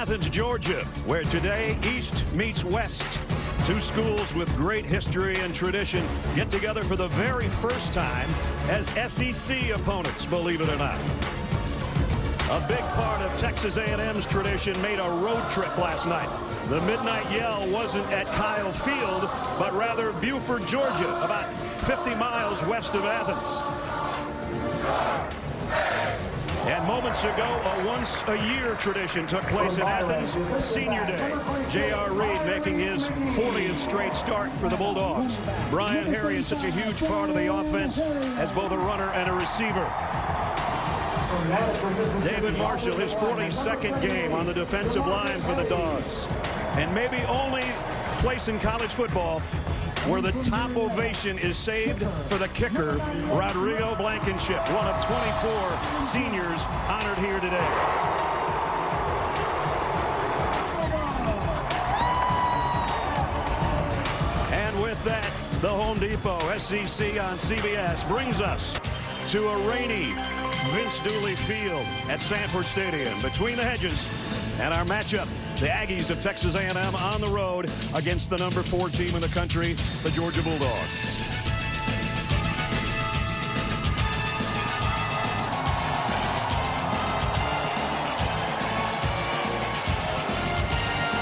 Athens, Georgia, where today East meets West. Two schools with great history and tradition get together for the very first time as SEC opponents, believe it or not. A big part of Texas A&M's tradition made a road trip last night. The midnight yell wasn't at Kyle Field, but rather Buford, Georgia, about 50 miles west of Athens. And moments ago, a once-a-year tradition took place in Athens, Senior Day. J.R. Reed making his 40th straight start for the Bulldogs. Brian Harriet, such a huge part of the offense as both a runner and a receiver. David Marshall, his 42nd game on the defensive line for the Dogs. And maybe only place in college football where the top ovation is saved for the kicker, Rodrigo Blankenship, one of 24 seniors honored here today. And with that, the Home Depot SEC on CBS brings us to a rainy Vince Dooley Field at Sanford Stadium. Between the hedges and our matchup, the Aggies of Texas A&M on the road against the number 4 team in the country, the Georgia Bulldogs.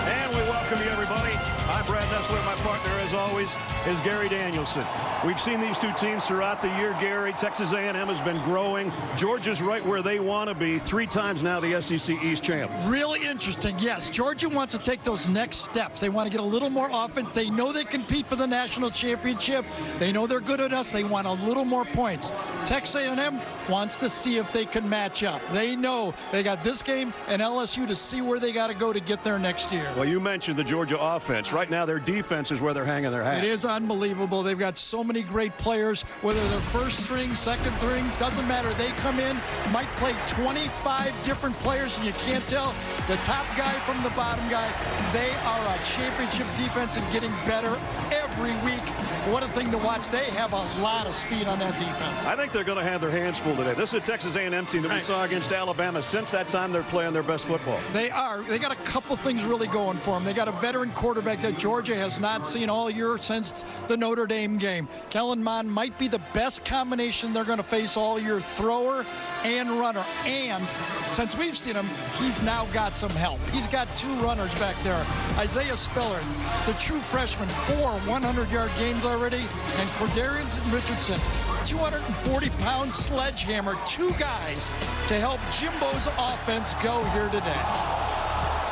And we welcome you, everybody. I'm Brad Nessler. My partner, as always, is Gary Danielson. We've seen these two teams throughout the year, Gary. Texas A&M has been growing. Georgia's right where they want to be. 3 times now the SEC East champ. Really interesting. Yes, Georgia wants to take those next steps. They want to get a little more offense. They know they compete for the national championship. They know they're good at us. They want a little more points. Texas A&M wants to see if they can match up. They know they got this game and LSU to see where they got to go to get there next year. Well, you mentioned the Georgia offense. Right now, their defense is where they're hanging their hat. It is unbelievable. They've got so many great players, whether they're first string, second string, doesn't matter. They come in, might play 25 different players, and you can't tell the top guy from the bottom guy. They are a championship defense and getting better every week. What a thing to watch. They have a lot of speed on that defense. I think they're going to have their hands full today. This is a Texas A&M team that we saw against Alabama. Since that time, they're playing their best football. They are. They got a couple things really going for them. They got a veteran quarterback that Georgia has not seen all year since the Notre Dame game. Kellen Mond might be the best combination they're going to face all year, thrower and runner. And since we've seen him, he's now got some help. He's got 2 runners back there. Isaiah Spiller, the true freshman, 4 100-yard games already. And Cordarius Richardson, 240-pound sledgehammer, 2 guys to help Jimbo's offense go here today.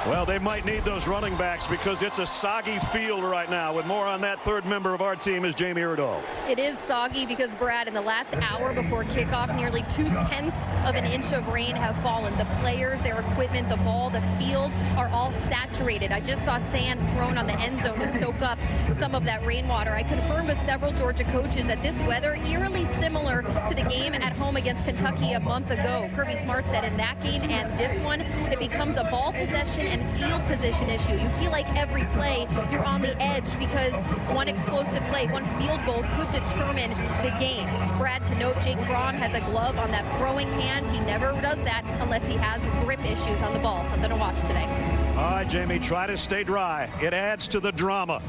Well, they might need those running backs because it's a soggy field right now. With more on that, third member of our team is Jamie Erdahl. It is soggy because, Brad, in the last hour before kickoff, nearly 2/10 of an inch of rain have fallen. The players, their equipment, the ball, the field are all saturated. I just saw sand thrown on the end zone to soak up some of that rainwater. I confirmed with several Georgia coaches that this weather eerily similar to the game at home against Kentucky a month ago. Kirby Smart said in that game and this one, it becomes a ball possession and field position issue. You feel like every play you're on the edge because one explosive play, one field goal could determine the game. Brad, to note, Jake Fromm has a glove on that throwing hand. He never does that unless he has grip issues on the ball. Something to watch today. All right, Jamie, try to stay dry. It adds to the drama.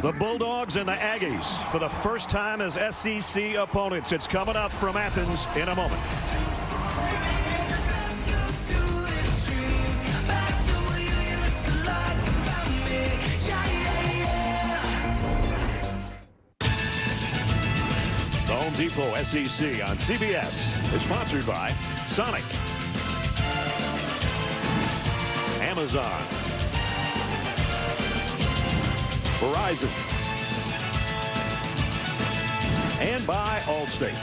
The Bulldogs and the Aggies for the first time as SEC opponents. It's coming up from Athens in a moment. Home Depot SEC on CBS is sponsored by Sonic, Amazon, Verizon, and by Allstate.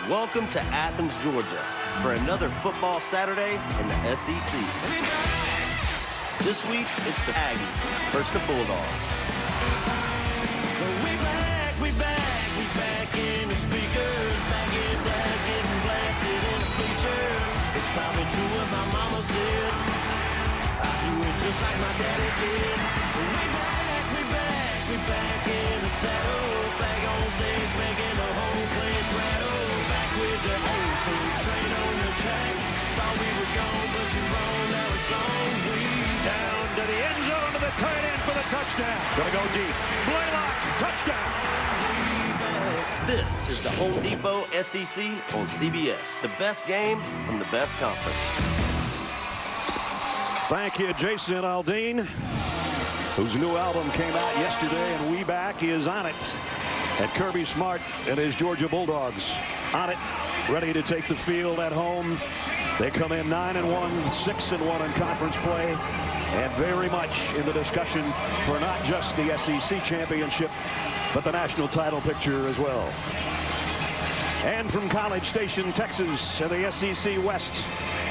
Welcome to Athens, Georgia, for another football Saturday in the SEC. This week, it's the Aggies versus the Bulldogs. We back in the speakers, back in black, getting blasted in the bleachers. It's probably true what my mama said. I do it just like my daddy did. We back in the saddle, back on stage, making the whole place rattle. Back with touchdown. Gonna go deep. Blaylock, touchdown. This is the Home Depot SEC on CBS. The best game from the best conference. Thank you, Jason Aldean, whose new album came out yesterday, and We Back is on it. And Kirby Smart and his Georgia Bulldogs on it, ready to take the field at home. They come in 9-1, 6-1 in conference play, and very much in the discussion for not just the SEC championship, but the national title picture as well. And from College Station, Texas, and the SEC West,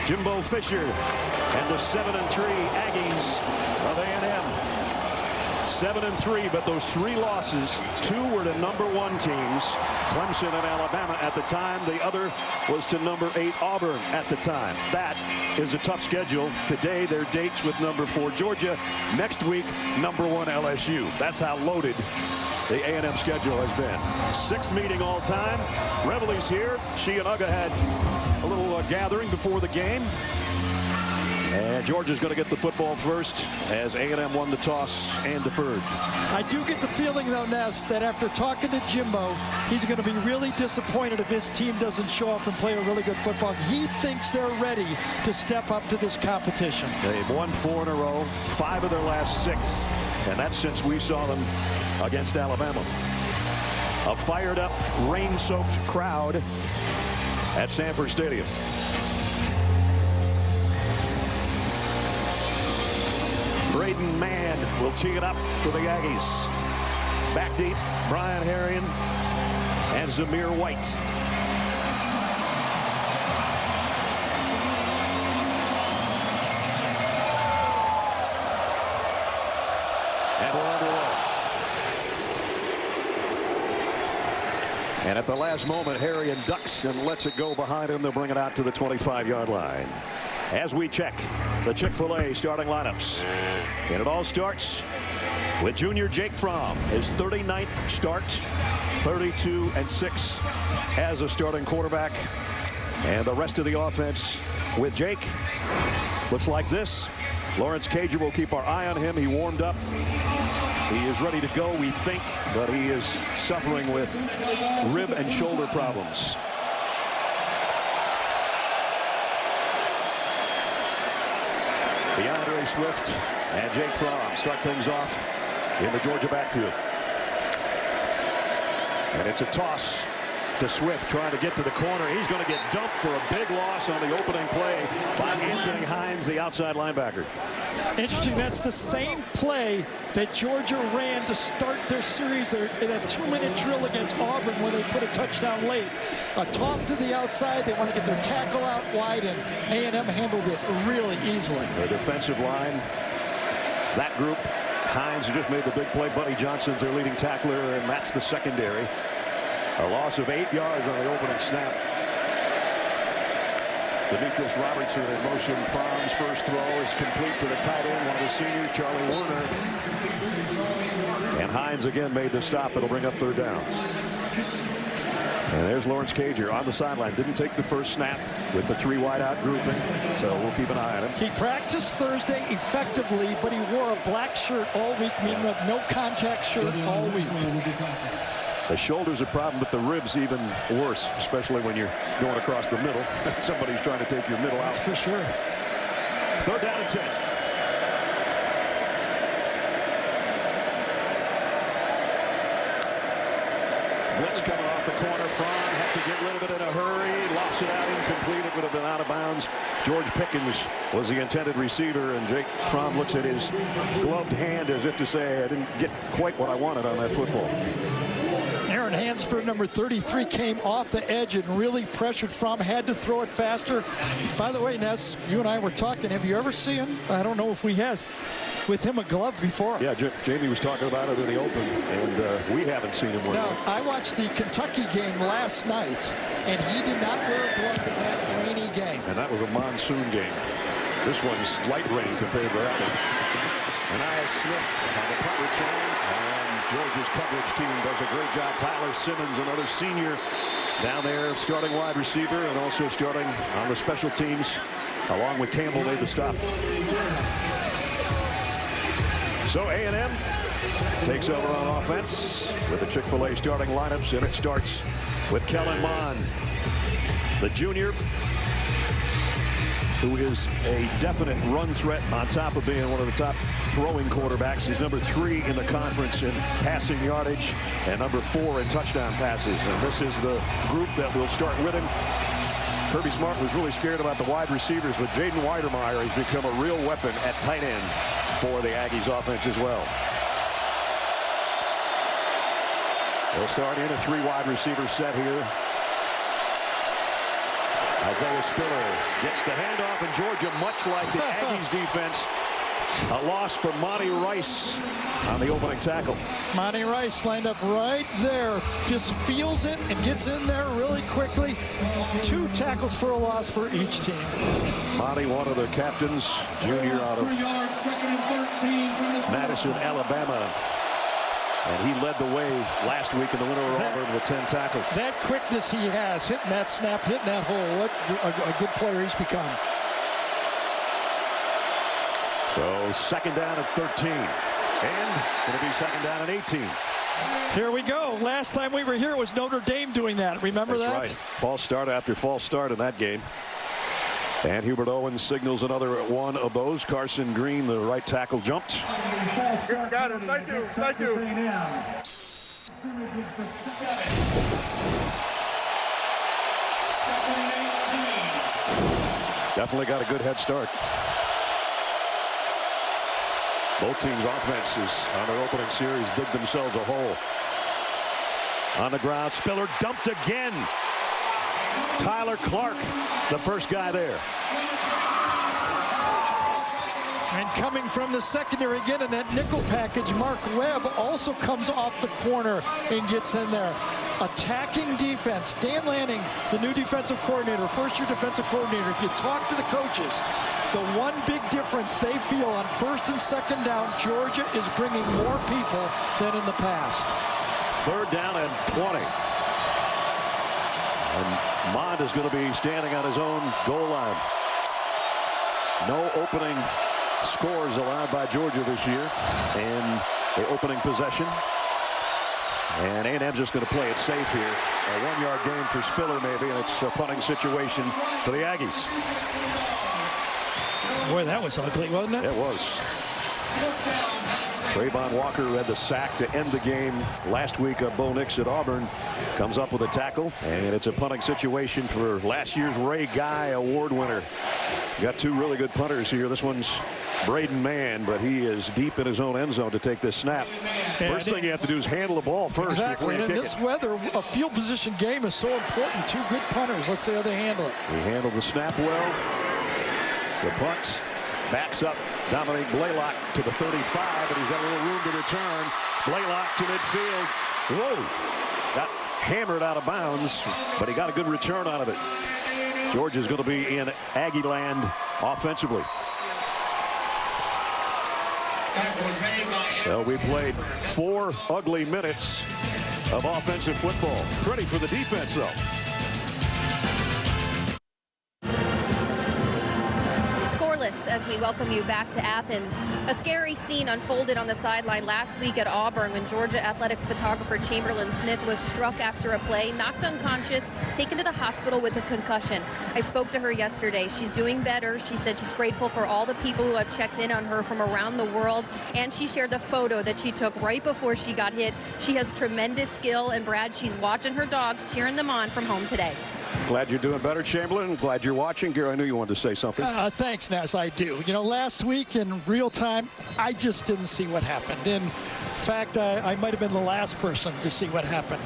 Jimbo Fisher and the 7-3 Aggies of A&M. 7-3, but those 3 losses, 2 were to #1 teams, Clemson and Alabama at the time. The other was to #8 Auburn at the time. That is a tough schedule. Today, their dates with #4 Georgia. Next week, #1 LSU. That's how loaded the A&M schedule has been. 6th meeting all time. Reveille's here. She and Uga had a little gathering before the game. And Georgia's going to get the football first as A&M won the toss and deferred. I do get the feeling, though, Ness, that after talking to Jimbo, he's going to be really disappointed if his team doesn't show up and play a really good football. He thinks they're ready to step up to this competition. They've won 4 in a row, 5 of their last 6, and that's since we saw them against Alabama. A fired-up, rain-soaked crowd at Sanford Stadium. Braden Mann will tee it up for the Aggies. Back deep, Brian Herrien and Zamir White. And we're underway. And at the last moment, Herrien ducks and lets it go behind him. They'll bring it out to the 25-yard line. As we check the Chick-fil-A starting lineups. And it all starts with junior Jake Fromm, his 39th start, 32-6 as a starting quarterback. And the rest of the offense with Jake looks like this. Lawrence Cager will keep our eye on him. He warmed up. He is ready to go, we think, but he is suffering with rib and shoulder problems. DeAndre Swift and Jake Fromm start things off in the Georgia backfield. And it's a toss to Swift trying to get to the corner. He's going to get dumped for a big loss on the opening play by Anthony Hines, the outside linebacker. Interesting, that's the same play that Georgia ran to start their series there in a 2-minute drill against Auburn when they put a touchdown late. A toss to the outside, they want to get their tackle out wide, and A&M handled it really easily. The defensive line, that group, Hines who just made the big play, Buddy Johnson's their leading tackler, and that's the secondary. A loss of 8 yards on the opening snap. Demetrius Robertson in motion. Fromm's first throw is complete to the tight end, one of the seniors, Charlie Warner. And Hines again made the stop. It'll bring up 3rd down. And there's Lawrence Cager on the sideline. Didn't take the first snap with the 3 wide-out grouping, so we'll keep an eye on him. He practiced Thursday effectively, but he wore a black shirt all week, meaning a no-contact shirt all week. The shoulder's a problem, but the ribs even worse, especially when you're going across the middle. Somebody's trying to take your middle out. That's for sure. 3rd down and 10. Blitz coming off the corner. Fromm has to get rid of it in a hurry. Lofts it out incomplete. It would have been out of bounds. George Pickens was the intended receiver, and Jake Fromm looks at his gloved hand as if to say, I didn't get quite what I wanted on that football. Aaron Hansford, number 33, came off the edge and really pressured Fromm, had to throw it faster. By the way, Ness, you and I were talking. Have you ever seen him? I don't know if we have. With him a glove before. Yeah, Jamie was talking about it in the open, and we haven't seen him wear it. Now, I watched the Kentucky game last night, and he did not wear a glove in that rainy game. And that was a monsoon game. This one's light rain compared to that one. And Nia Smith on the punt return, and Georgia's coverage team does a great job. Tyler Simmons, another senior down there, starting wide receiver, and also starting on the special teams, along with Campbell, made the stop. So A&M takes over on offense with the Chick-fil-A starting lineups, and it starts with Kellen Mond, the junior, who is a definite run threat on top of being one of the top throwing quarterbacks. He's number 3 in the conference in passing yardage and number 4 in touchdown passes. And this is the group that will start with him. Kirby Smart was really scared about the wide receivers, but Jaden Weidermeyer has become a real weapon at tight end for the Aggies offense as well. They'll start in a 3 wide receiver set here. Isaiah Spiller gets the handoff, and Georgia, much like the Aggies defense, a loss for Monty Rice on the opening tackle. Monty Rice lined up right there, just feels it and gets in there really quickly. 2 tackles for a loss for each team. Monty, one of the captains, junior out of Madison, Alabama. And he led the way last week in the winner of Auburn with 10 tackles. That quickness he has, hitting that snap, hitting that hole, what a good player he's become. So second down at 13. And going to be second down at 18. Here we go. Last time we were here, it was Notre Dame doing that. Remember that? That's right. False start after false start in that game. And Hubert Owens signals another one of those. Carson Green, the right tackle, jumped. Got it. Thank you. Thank you. Definitely got a good head start. Both teams' offenses on their opening series dig themselves a hole. On the ground, Spiller dumped again. Tyler Clark, the first guy there. And coming from the secondary again in that nickel package, Mark Webb also comes off the corner and gets in there. Attacking defense. Dan Lanning, the new defensive coordinator, first-year defensive coordinator. If you talk to the coaches, the one big difference they feel on first and second down, Georgia is bringing more people than in the past. Third down and 20. And Mond is going to be standing on his own goal line. No opening scores allowed by Georgia this year in the opening possession. And A&M's just going to play it safe here. A 1-yard gain for Spiller maybe, and it's a punting situation for the Aggies. Boy, that was ugly, wasn't it? It was. Trayvon Walker, who had the sack to end the game last week of Bo Nix at Auburn, comes up with a tackle, and it's a punting situation for last year's Ray Guy Award winner. You got 2 really good punters here. This one's Braden Mann, but he is deep in his own end zone to take this snap. First thing you have to do is handle the ball first before you kick it. In this weather, a field position game is so important. 2 good punters. Let's see how they handle it. He handled the snap well. The punt backs up Dominique Blaylock to the 35, and he's got a little room to return. Blaylock to midfield. Whoa! Got hammered out of bounds, but he got a good return out of it. Georgia's going to be in Aggie land offensively. So we played 4 ugly minutes of offensive football. Pretty for the defense, though. Scoreless as we welcome you back to Athens. A scary scene unfolded on the sideline last week at Auburn when Georgia Athletics photographer Chamberlain Smith was struck after a play, knocked unconscious, taken to the hospital with a concussion. I spoke to her yesterday. She's doing better. She said she's grateful for all the people who have checked in on her from around the world, and she shared the photo that she took right before she got hit. She has tremendous skill, and Brad, she's watching her dogs, cheering them on from home today. Glad you're doing better, Chamberlain. Glad you're watching. Gary, I knew you wanted to say something. Thanks, Ness. I do. You know, last week in real time, I just didn't see what happened. In fact, I might have been the last person to see what happened.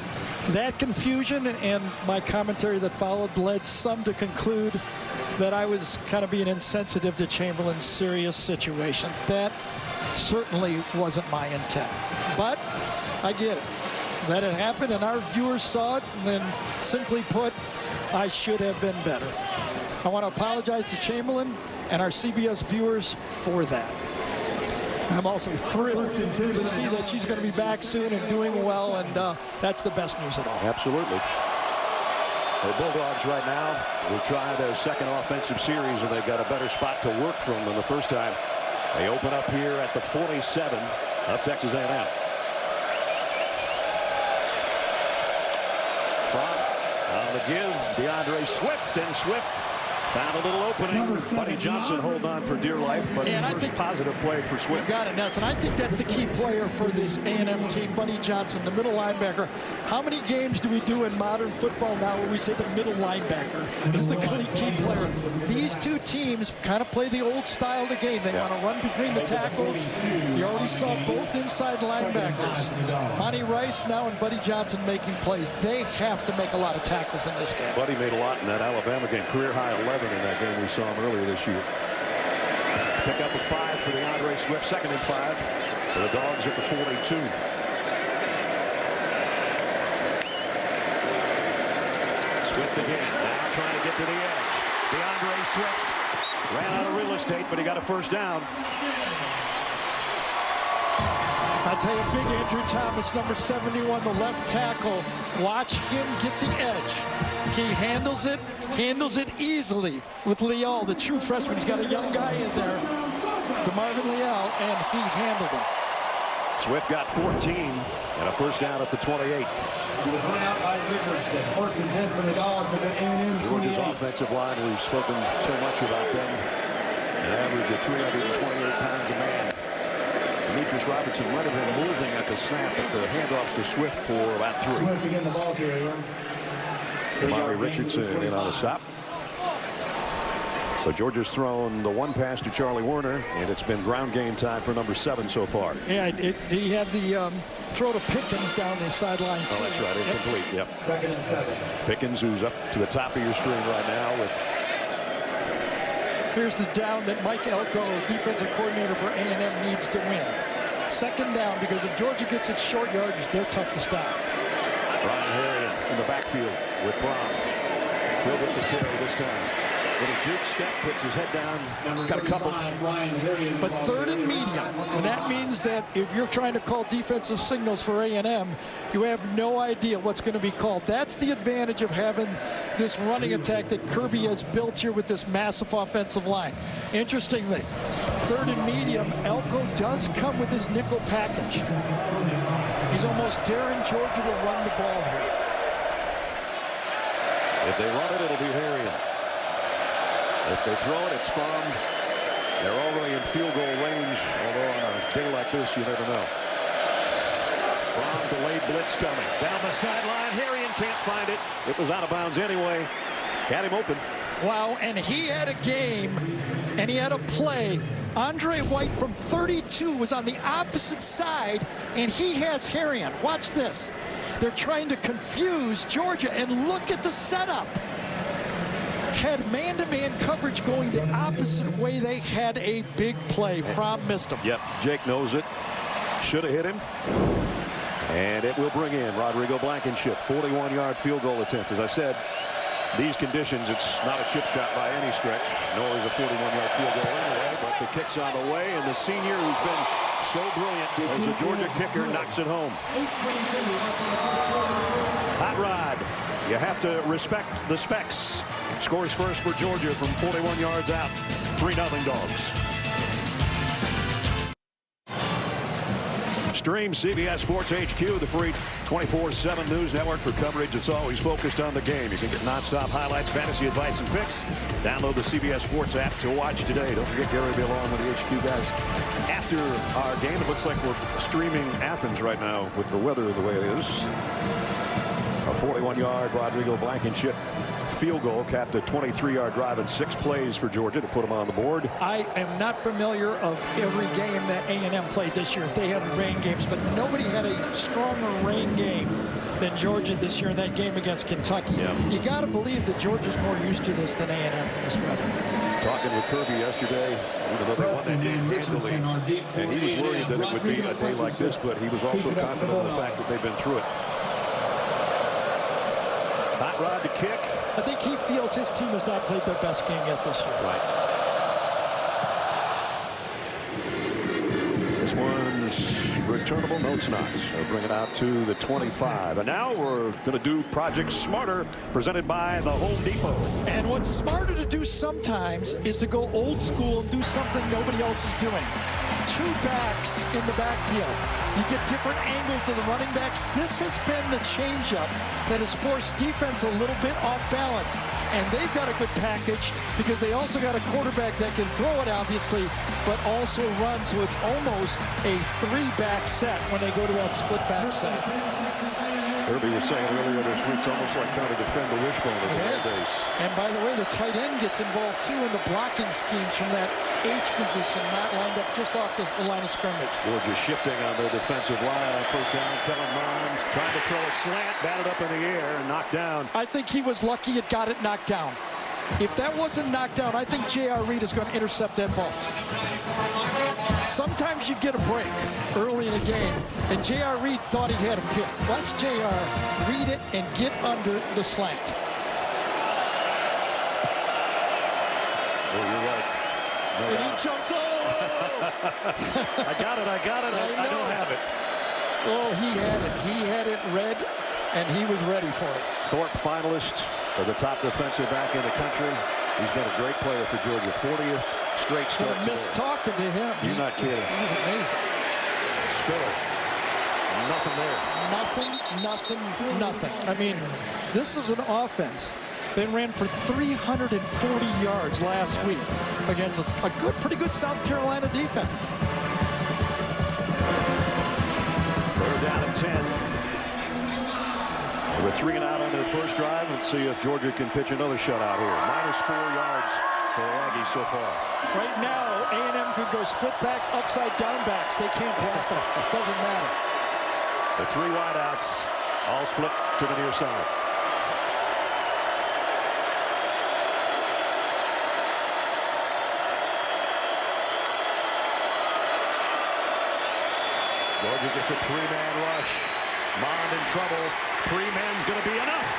That confusion and my commentary that followed led some to conclude that I was kind of being insensitive to Chamberlain's serious situation. That certainly wasn't my intent. But I get it. That it happened, and our viewers saw it, and simply put, I should have been better. I want to apologize to Chamberlain and our CBS viewers for that. I'm also thrilled to see that she's going to be back soon and doing well, and that's the best news of all. Absolutely. The Bulldogs right now will try their second offensive series, and they've got a better spot to work from than the first time. They open up here at the 47 of Texas A&M. Front on the give, DeAndre Swift, and Swift found a little opening. Buddy Johnson hold on for dear life, but first positive play for Swift. You got it, Nelson. I think that's the key player for this A&M team, Buddy Johnson, the middle linebacker. How many games do we do in modern football now where we say the middle linebacker is the key player? These two teams kind of play the old style of the game. They want to run between the tackles. You already saw both inside linebackers. Monty Rice now and Buddy Johnson making plays. They have to make a lot of tackles in this game. Buddy made a lot in that Alabama game. Career high 11 in that game we saw him earlier this year. Pick up a 5 for DeAndre Swift, 2nd and 5 for the Dogs at the 42. Swift again, now trying to get to the edge. DeAndre Swift ran out of real estate, but he got a first down. I'll tell you, big Andrew Thomas, number 71, the left tackle. Watch him get the edge. He handles it easily with Leal, the true freshman. He's got a young guy in there, DeMarvin Leal, and he handled him. Swift got 14 and a first down at the 28. First and 10 for the Dogs at the A&M 28. Georgia's offensive line, we've spoken so much about them. An average of 328 pounds a man. Demetrius Robertson might have been moving at the snap, but the handoffs to Swift for about 3. Swift again, the ball carrier. Amari Richardson in on the stop. So Georgia's thrown the one pass to Charlie Werner, and it's been ground game time for number 7 so far. Yeah, he had the throw to Pickens down the sideline. Oh, that's right, incomplete. Yep. 2nd and 7. Pickens, who's up to the top of your screen right now with. Here's the down that Mike Elko, defensive coordinator for A&M, needs to win. 2nd down, because if Georgia gets its short yardage, they're tough to stop. Ryan Harrion in the backfield with Fromm. He'll get the carry this time. Little juke step, puts his head down, got a couple. But 3rd and medium, and that means that if you're trying to call defensive signals for A&M, you have no idea what's going to be called. That's the advantage of having this running attack that Kirby has built here with this massive offensive line. Interestingly, 3rd and medium, Elko does come with his nickel package. He's almost daring Georgia to run the ball here. If they run it, it'll be Harrion. If they throw it, it's Fromm. They're already in field goal range, although on a day like this, you never know. Fromm, delayed blitz coming. Down the sideline, Harrion can't find it. It was out of bounds anyway. Had him open. Wow, and he had a game, and he had a play. Andre White from 32 was on the opposite side, and he has Harrion. Watch this. They're trying to confuse Georgia, and look at the setup. Had man-to-man coverage going the opposite way. They had a big play. Fromm missed him. Yep, Jake knows it. Should have hit him. And it will bring in Rodrigo Blankenship. 41-yard field goal attempt. As I said, these conditions, it's not a chip shot by any stretch, nor is a 41-yard field goal anyway. But the kick's on the way, and the senior, who's been so brilliant as a Georgia kicker, knocks it home. Hot Rod, you have to respect the specs. Scores first for Georgia from 41 yards out. 3-0 Dogs. Stream CBS Sports HQ, the free 24/7 news network for coverage that's always focused on the game. You can get nonstop highlights, fantasy advice, and picks. Download the CBS Sports app to watch today. Don't forget Gary will be along with the HQ guys after our game. It looks like we're streaming Athens right now with the weather the way it is. A 41-yard Rodrigo Blankenship field goal capped a 23-yard drive and 6 plays for Georgia to put them on the board. I am not familiar of every game that A&M played this year if they had rain games, but nobody had a stronger rain game than Georgia this year in that game against Kentucky. Yeah. You got to believe that Georgia's more used to this than A&M in this weather. Talking with Kirby yesterday, even though they won that game handily, and he was worried that it would be a day like this, but he was also confident in the fact that they've been through it. Hot Rod to kick. I think he feels his team has not played their best game yet this year. Right. This one's returnable? No, it's not. So bring it out to the 25. And now we're going to do Project Smarter, presented by the Home Depot. And what's smarter to do sometimes is to go old school and do something nobody else is doing. 2 backs in the backfield. You get different angles of the running backs. This has been the changeup that has forced defense a little bit off balance. And they've got a good package because they also got a quarterback that can throw it, obviously, but also run. So it's almost a 3-back set when they go to that split back set. Kirby was saying earlier this week, it's almost like trying to defend the wishbone of the It is. base. And by the way, the tight end gets involved too in the blocking schemes from that H position, not lined up just off the line of scrimmage. Georgia shifting on their defensive line. First down, Kellen Mond trying to throw a slant, batted up in the air and knocked down. I think he was lucky it got it knocked down. If that wasn't knocked down, I think J.R. Reed is going to intercept that ball. Sometimes you get a break early in the game, and J.R. Reed thought he had a pick. Watch J.R. read it and get under the slant. Oh, you're right. No And doubt. he jumps, I got it. I don't have it. Oh, he had it. He had it read, and he was ready for it. Thorpe finalist for the top defensive back in the country. He's been a great player for Georgia. 40th straight start. I miss talking to him. You're not kidding. He was amazing. Spiller. Nothing there. Nothing. I mean, this is an offense that ran for 340 yards last week against a pretty good South Carolina defense. They're down at 10. They were 3 and out on their first drive. Let's see if Georgia can pitch another shutout here. -4 yards for the Aggies so far. Right now, A&M could go split backs, upside down backs. They can't block them. Doesn't matter. The 3 wideouts all split to the near side. Georgia just a 3-man rush. Mond in trouble. 3-man's going to be enough.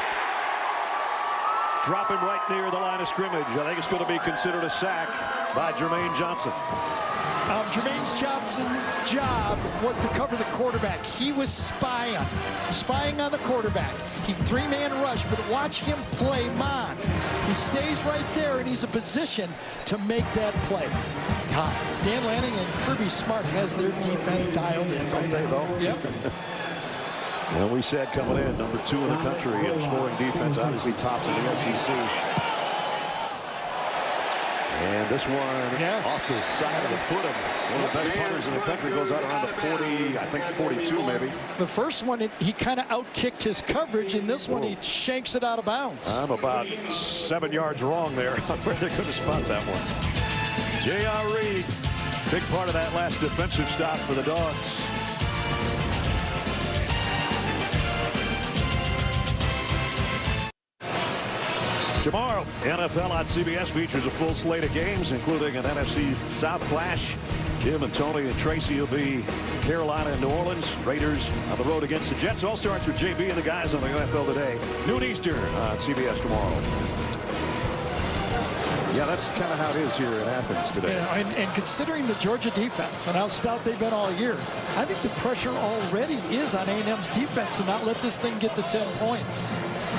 Drop him right near the line of scrimmage. I think it's going to be considered a sack by Jermaine Johnson. Jermaine Johnson's job was to cover the quarterback. He was spying on the quarterback. He 3-man rush, but watch him play Mond. He stays right there, and he's in position to make that play. God, Dan Lanning and Kirby Smart has their defense dialed in. Don't they, though? Yep. Well, we said coming in, number 2 in the country in scoring defense, obviously tops in the SEC. And this one off the side of the foot of one of the best punters in the country, goes out around the 40, I think 42 maybe. The first one, he kind of outkicked his coverage. In this one, he shanks it out of bounds. I'm about 7 yards wrong there on where they're going to spot that one. J.R. Reed, big part of that last defensive stop for the Dogs. Tomorrow, NFL on CBS features a full slate of games, including an NFC South clash. Jim and Tony and Tracy will be Carolina and New Orleans. Raiders on the road against the Jets. All starts with JB and the guys on the NFL Today. Noon Eastern on CBS tomorrow. Yeah, that's kind of how it is here in Athens today. Yeah, and considering the Georgia defense and how stout they've been all year, I think the pressure already is on A&M's defense to not let this thing get to 10 points.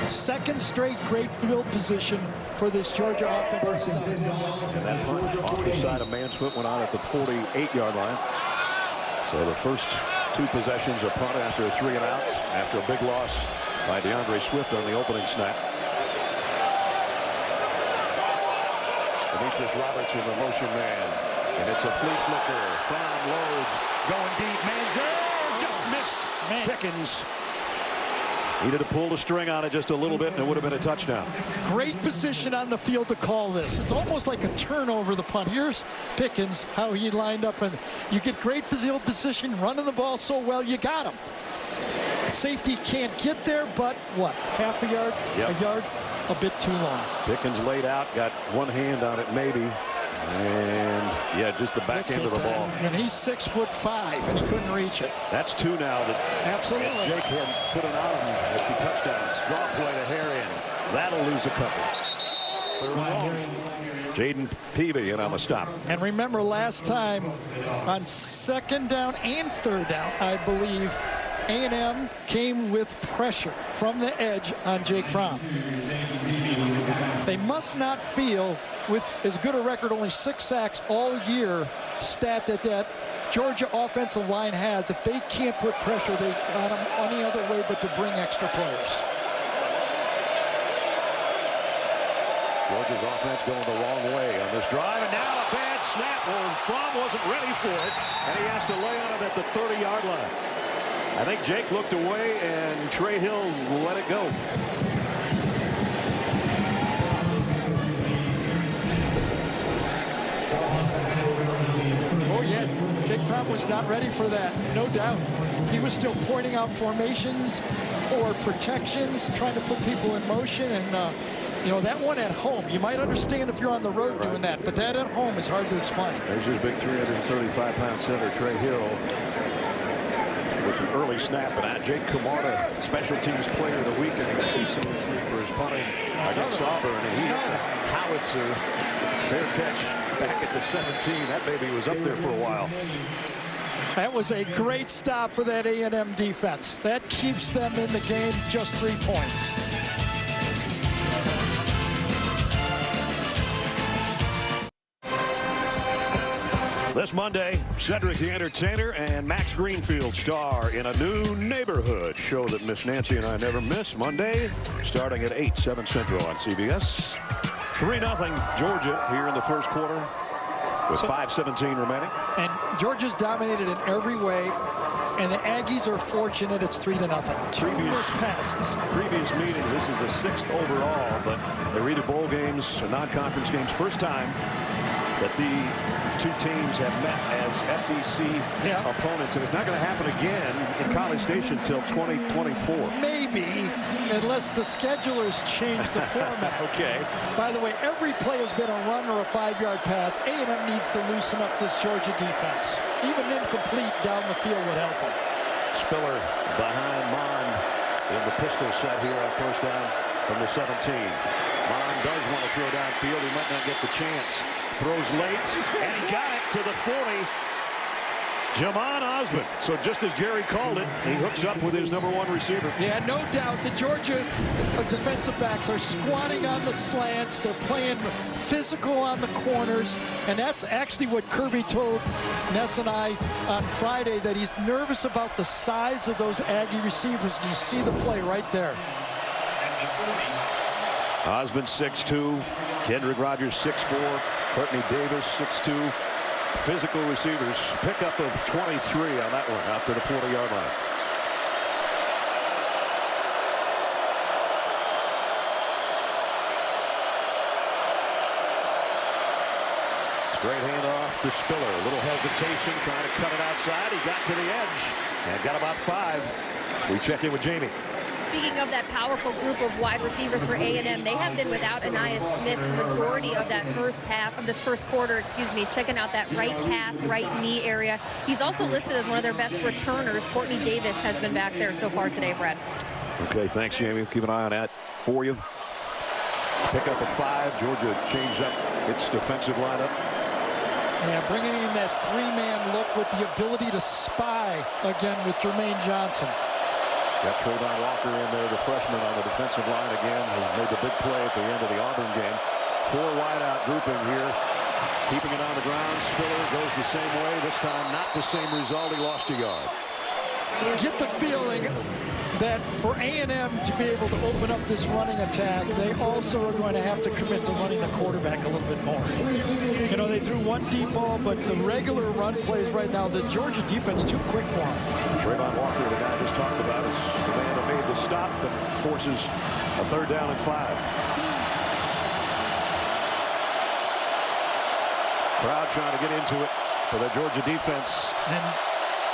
Second straight great field position for this Georgia offense. And that punt off the side of Mansfield went out at the 48-yard line. So the first 2 possessions are punt after a 3 and out, after a big loss by DeAndre Swift on the opening snap. Demetrius Robertson, the motion man. And it's a flea flicker from Loads. Going deep. Manziel just missed. Pickens needed to pull the string on it just a little bit, and it would have been a touchdown. Great position on the field to call this. It's almost like a turnover, the punt. Here's Pickens, how he lined up. And you get great field position, running the ball so well, you got him. Safety can't get there, but what? Half a yard, a yard? A bit too long. Pickens laid out, got one hand on it maybe, and yeah, just the back end of the ball. And he's 6'5", and he couldn't reach it. That's 2 now that absolutely Jake had put it on him at the touchdowns. Draw play to Harry, and that'll lose a couple. Third and long. Jaden Peavy in on the stop. And remember last time on 2nd down and 3rd down, I believe, A&M came with pressure from the edge on Jake Fromm. They must not feel, with as good a record, only 6 sacks all year, stat that Georgia offensive line has, if they can't put pressure on them any other way but to bring extra players. Georgia's offense going the wrong way on this drive, and now a bad snap. Well, Fromm wasn't ready for it, and he has to lay on it at the 30-yard line. I think Jake looked away, and Trey Hill let it go. Oh, yeah. Jake Fromm was not ready for that, no doubt. He was still pointing out formations or protections, trying to put people in motion, and you know, that one at home, you might understand if you're on the road doing that, but that at home is hard to explain. There's his big 335-pound center, Trey Hill, with the early snap. And Jake Camarda, special teams player of the week in the SEC this week for his punting against Auburn. And he hits a howitzer. Fair catch back at the 17. That baby was up there for a while. That was a great stop for that A&M defense. That keeps them in the game, just 3 points. This Monday, Cedric the Entertainer and Max Greenfield star in a new neighborhood show that Miss Nancy and I never miss. Monday, starting at 8, 7 Central on CBS. 3-0 Georgia here in the first quarter with 5:17 remaining. And Georgia's dominated in every way, and the Aggies are fortunate it's 3-0. Two passes. Previous meetings, this is the 6th overall, but they're either bowl games or non-conference games. First time that the two teams have met as SEC opponents, and it's not going to happen again in College Station until 2024. Maybe, unless the schedulers change the format. Okay. By the way, every play has been a run or a 5-yard pass. A&M needs to loosen up this Georgia defense. Even incomplete down the field would help them. Spiller behind Mond in the pistol set here on first down from the 17. Mond does want to throw downfield. He might not get the chance. Throws late, and he got it to the 40. Jamon Osmond. So just as Gary called it, he hooks up with his #1 receiver. Yeah, no doubt the Georgia defensive backs are squatting on the slants. They're playing physical on the corners, and that's actually what Kirby told Ness and I on Friday, that he's nervous about the size of those Aggie receivers. And you see the play right there. Osmond 6'2", Kendrick Rogers 6'4", Courtney Davis 6'2". Physical receivers. Pickup of 23 on that one out to the 40-yard line. Straight handoff to Spiller. A little hesitation, trying to cut it outside. He got to the edge and got about 5. We check in with Jamie. Speaking of that powerful group of wide receivers for A&M, they have been without Aniyah Smith the majority of that first half of this first quarter, checking out that right calf, right knee area. He's also listed as one of their best returners. Courtney Davis has been back there so far today, Brad. Okay, thanks, Jamie. Keep an eye on that for you. Pickup of 5. Georgia changed up its defensive lineup. Yeah, bringing in that 3-man look with the ability to spy again with Jermaine Johnson. Got Trayvon Walker in there, the freshman on the defensive line again, who made the big play at the end of the Auburn game. 4 wide-out grouping here, keeping it on the ground. Spiller goes the same way. This time, not the same result. He lost a yard. Get the feeling that for A&M to be able to open up this running attack, they also are going to have to commit to running the quarterback a little bit more. You know, they threw one deep ball, but the regular run plays right now, the Georgia defense too quick for them. Trayvon Walker, the guy I just talked about, is the man that made the stop that forces a 3rd down and 5. Crowd trying to get into it for the Georgia defense. And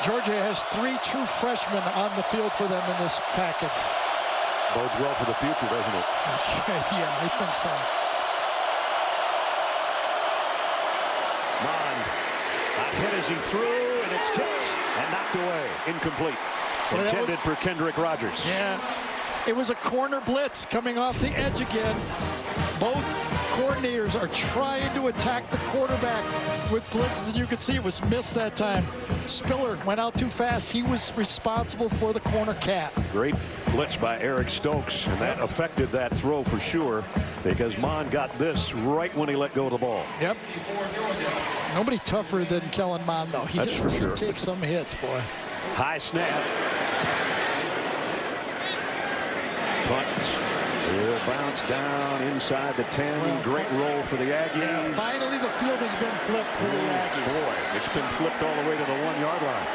Georgia has 3 true freshmen on the field for them in this package. Bodes well for the future, doesn't it? Yeah, I think so. Mond not hit as he threw, and it's tipped and knocked away. Incomplete. Well, intended for Kendrick Rogers. Yeah, it was a corner blitz coming off the edge again. Both coordinators are trying to attack the quarterback with blitzes, and you can see it was missed that time. Spiller went out too fast. He was responsible for the corner cat. Great blitz by Eric Stokes, and that affected that throw for sure, because Mon got this right when he let go of the ball. Yep. Nobody tougher than Kellen Mond, though. That's for sure. He takes some hits, boy. High snap. Punt. Will bounce down inside the 10. Well, great roll for the Aggies. Yeah, finally the field has been flipped for the Aggies. Boy, it's been flipped all the way to the 1 yard line.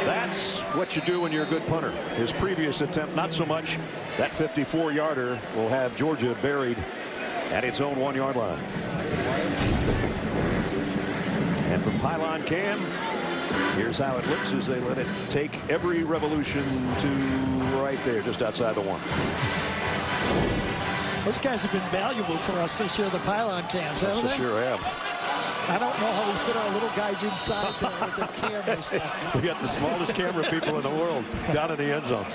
That's what you do when you're a good punter. His previous attempt, not so much. That 54-yarder will have Georgia buried at its own 1 yard line. And from pylon cam, here's how it looks as they let it take every revolution to right there, just outside the 1. Those guys have been valuable for us this year, the pylon cams, haven't they? Sure have. I don't know how we fit our little guys inside there with their cameras. We got the smallest camera people in the world down in the end zones.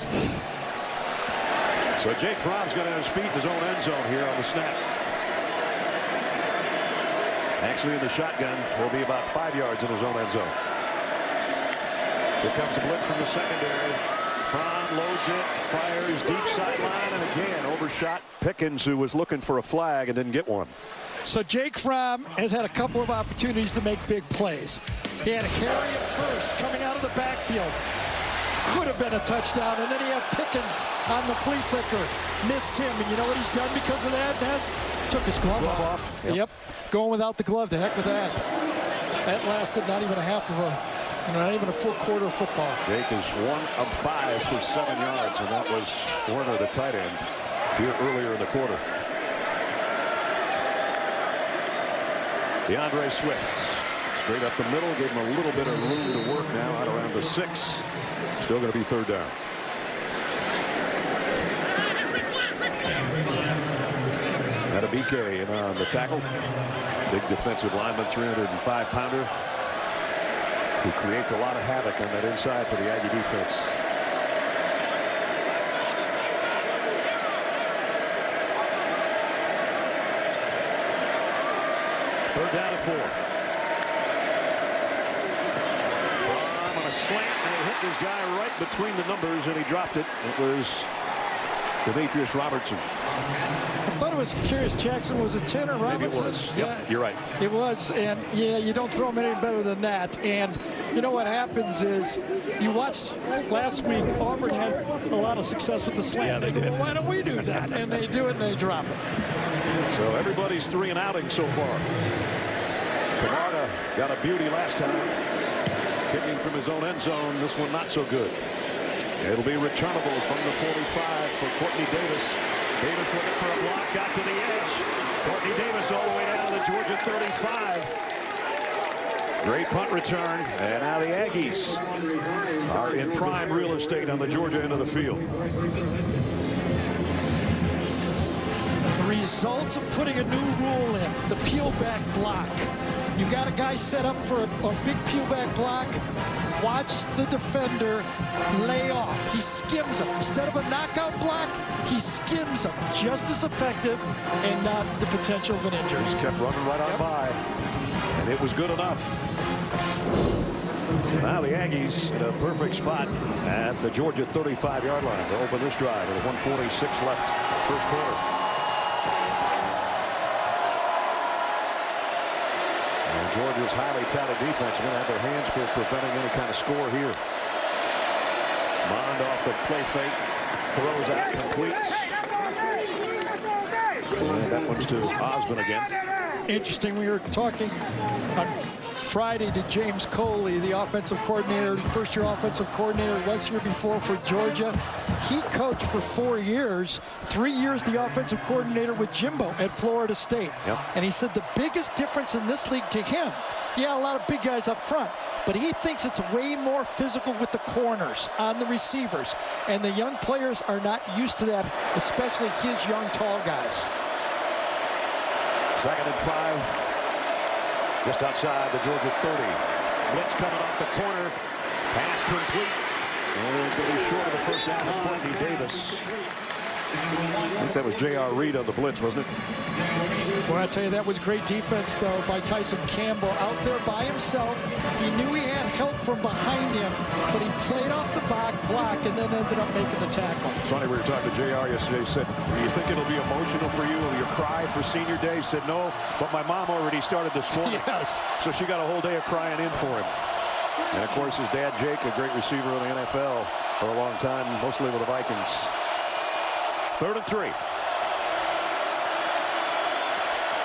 So Jake Fromm's got on his feet in his own end zone here on the snap. Actually, in the shotgun, he'll be about 5 yards in his own end zone. Here comes a blitz from the secondary. Fromm loads it, fires deep sideline, and again overshot Pickens, who was looking for a flag and didn't get one. So Jake Fromm has had a couple of opportunities to make big plays. He had Harry at first coming out of the backfield. Could have been a touchdown, and then he had Pickens on the flea flicker. Missed him, and you know what he's done because of that, Ness? Took his glove off. Yep. Going without the glove, to heck with that. That lasted not even a half of not even a full quarter of football. Jake is 1 of 5 for 7 yards, and that was Warner, the tight end, here earlier in the quarter. DeAndre Swift, straight up the middle, gave him a little bit of room to work now out around the 6. Still going to be 3rd down. Adebike in on the tackle. Big defensive lineman, 305-pounder, who creates a lot of havoc on that inside for the Aggie defense. Third down and 4. Fromm on a slant, and it hit this guy right between the numbers, and he dropped it. It was Demetrius Robertson. I thought it was Curious Jackson. Was it 10 or Robertson? Maybe it was. Yep, Yeah, you're right. It was, and yeah, you don't throw them any better than that. And you know what happens is, you watched last week, Auburn had a lot of success with the slant. Yeah, they did. Well, why don't we do that? And they do it, and they drop it. So everybody's 3 and outing so far. Camarda got a beauty last time, kicking from his own end zone. This one not so good. It'll be returnable from the 45 for Courtney Davis. Davis looking for a block, got to the edge. Courtney Davis all the way down to the Georgia 35. Great punt return, and now the Aggies are in prime real estate on the Georgia end of the field. The results of putting a new rule in, the peel back block. You got a guy set up for a big peel back block. Watch the defender lay off. He skims him. Instead of a knockout block, he skims him. Just as effective and not the potential of an injury. Just kept running right on by, and it was good enough. So now the Aggies in a perfect spot at the Georgia 35-yard line to open this drive with 1:46 left first quarter. Georgia's highly touted defense going to have their hands for preventing any kind of score here. Mond off the play fake, throws out, completes. And that one's to Osmond again. Interesting, we were talking on Friday to James Coley, the offensive coordinator, first-year offensive coordinator, was here before for Georgia. He coached for 4 years, 3 years the offensive coordinator with Jimbo at Florida State. Yep. And he said the biggest difference in this league to him, yeah, a lot of big guys up front, but he thinks it's way more physical with the corners on the receivers. And the young players are not used to that, especially his young, tall guys. 2nd and 5. Just outside the Georgia 30. Blitz coming off the corner. Pass complete. And it'll be short of the first down for Courtney Davis. I think that was J.R. Reed on the blitz, wasn't it? Well, I tell you, that was great defense, though, by Tyson Campbell. Out there by himself. He knew he had help from behind him, but he played off the block and then ended up making the tackle. It's funny, we were talking to J.R. yesterday. He said, do you think it'll be emotional for you? Will you cry for senior day? He said, no, but my mom already started this morning. Yes. So she got a whole day of crying in for him. And, of course, his dad, Jake, a great receiver in the NFL for a long time, mostly with the Vikings. 3rd and 3.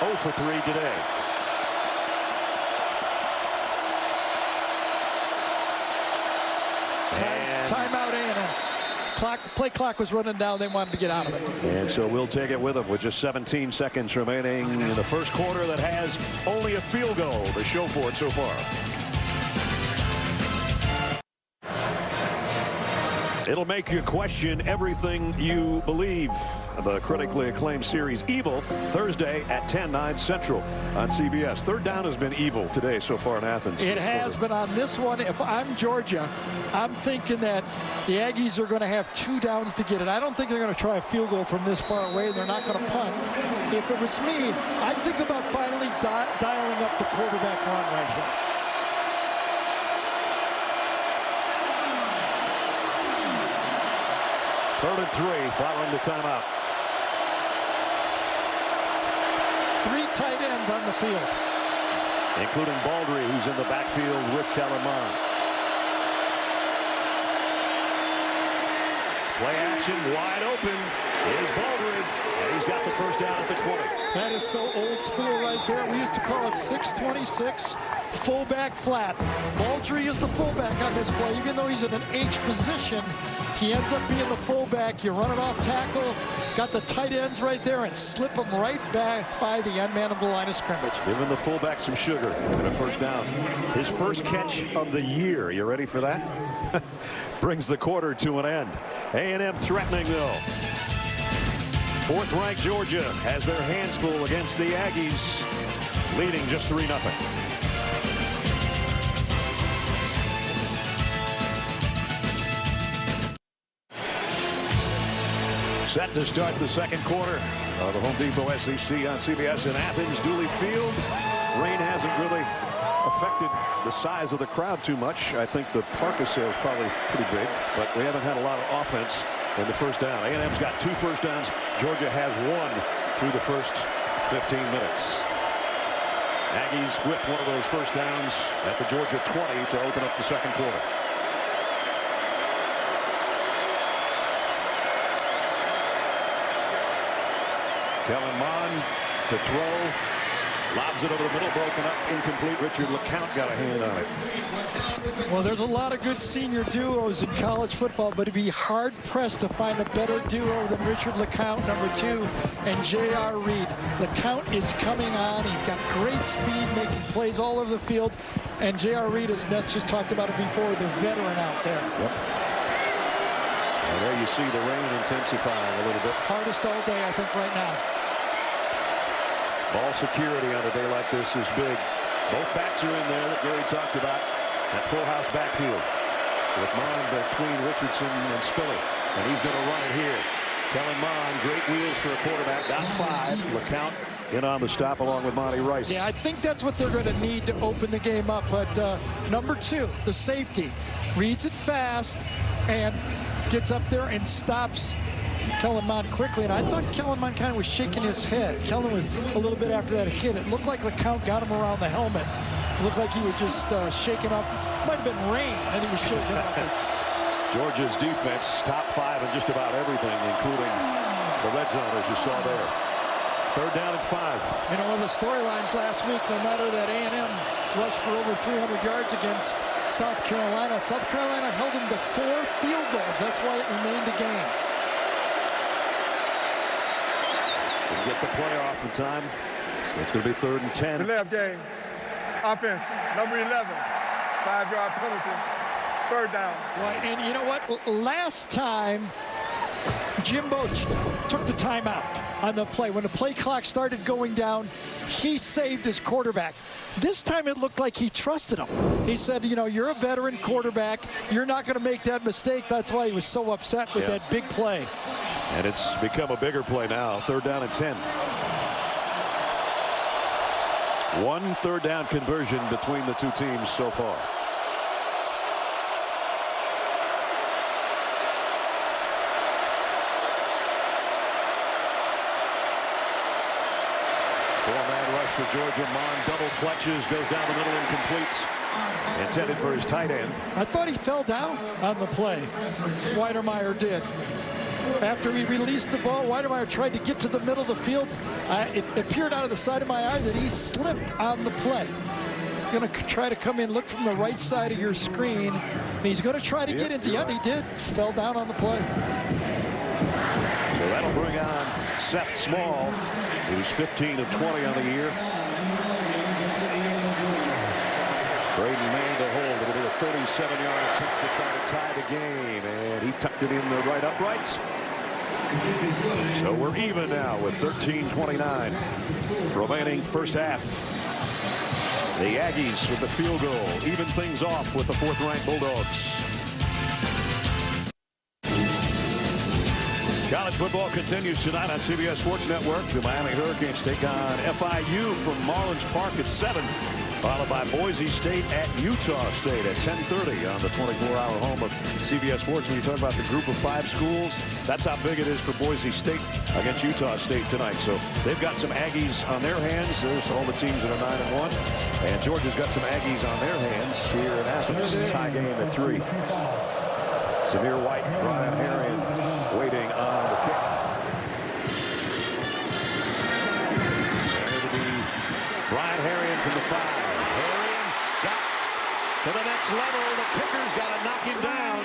0 for 3 today. Timeout A&M. Play clock was running down. They wanted to get out of it. And so we'll take it with them with just 17 seconds remaining in the first quarter that has only a field goal to show for it so far. It'll make you question everything you believe. The critically acclaimed series Evil, Thursday at 10/9 Central on CBS. 3rd down has been evil today so far in Athens. It has, but on this one, if I'm Georgia, I'm thinking that the Aggies are going to have 2 downs to get it. I don't think they're going to try a field goal from this far away. They're not going to punt. If it was me, I'd think about finally dialing up the quarterback run right here. Third and 3 following the timeout. 3 tight ends on the field, including Baldry, who's in the backfield with Kellen Mond. Play action, wide open. Here's Baldry, and he's got the first down at the 20. That is so old school right there. We used to call it 626 fullback flat. Baldry is the fullback on this play. Even though he's in an H position, he ends up being the fullback. You run it off tackle, got the tight ends right there, and slip them right back by the end man of the line of scrimmage. Giving the fullback some sugar and a first down. His first catch of the year. You ready for that? Brings the quarter to an end. A&M threatening, though. 4th-ranked Georgia has their hands full against the Aggies, leading just 3-0. Set to start the second quarter of the Home Depot SEC on CBS in Athens. Dooley Field. Rain hasn't really affected the size of the crowd too much. I think the Parka sale is probably pretty big, but we haven't had a lot of offense in the first down. A&M's got 2 first downs. Georgia has 1 through the first 15 minutes. Aggies with one of those first downs at the Georgia 20 to open up the second quarter. Kellen Mond to throw. Lobs it over the middle, broken up, incomplete. Richard LeCount got a hand on it. Well, there's a lot of good senior duos in college football, but it'd be hard-pressed to find a better duo than Richard LeCount, number 2, and J.R. Reed. LeCount is coming on. He's got great speed, making plays all over the field. And J.R. Reed, as Ness just talked about it before, the veteran out there. Yep. And there you see the rain intensifying a little bit. Hardest all day, I think, right now. Ball security on a day like this is big. Both backs are in there that Gary talked about. That full house backfield with Mond between Richardson and Spiller. And he's going to run it here. Kellen Mond, great wheels for a quarterback. Got 5. LeCount in on the stop along with Monty Rice. Yeah, I think that's what they're going to need to open the game up. But number 2, the safety, reads it fast and gets up there and stops Kellen Mond quickly, and I thought Kellen Mond kind of was shaking his head. Kellen was a little bit after that hit. It looked like LeCount got him around the helmet. It looked like he was just shaking off. Might have been rain, and he was shaking off. Georgia's defense top 5 in just about everything, including the red zone, as you saw there. 3rd down and 5. You know, one of the storylines last week, no matter that A&M rushed for over 300 yards against South Carolina, South Carolina held them to 4 field goals. That's why it remained a game. Get the play off in time. So it's going to be 3rd and 10. The left game. Offense, number 11. 5-yard penalty. 3rd down. Right, and you know what? Last time Jimbo took the timeout on the play. When the play clock started going down, he saved his quarterback. This time it looked like he trusted him. He said, you know, you're a veteran quarterback. You're not going to make that mistake. That's why he was so upset with that big play. And it's become a bigger play now. 3rd down and 10. 1 3rd down conversion between the two teams so far. Four-man rush for Georgia. Mon double clutches, goes down the middle and completes. Intended for his tight end. I thought he fell down on the play. Weidermeyer did. After he released the ball, Weidermeyer tried to get to the middle of the field. It appeared out of the side of my eye that he slipped on the play. He's going to try to come in, look from the right side of your screen. And he's going to try to get into the end. He did. Fell down on the play. So that'll bring on Seth Small. He was 15 of 20 on the year. Braden May to hold. It'll be a 37-yard attempt to try to tie the game. And he tucked it in the right uprights. So we're even now with 13:29 remaining first half. The Aggies with the field goal even things off with the 4th-ranked Bulldogs. College football continues tonight on CBS Sports Network. The Miami Hurricanes take on FIU from Marlins Park at 7. Followed by Boise State at Utah State at 10:30 on the 24-hour home of CBS Sports. When you talk about the group of 5 schools, that's how big it is for Boise State against Utah State tonight. So they've got some Aggies on their hands. There's all the teams that are 9-1. And Georgia's got some Aggies on their hands here in Athens. Tie game at 3. Zamir White, Brian Herring waiting on the kick. And it'll be Brian Herring from the 5. To the next level, the kicker's got to knock him down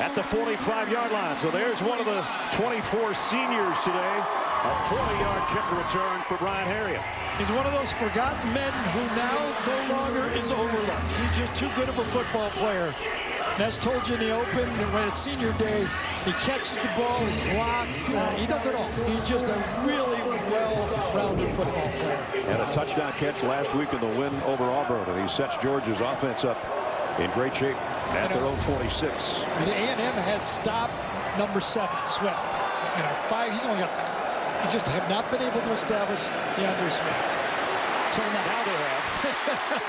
at the 45-yard line. So there's one of the 24 seniors today. A 40-yard kick return for Brian Herring. He's one of those forgotten men who now no longer is overlooked. He's just too good of a football player. And as told you in the open, when it's senior day, he catches the ball, he blocks, he does it all. He's just a really well-rounded football player. And a touchdown catch last week in the win over Auburn, and he sets Georgia's offense up in great shape at their own 46. And A&M has stopped number 7, Swift. You know, 5. He's only got. He just have not been able to establish DeAndre Swift. Till now. Now they have.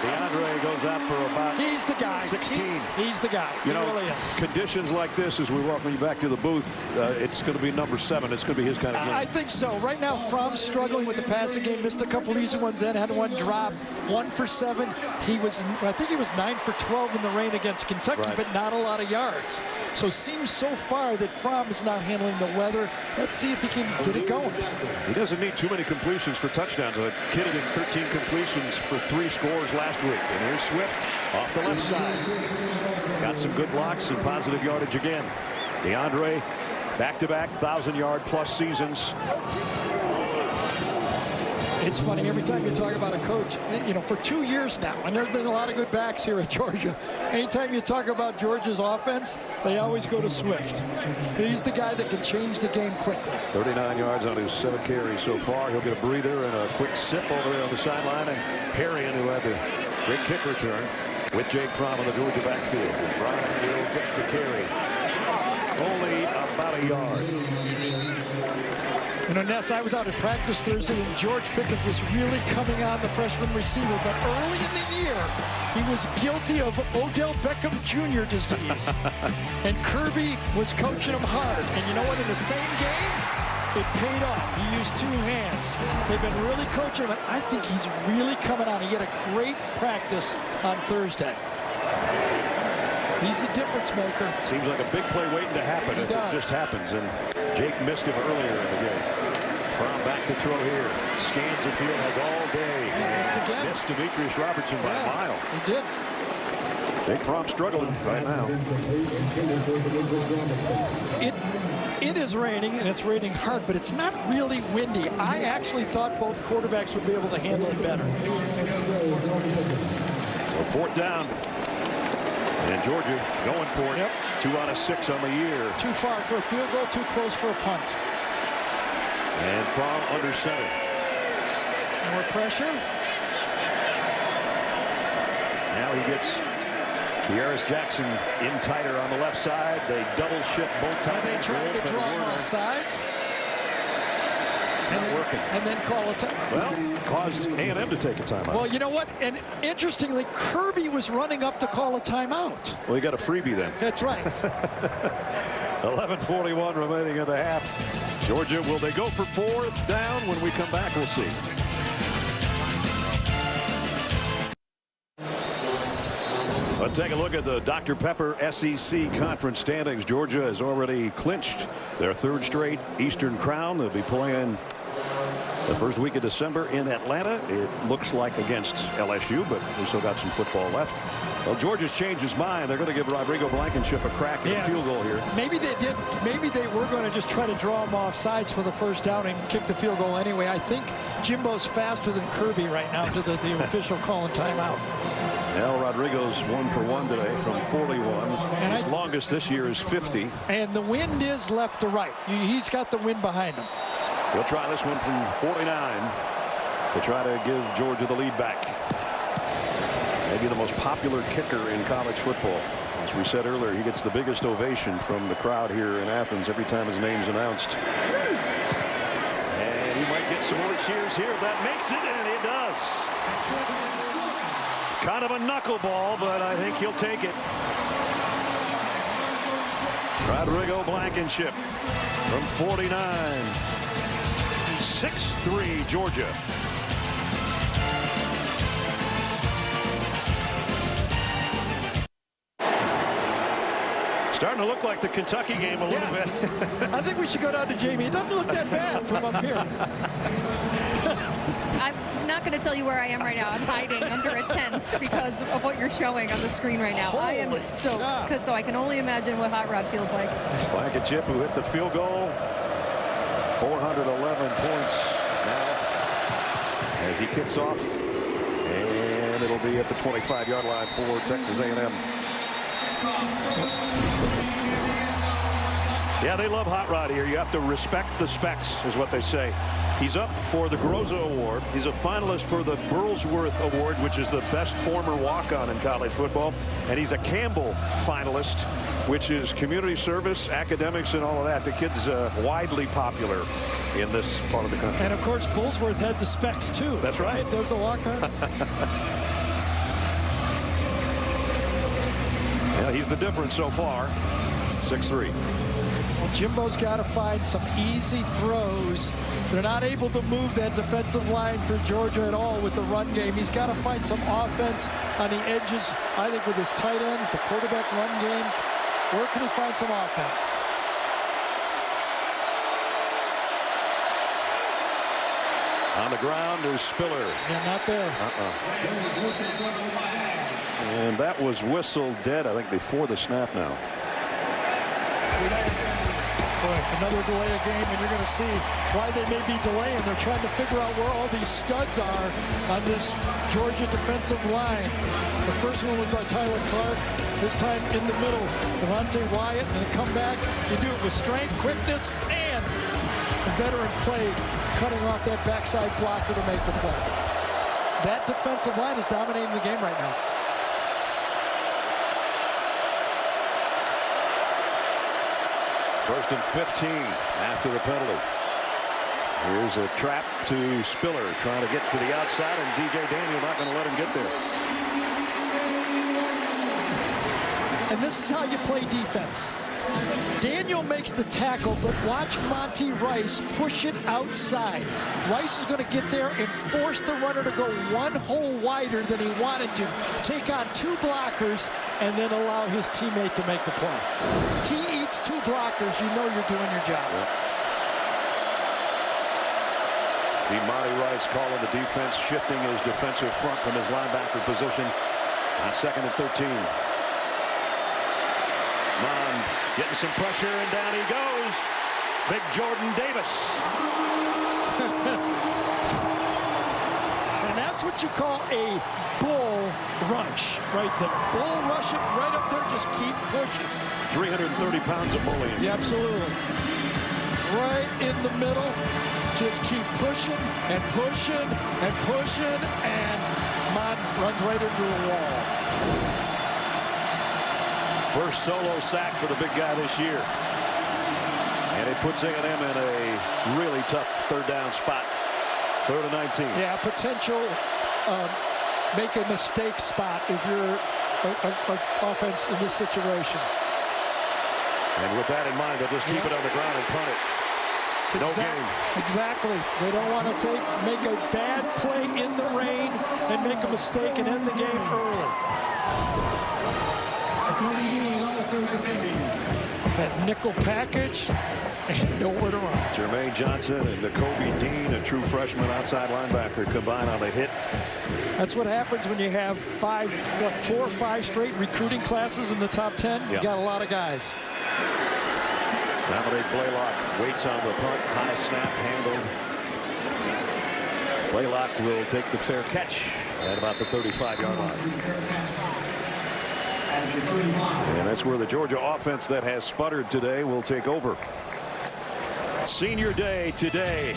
DeAndre goes out for about He's the guy. 16. He's the guy. He really is. Conditions like this, as we welcome you back to the booth, it's going to be number 7. It's going to be his kind of game. I think so. Right now, Fromm's struggling with the passing game. Missed a couple easy ones then, had one drop. 1 for 7. I think he was 9 for 12 in the rain against Kentucky, but not a lot of yards. So seems so far that Fromm is not handling the weather. Let's see if he can get it going. He doesn't need too many completions for touchdowns. Kidding him 13 completions for 3 scores last week. And here's Swift off the left side. Got some good blocks and positive yardage again. DeAndre, back-to-back 1,000-yard-plus seasons. It's funny, every time you talk about a coach, you know, for 2 years now, and there's been a lot of good backs here at Georgia. Anytime you talk about Georgia's offense, they always go to Swift. He's the guy that can change the game quickly. 39 yards on his 7 carries so far. He'll get a breather and a quick sip over there on the sideline. And Herring, who had the great kick return, with Jake Fromm on the Georgia backfield. Brian will get the carry. Only about a yard. You know, Ness, I was out at practice Thursday, and George Pickens was really coming on, the freshman receiver. But early in the year, he was guilty of Odell Beckham Jr. disease. And Kirby was coaching him hard. And you know what? In the same game, it paid off. He used 2 hands. They've been really coaching him, and I think he's really coming on. He had a great practice on Thursday. He's the difference maker. Seems like a big play waiting to happen. It just happens. And Jake missed him earlier in the game. Fromm back to throw here. Scans the field, has all day. Missed again. Missed Demetrius Robertson by a mile. He did. Jake Fromm struggling right now. It is raining, and it's raining hard, but it's not really windy. I actually thought both quarterbacks would be able to handle it better. So 4th down. And Georgia going for it. Yep. 2 out of 6 on the year. Too far for a field goal, too close for a punt. And from under center. More pressure. Now he gets Kearis Jackson in tighter on the left side. They double shift both tight They ends. try to Wolf draw and him Werner. off sides. It's not working. And then call it. Well, caused A&M to take a timeout. Well, you know what? And interestingly, Kirby was running up to call a timeout. Well, he got a freebie then. That's right. 11:41 remaining in the half. Georgia, will they go for 4th down? When we come back, we'll see. Let's take a look at the Dr. Pepper SEC conference standings. Georgia has already clinched their 3rd straight Eastern Crown. They'll be playing the first week of December in Atlanta. It looks like against LSU, but we still got some football left. Well, Georgia's changed his mind. They're going to give Rodrigo Blankenship a crack at the field goal here. Maybe they did. Maybe they were going to just try to draw him off sides for the first down and kick the field goal anyway. I think Jimbo's faster than Kirby right now to the official calling timeout. Now Rodrigo's 1 for 1 today from 41. And his longest this year is 50. And the wind is left to right. He's got the wind behind him. He'll try this one from 49 to try to give Georgia the lead back. Maybe the most popular kicker in college football. As we said earlier, he gets the biggest ovation from the crowd here in Athens every time his name's announced. And he might get some more cheers here if that makes it, and it does. Kind of a knuckleball, but I think he'll take it. Rodrigo Blankenship from 49. 6-3 Georgia. Starting to look like the Kentucky game a little bit. I think we should go down to Jamie. It doesn't look that bad from up here. I'm not going to tell you where I am right now. I'm hiding under a tent because of what you're showing on the screen right now. I am soaked, so I can only imagine what Hot Rod feels like. Blankenship, who hit the field goal, 411 points now as he kicks off, and it'll be at the 25-yard line for Texas A&M. Yeah, they love Hot Rod here. You have to respect the specs, is what they say. He's up for the Groza Award. He's a finalist for the Burlsworth Award, which is the best former walk-on in college football. And he's a Campbell finalist, which is community service, academics, and all of that. The kid's widely popular in this part of the country. And, of course, Burlsworth had the specs, too. That's right. There's the walk-on. Yeah, he's the difference so far. 6'3". Well, Jimbo's got to find some easy throws. They're not able to move that defensive line for Georgia at all with the run game. He's got to find some offense on the edges, I think, with his tight ends, the quarterback run game. Where can he find some offense? On the ground is Spiller. Yeah, not there. And that was whistled dead, I think, before the snap now. Boy, another delay of game, and you're going to see why they may be delaying. They're trying to figure out where all these studs are on this Georgia defensive line. The first one was by Tyler Clark. This time in the middle, Devontae Wyatt, and a comeback. You do it with strength, quickness, and a veteran play cutting off that backside blocker to make the play. That defensive line is dominating the game right now. First and 15 after the penalty. Here's a trap to Spiller, trying to get to the outside, and DJ Daniel not going to let him get there. And this is how you play defense. Daniel makes the tackle, but watch Monty Rice push it outside. Rice is going to get there and force the runner to go one hole wider than he wanted to. Take on two blockers and then allow his teammate to make the play. He eats two blockers, you know you're doing your job. Yep. See Monty Rice calling the defense, shifting his defensive front from his linebacker position on 2nd and 13. Mon getting some pressure, and down he goes. Big Jordan Davis. And that's what you call a bull rush right there. Bull rush it right up there. Just keep pushing. 330 pounds of bullying. Yeah, absolutely. Right in the middle. Just keep pushing and pushing and pushing, and Mont runs right into a wall. First solo sack for the big guy this year. And it puts A&M in a really tough third down spot. 3rd and 19. Yeah, potential make a mistake spot if you're an offense in this situation. And with that in mind, they'll just keep it on the ground and punt it. No gain. Exactly. They don't want to make a bad play in the rain and make a mistake and end the game early. That nickel package and nowhere to run. Jermaine Johnson and N'Kobe Dean, a true freshman outside linebacker, combine on the hit. That's what happens when you have 4 or 5 straight recruiting classes in the top 10. Yep. You got a lot of guys. Dominic Blaylock waits on the punt. High snap handled. Blaylock will take the fair catch at about the 35-yard line. And that's where the Georgia offense that has sputtered today will take over. Senior day today.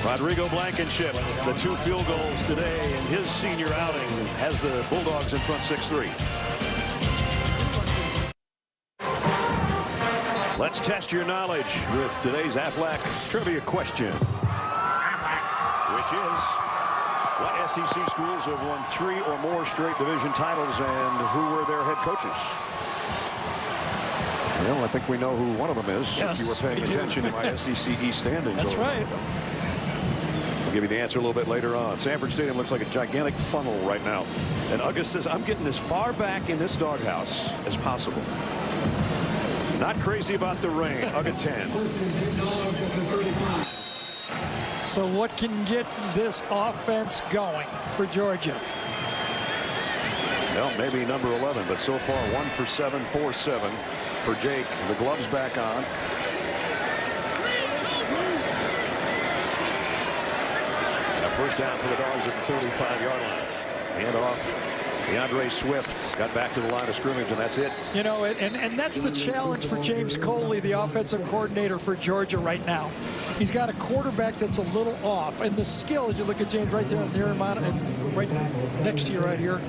Rodrigo Blankenship, the 2 field goals today in his senior outing, has the Bulldogs in front 6-3. Let's test your knowledge with today's Aflac trivia question, which is, what SEC schools have won 3 or more straight division titles, and who were their head coaches? Well, I think we know who one of them is. Yes, if you were paying attention to my SEC East standings. That's right. I'll give you the answer a little bit later on. Sanford Stadium looks like a gigantic funnel right now. And Uga says, I'm getting as far back in this doghouse as possible. Not crazy about the rain. Uga 10. So what can get this offense going for Georgia? Well, maybe number 11, but so far 1 for 7, 4-7 for Jake. The gloves back on. And a first down for the Dogs at the 35-yard line. Hand off. DeAndre Swift got back to the line of scrimmage, and that's it. You know, and that's the challenge for James Coley, the offensive coordinator for Georgia right now. He's got a quarterback that's a little off, and the skill, as you look at James right there near him and right next to you right here,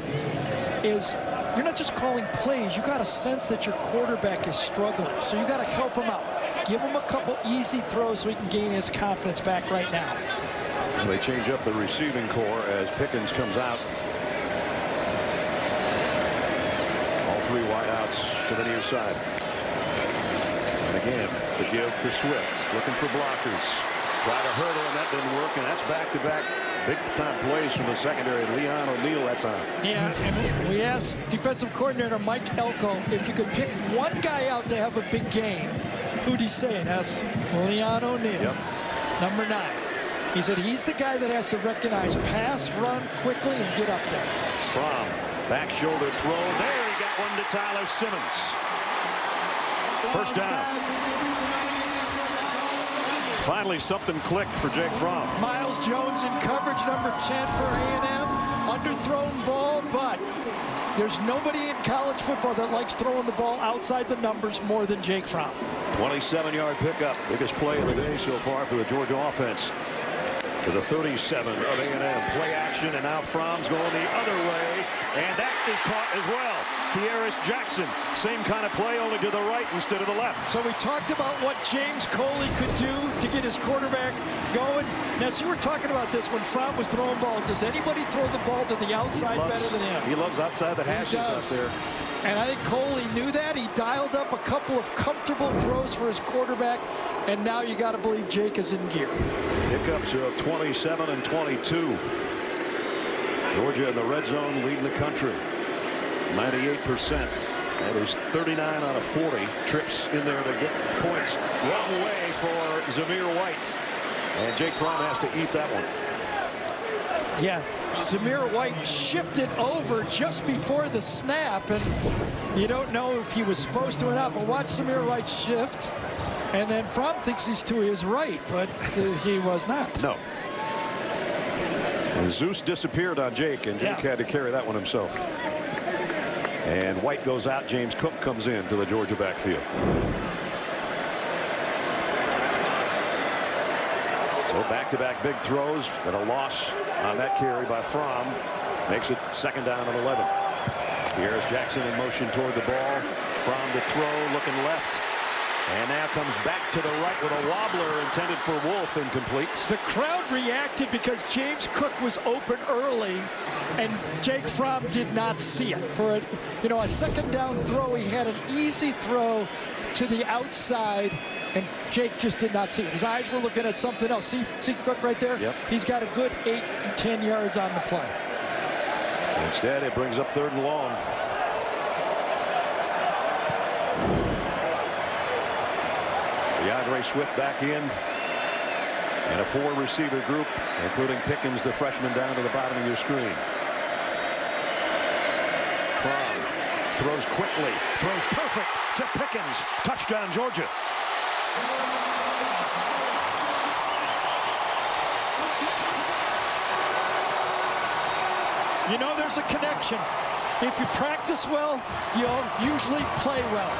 is you're not just calling plays. You got a sense that your quarterback is struggling, so you got to help him out. Give him a couple easy throws so he can gain his confidence back right now. And they change up the receiving core as Pickens comes out. 3 wideouts to the near side. And again, the give to Swift. Looking for blockers. Try to hurdle, and that didn't work. And that's back-to-back big-time plays from the secondary. Leon O'Neal that time. Yeah, and we asked defensive coordinator Mike Elko if you could pick one guy out to have a big game. Who'd he say? And that's Leon O'Neal. Yep. Number 9. He said he's the guy that has to recognize pass, run quickly, and get up there. From back shoulder throw. There, he got one to Tyler Simmons. First down. Finally, something clicked for Jake Fromm. Miles Jones in coverage, number 10 for A&M. Underthrown ball, but there's nobody in college football that likes throwing the ball outside the numbers more than Jake Fromm. 27-yard pickup. Biggest play of the day so far for the Georgia offense. To the 37 of A&M. Play action, and now Fromm's going the other way, and that is caught as well. Kearis Jackson, same kind of play, only to the right instead of the left. So we talked about what James Coley could do to get his quarterback going. Now, so you were talking about this when Fromm was throwing balls. Does anybody throw the ball to the outside better than him? He loves outside the hashes out there. And I think Coley knew that. He dialed up a couple of comfortable throws for his quarterback, and now you got to believe Jake is in gear. Pickups of 27 and 22. Georgia in the red zone leading the country. 98%. That is 39 out of 40 trips in there to get points. Wrong way for Zamir White. And Jake Fromm has to eat that one. Yeah, Zamir White shifted over just before the snap, and you don't know if he was supposed to or not, but watch Zamir White shift, and then Fromm thinks he's to his right, but he was not. No. And Zeus disappeared on Jake, and Jake had to carry that one himself. And White goes out. James Cook comes in to the Georgia backfield. So back-to-back big throws, and a loss on that carry by Fromm. Makes it 2nd down and 11. Here's Jackson in motion toward the ball. Fromm to throw, looking left. And now comes back to the right with a wobbler intended for Wolf, incomplete. The crowd reacted because James Cook was open early, and Jake Fromm did not see it. For a 2nd down throw, he had an easy throw to the outside, and Jake just did not see it. His eyes were looking at something else. See Cook right there? Yep. He's got a good 8-10 yards on the play. Instead, it brings up 3rd and long. DeAndre Swift back in, and a 4-receiver group, including Pickens, the freshman, down to the bottom of your screen. Fromm throws quickly, throws perfect to Pickens. Touchdown, Georgia. There's a connection. If you practice well, you'll usually play well.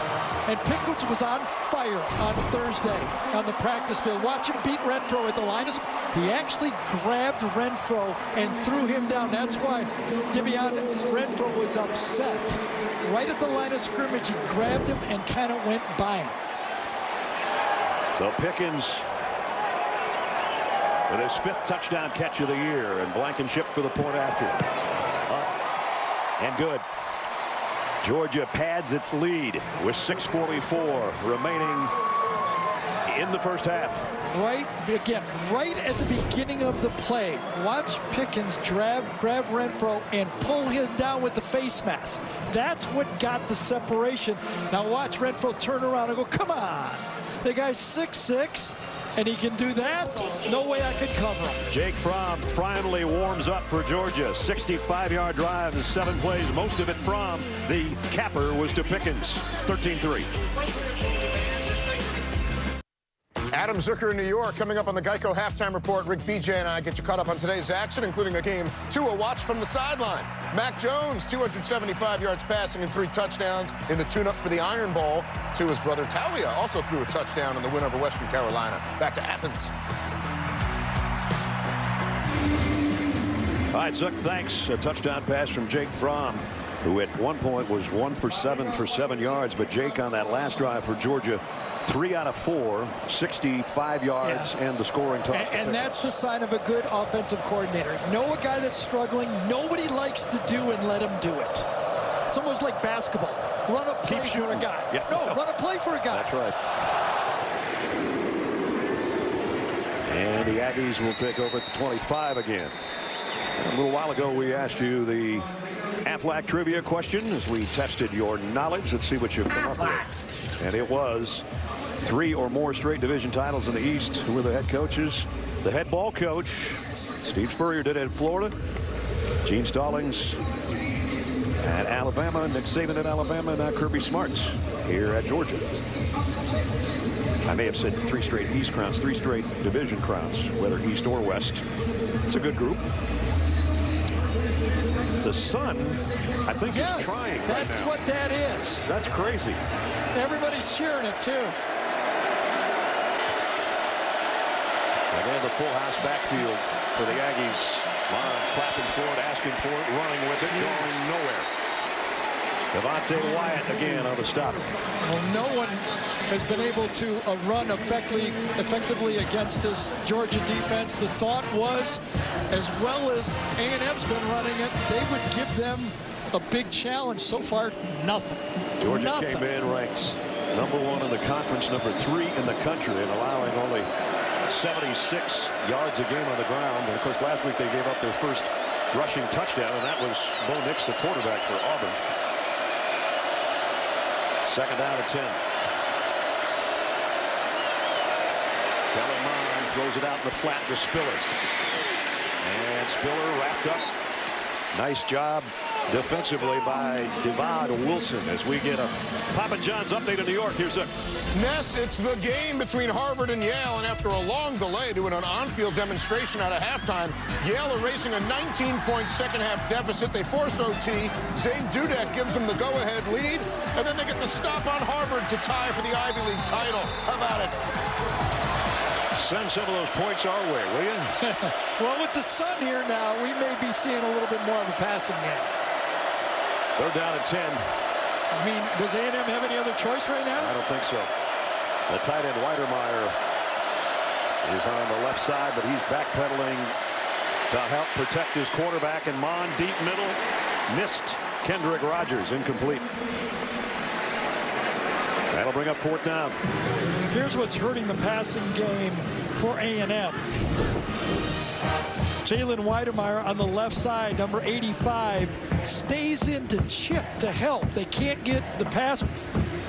And Pickens was on fire on Thursday on the practice field. Watch him beat Renfro at the line. He actually grabbed Renfro and threw him down. That's why Renfro was upset. Right at the line of scrimmage, he grabbed him and kind of went by him. So Pickens with his 5th touchdown catch of the year, and Blankenship for the point after. And good. Georgia pads its lead with 6:44 remaining in the first half. Right at the beginning of the play, watch Pickens grab Renfro and pull him down with the face mask. That's what got the separation. Now watch Renfro turn around and go, come on. The guy's 6'6", and he can do that? No way I could cover him. Jake Fromm finally warms up for Georgia. 65-yard drive and 7 plays, most of it from the capper was to Pickens. 13-3. Adam Zucker in New York coming up on the Geico Halftime Report. Rick, BJ, and I get you caught up on today's action, including a game to a watch from the sideline. Mac Jones, 275 yards passing and 3 touchdowns in the tune-up for the Iron Bowl. To his brother Talia also threw a touchdown in the win over Western Carolina. Back to Athens. All right, Zuck, thanks. A touchdown pass from Jake Fromm, who at one point was 1 for 7 for 7 yards. But Jake on that last drive for Georgia, 3 out of 4, 65 yards, and the scoring toss. And that's the sign of a good offensive coordinator. Know a guy that's struggling, nobody likes to do, and let him do it. It's almost like basketball. Run a play for a guy. Yeah. No, run a play for a guy. That's right. And the Aggies will take over at the 25 again. A little while ago, we asked you the Aflac trivia question as we tested your knowledge. Let's see what you've come up with. And it was 3 or more straight division titles in the East. Who were the head coaches? The head ball coach, Steve Spurrier, did it in Florida. Gene Stallings at Alabama, Nick Saban at Alabama, and now Kirby Smarts here at Georgia. I may have said 3 straight East crowns, 3 straight division crowns, whether East or West. It's a good group. The Sun, I think, is trying right that's now. what that is. That's crazy. Everybody's cheering it, too. And then the full house backfield for the Aggies. Line clapping for it, asking for it, running with it, going nowhere. Devontae Wyatt again on the stop. Well, no one has been able to run effectively against this Georgia defense. The thought was, as well as A&M's been running it, they would give them a big challenge. So far, nothing. Georgia came in ranked #1 in the conference, #3 in the country, and allowing only 76 yards a game on the ground. And of course, last week they gave up their first rushing touchdown, and that was Bo Nix, the quarterback for Auburn. 2nd down and 10. Kellen Mond throws it out in the flat to Spiller. And Spiller wrapped up. Nice job defensively by Devad Wilson as we get a Papa John's update in New York. Here's Zook. Ness, it's the game between Harvard and Yale, and after a long delay doing an on-field demonstration out of halftime, Yale erasing a 19-point second-half deficit. They force OT. Zane Dudek gives them the go-ahead lead, and then they get the stop on Harvard to tie for the Ivy League title. How about it? Send some of those points our way, will you? Well, with the sun here now, we may be seeing a little bit more of a passing game. They're down at 10. I mean, does A&M have any other choice right now? I don't think so. The tight end Weidermeyer is on the left side, but he's backpedaling to help protect his quarterback. And Mon, deep middle, missed Kendrick Rogers, incomplete. That'll bring up 4th down. Here's what's hurting the passing game for A&M. Jalen Weidermeyer on the left side, number 85, stays in to chip to help. They can't get the pass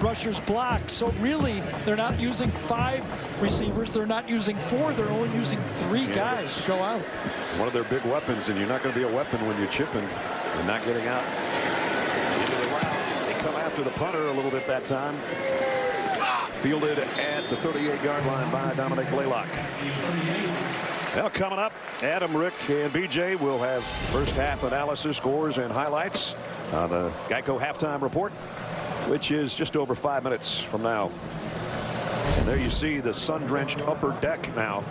rushers blocked. So really, they're not using 5 receivers. They're not using 4. They're only using 3 guys to go out. One of their big weapons, and you're not going to be a weapon when you're chipping and not getting out into the round. They come after the punter a little bit that time. Fielded at the 38-yard line by Dominic Blaylock. Well, coming up, Adam, Rick, and BJ will have first half analysis, scores, and highlights on the Geico halftime report, which is just over 5 minutes from now. And there you see the sun-drenched upper deck now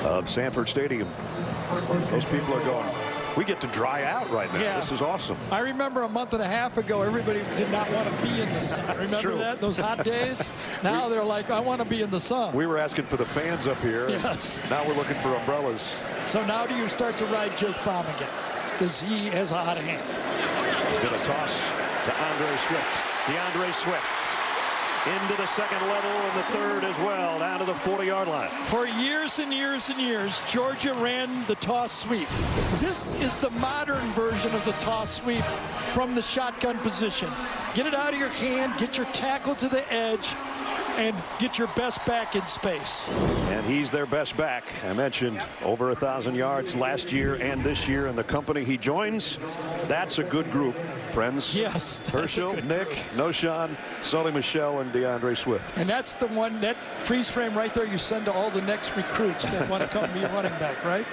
of Sanford Stadium. Those people are going, we get to dry out right now. Yeah. This is awesome. I remember a month and a half ago, everybody did not want to be in the sun. Remember true. that? Those hot days? Now they're like, I want to be in the sun. We were asking for the fans up here. Yes. Now we're looking for umbrellas. So now do you start to ride Jake Fromm again? Because he has a hot hand. He's going to toss to Andre Swift. DeAndre Swift into the second level and the third as well, down to the 40-yard line. For years and years and years, Georgia ran the toss sweep. This is the modern version of the toss sweep from the shotgun position. Get it out of your hand, get your tackle to the edge, and get your best back in space. And he's their best back. I mentioned over 1,000 yards last year and this year, and the company he joins, that's a good group, friends. Yes. Herschel, Nick, Noshan, Sonny Michel, and DeAndre Swift. And that's the one, that freeze frame right there, you send to all the next recruits that want to come be a running back, right?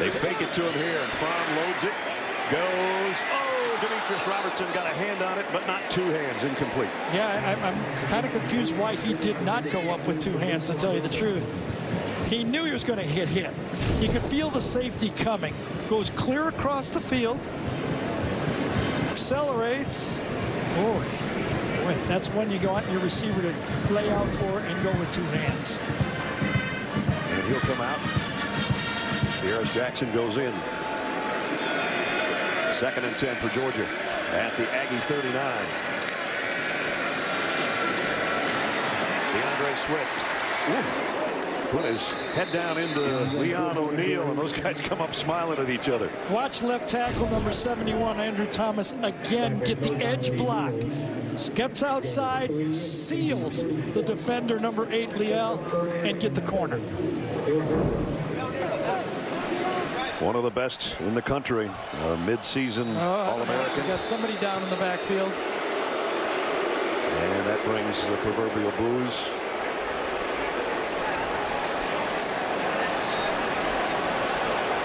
They fake it to him here, and Fromm loads it, goes, Demetrius Robertson got a hand on it, but not 2 hands, incomplete. Yeah, I'm kind of confused why he did not go up with 2 hands, to tell you the truth. He knew he was going to hit. He could feel the safety coming. Goes clear across the field. Accelerates. Boy, that's when you go out your receiver to lay out for and go with 2 hands. And he'll come out. Harris Jackson goes in. 2nd and 10 for Georgia at the Aggie 39. DeAndre Swift put his head down into Leon O'Neal, and those guys come up smiling at each other. Watch left tackle number 71, Andrew Thomas, again get the edge block. Steps outside, seals the defender number 8, Liel, and get the corner. One of the best in the country, mid-season All-American. Got somebody down in the backfield. And that brings the proverbial booze.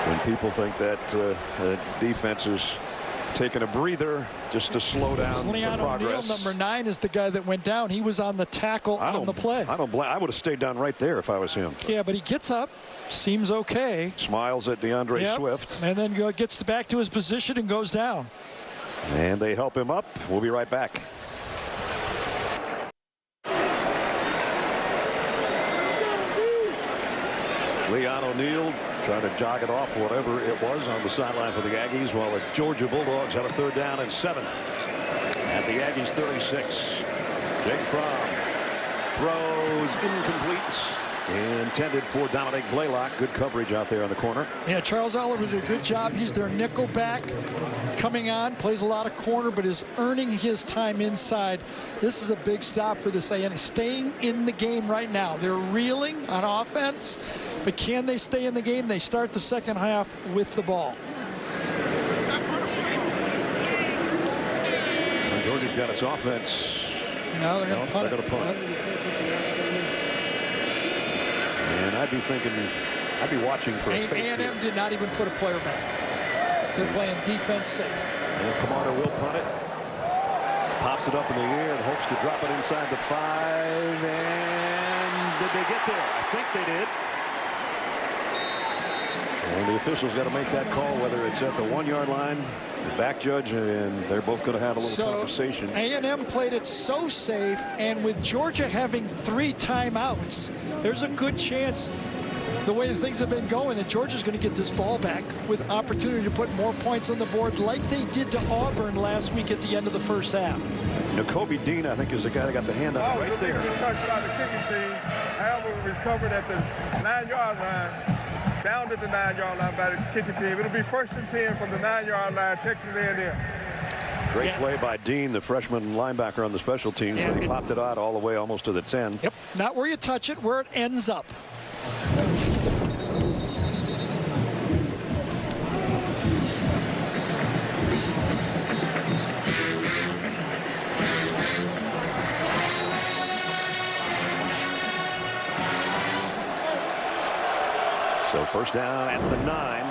When people think that defense is taking a breather just to slow down Leon the progress. O'Neal, number 9, is the guy that went down. He was on the tackle on the play. I would have stayed down right there if I was him. Yeah, but he gets up, seems okay. Smiles at DeAndre Swift. And then gets back to his position and goes down. And they help him up. We'll be right back. Leon O'Neal trying to jog it off, whatever it was, on the sideline for the Aggies, while the Georgia Bulldogs have a 3rd down and 7 at the Aggies 36. Jake Fromm throws incomplete. Intended for Dominic Blaylock. Good coverage out there on the corner. Yeah, Charles Oliver did a good job. He's their nickel back coming on, plays a lot of corner, but is earning his time inside. This is a big stop for this A&M, staying in the game right now. They're reeling on offense, but can they stay in the game? They start the second half with the ball. Georgia's got its offense. No, they're going to punt. They're going to punt. And I'd be thinking, I'd be watching for a fake A&M here. did not even put a player back. They're playing defense safe. And Kamada will punt it. Pops it up in the air and hopes to drop it inside the 5. And did they get there? I think they did. And the officials got to make that call, whether it's at the 1-yard line, the back judge, and they're both going to have a little conversation. A&M played it so safe, and with Georgia having 3 timeouts, there's a good chance, the way things have been going, that Georgia's going to get this ball back with opportunity to put more points on the board like they did to Auburn last week at the end of the first half. Kobe Dean, I think, is the guy that got the hand up right there. Touched by the kicking team. However, it was covered at the 9-yard line. Down at the 9-yard line by the kicking team. It'll be 1st and 10 from the 9-yard line. Texas A&M. Great play by Dean, the freshman linebacker on the special teams. But he popped it out all the way almost to the 10. Yep, not where you touch it, where it ends up. So first down at the 9.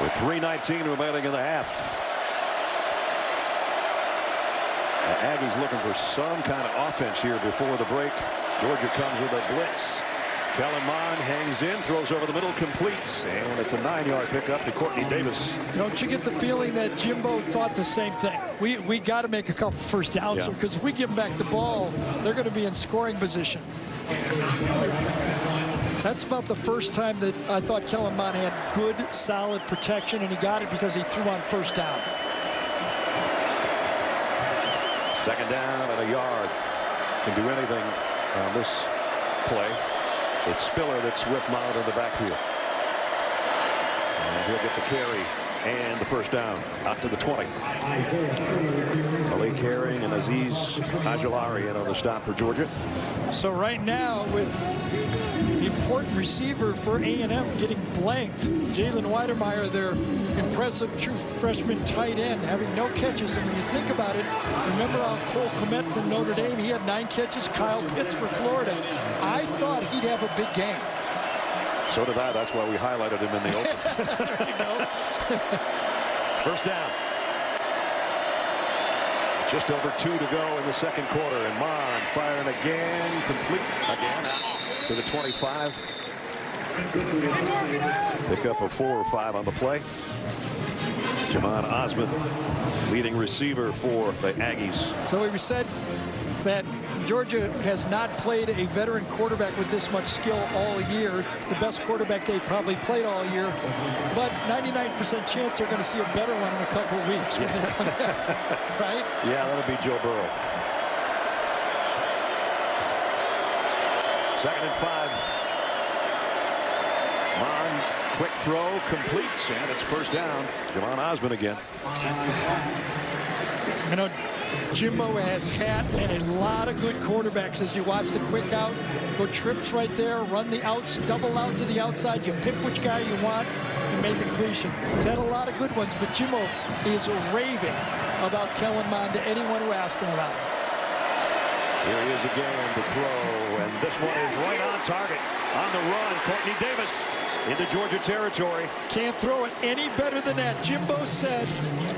With 3:19 remaining in the half. The Aggies looking for some kind of offense here before the break. Georgia comes with a blitz. Kellen Mond hangs in, throws over the middle, completes, and it's a 9-yard pickup to Courtney Davis. Don't you get the feeling that Jimbo thought the same thing? We got to make a couple first downs because if we give them back the ball, they're going to be in scoring position. That's about the first time that I thought Kellen Mond had good, solid protection, and he got it because he threw on first down. Second down and a yard. Can do anything on this play. It's Spiller that's with Mond in the backfield. And he'll get the carry and the first down out to the 20. Malik Herring and Aziz Ajalari in on the stop for Georgia. So right now, with the important receiver for A&M getting blanked, Jalen Weidermeyer, their impressive true freshman tight end, having no catches. And when you think about it, remember how Cole Kmet from Notre Dame, he had 9 catches. Kyle Pitts for Florida. I thought he'd have a big game. So did I. That's why we highlighted him in the open. There you go. First down. Just over 2 to go in the second quarter, and Mond firing again, complete again out to the 25. Pick up a 4 or 5 on the play. Jamon Osmond, leading receiver for the Aggies. So we said that Georgia has not played a veteran quarterback with this much skill all year. The best quarterback they probably played all year. But 99% chance they're going to see a better one in a couple of weeks. Right? Yeah, that'll be Joe Burrow. 2nd and 5. Mond, quick throw, completes, and it's first down. Jamon Osmond again. You know, Jimbo has had a lot of good quarterbacks as you watch the quick out. Go trips right there, run the outs, double out to the outside. You pick which guy you want and make the completion. He's had a lot of good ones, but Jimbo is raving about Kellen Mond to anyone who asks him about it. Here he is again to throw, and this one is right on target. On the run, Courtney Davis into Georgia territory. Can't throw it any better than that. Jimbo said,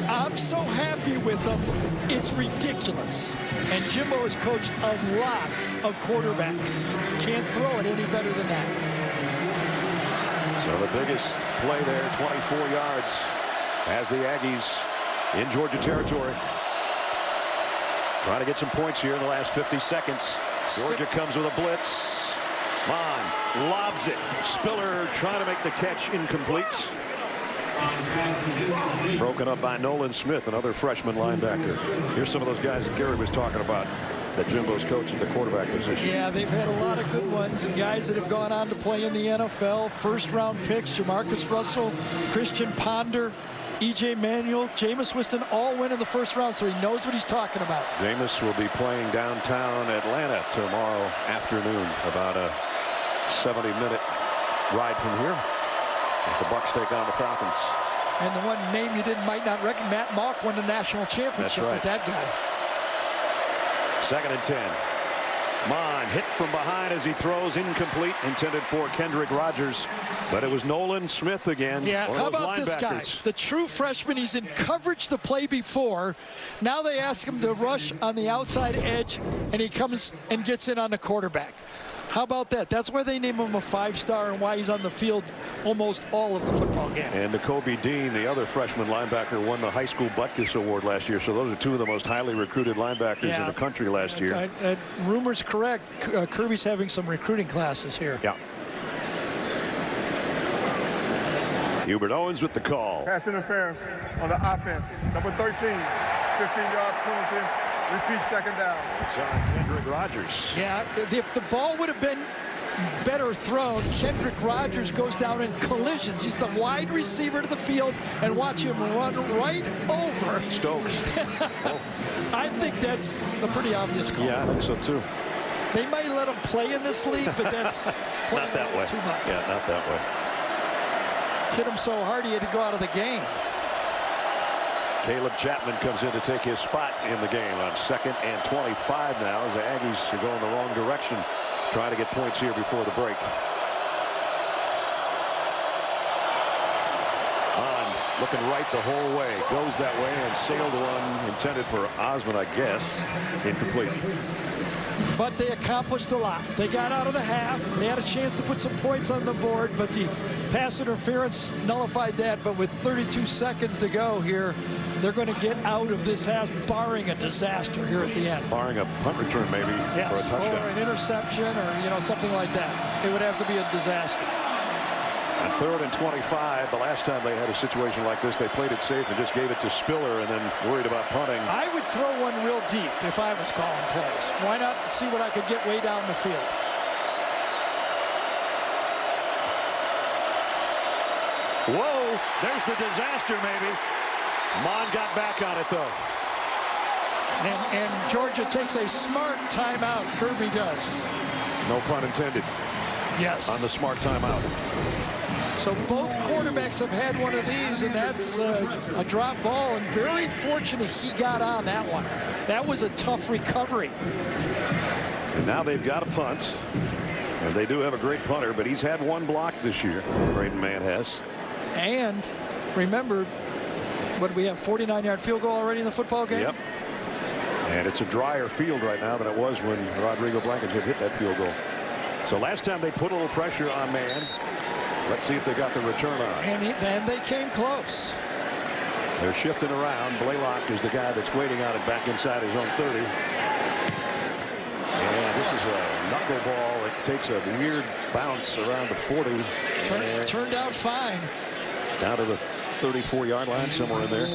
I'm so happy with him, it's ridiculous. And Jimbo has coached a lot of quarterbacks. Can't throw it any better than that. So the biggest play there, 24 yards, as the Aggies in Georgia territory. Trying to get some points here in the last 50 seconds. Georgia comes with a blitz. Mond lobs it. Spiller trying to make the catch, incomplete. Broken up by Nolan Smith, another freshman linebacker. Here's some of those guys that Gary was talking about that Jimbo's coach at the quarterback position. Yeah, they've had a lot of good ones and guys that have gone on to play in the NFL. First-round picks, Jamarcus Russell, Christian Ponder, E.J. Manuel, Jameis Winston all win in the first round, so he knows what he's talking about. Jameis will be playing downtown Atlanta tomorrow afternoon, about a 70-minute ride from here. The Bucs take on the Falcons. And the one name you might not recognize, Matt Malk won the national championship with that guy. 2nd and 10. Mon hit from behind as he throws, incomplete, intended for Kendrick Rogers, but it was Nolan Smith again. Yeah, one how of those about this guy? linebackers. The true freshman, he's in coverage the play before. Now they ask him to rush on the outside edge, and he comes and gets in on the quarterback. How about that? That's why they name him a 5-star and why he's on the field almost all of the football game. And N'Kobe Dean, the other freshman linebacker, won the high school Butkus Award last year. So those are two of the most highly recruited linebackers in the country last year. Rumors correct. Kirby's having some recruiting classes here. Yeah. Hubert Owens with the call. Pass interference on the offense. Number 13, 15-yard penalty. Repeat, 2nd down. It's on Kendrick Rogers. Yeah, if the ball would have been better thrown, Kendrick Rogers goes down in collisions. He's the wide receiver to the field, and watch him run right over Stokes. I think that's a pretty obvious call. Yeah, I think so too. They might let him play in this league, but that's not that way. Too much. Yeah, not that way. Hit him so hard he had to go out of the game. Caleb Chapman comes in to take his spot in the game on 2nd and 25 now as the Aggies are going the wrong direction, trying to get points here before the break. Looking right the whole way, goes that way and sailed one intended for Osmond, I guess. Incomplete. But they accomplished a lot. They got out of the half. They had a chance to put some points on the board, but the pass interference nullified that. But with 32 seconds to go here, they're going to get out of this half, barring a disaster here at the end. Barring a punt return, maybe, for a touchdown. Or an interception, or something like that. It would have to be a disaster. On 3rd and 25, the last time they had a situation like this, they played it safe and just gave it to Spiller and then worried about punting. I would throw one real deep if I was calling plays. Why not see what I could get way down the field? Whoa, there's the disaster, maybe. Mon got back on it, though. And Georgia takes a smart timeout. Kirby does. No pun intended. Yes. On the smart timeout. So both quarterbacks have had one of these, and that's a drop ball, and very fortunate he got on that one. That was a tough recovery. And now they've got a punt, and they do have a great punter, but he's had one block this year. Braden Mann has. And remember, what do we have, 49-yard field goal already in the football game? Yep. And it's a drier field right now than it was when Rodrigo Blankenship hit that field goal. So last time they put a little pressure on Mann. Let's see if they got the return on. And they came close. They're shifting around. Blaylock is the guy that's waiting on it back inside his own 30. And this is a knuckleball. It takes a weird bounce around the 40. Turned out fine. Down to the 34-yard line, somewhere in there.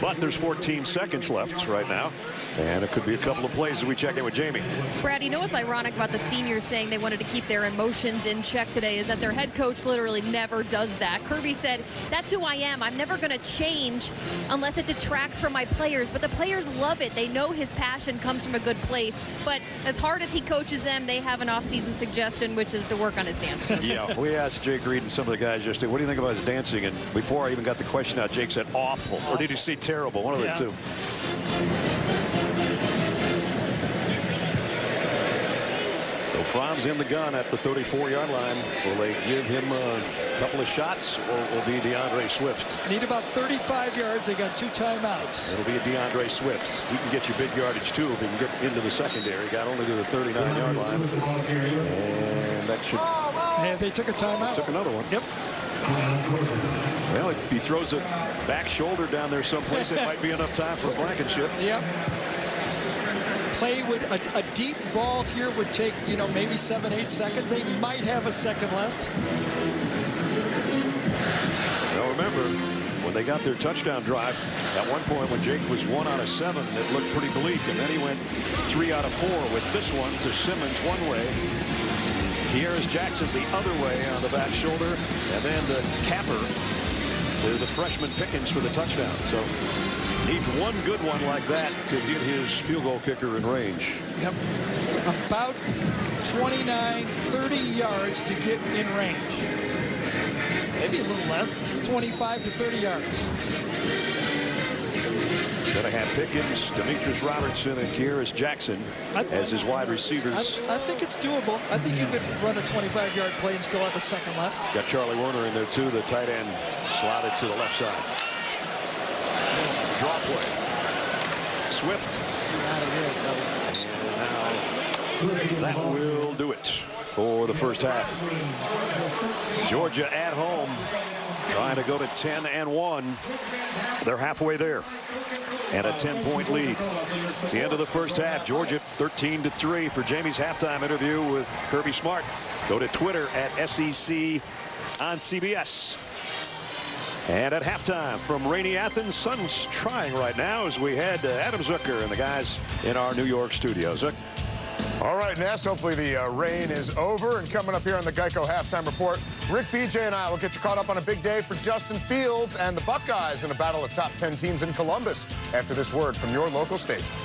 But there's 14 seconds left right now. And it could be a couple of plays as we check in with Jamie. Brad, you know what's ironic about the seniors saying they wanted to keep their emotions in check today is that their head coach literally never does that. Kirby said, that's who I am. I'm never going to change unless it detracts from my players. But the players love it. They know his passion comes from a good place. But as hard as he coaches them, they have an offseason suggestion, which is to work on his dance moves. Yeah, we asked Jake Reed and some of the guys yesterday, what do you think about his dancing? And before I even got the question out, Jake said awful. Or did you see terrible? One of the two. So Fromm's in the gun at the 34-yard line. Will they give him a couple of shots, or will be DeAndre Swift? Need about 35 yards. They got 2 timeouts. It'll be a DeAndre Swift. He can get you big yardage, too, if he can get into the secondary. Got only to the 39-yard line. And that should... Yeah, they took a timeout. Took another one. Yep. Well, if he throws a back shoulder down there someplace, it might be enough time for Blankenship. Yep. Play would a deep ball here would take, maybe 7-8 seconds. They might have a second left. Now remember, when they got their touchdown drive, at one point when Jake was 1 out of 7, it looked pretty bleak, and then he went 3 out of 4 with this one to Simmons one way, Kearis Jackson the other way on the back shoulder, and then the capper to the freshman Pickens for the touchdown. So needs one good one like that to get his field goal kicker in range. Yep. About 29, 30 yards to get in range. maybe a little less, 25 to 30 yards. Going to have Pickens, Demetrius Robertson, and Kyrus Jackson as his wide receivers. I think it's doable. I think you could run a 25-yard play and still have a second left. Got Charlie Warner in there too, the tight end slotted to the left side. Draw play. Swift. And now that will do it for the first half. Georgia at home, trying to go to 10-1. They're halfway there. And a 10-point lead. It's the end of the first half. Georgia 13-3 for Jamie's halftime interview with Kirby Smart. Go to Twitter at SEC on CBS. And at halftime from rainy Athens, sun's trying right now as we head to Adam Zucker and the guys in our New York studio. Zuck. All right, Ness, hopefully the rain is over. And coming up here on the Geico Halftime Report, Rick, BJ, and I will get you caught up on a big day for Justin Fields and the Buckeyes in a battle of top 10 teams in Columbus after this word from your local station.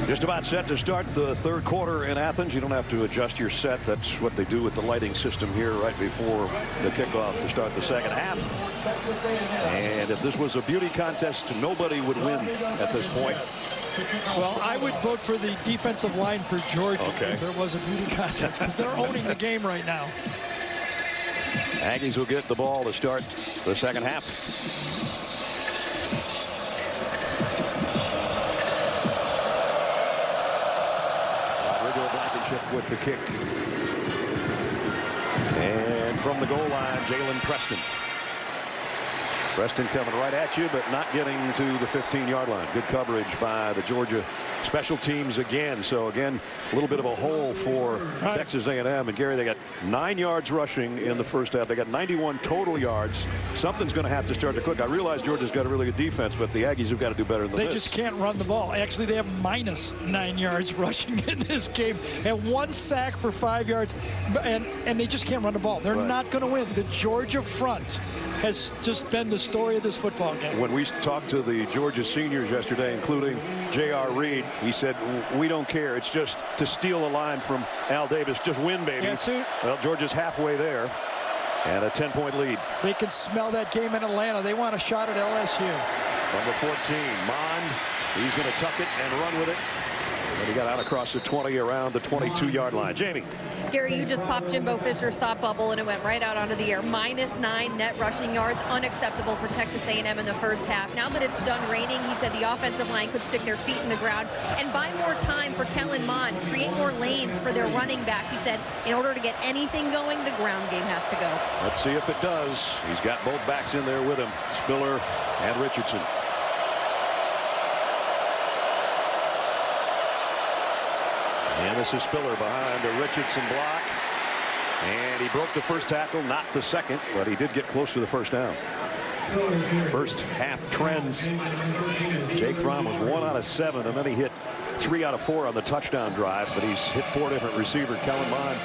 Just about set to start the third quarter in Athens. You don't have to adjust your set. That's what they do with the lighting system here right before the kickoff to start the second half. And if this was a beauty contest, nobody would win at this point. Well, I would vote for the defensive line for Georgia if there was a beauty contest, because they're owning the game right now. Aggies will get the ball to start the second half. With the kick. And from the goal line, Jalen Preston. Preston coming right at you, but not getting to the 15-yard line. Good coverage by the Georgia special teams again. So again, a little bit of a hole for Texas A&M. And Gary, they got 9 yards rushing in the first half. They got 91 total yards. Something's going to have to start to click. I realize Georgia's got a really good defense, but the Aggies have got to do better than this. They just can't run the ball. Actually, they have minus 9 yards rushing in this game and 1 sack for 5 yards, and they just can't run the ball. They're not going to win. The Georgia front has just been the story of this football game. When we talked to the Georgia seniors yesterday, including J.R. Reed, he said, we don't care. It's just to steal a line from Al Davis. Just win, baby. Well, Georgia's halfway there and a 10-point lead. They can smell that game in Atlanta. They want a shot at LSU. Number 14, Mond. He's going to tuck it and run with it. And he got out across the 20 around the 22-yard line. Jamie. Gary, you just popped Jimbo Fisher's thought bubble and it went right out onto the air. Minus 9 net rushing yards, unacceptable for Texas A&M in the first half. Now that it's done raining, he said the offensive line could stick their feet in the ground and buy more time for Kellen Mond, create more lanes for their running backs. He said in order to get anything going, the ground game has to go. Let's see if it does. He's got both backs in there with him, Spiller and Richardson. And this is Spiller behind the Richardson block. And he broke the first tackle, not the second, but he did get close to the first down. First half trends. Jake Fromm was 1 out of 7, and then he hit 3 out of 4 on the touchdown drive, but he's hit 4 different receivers. Kellen Mond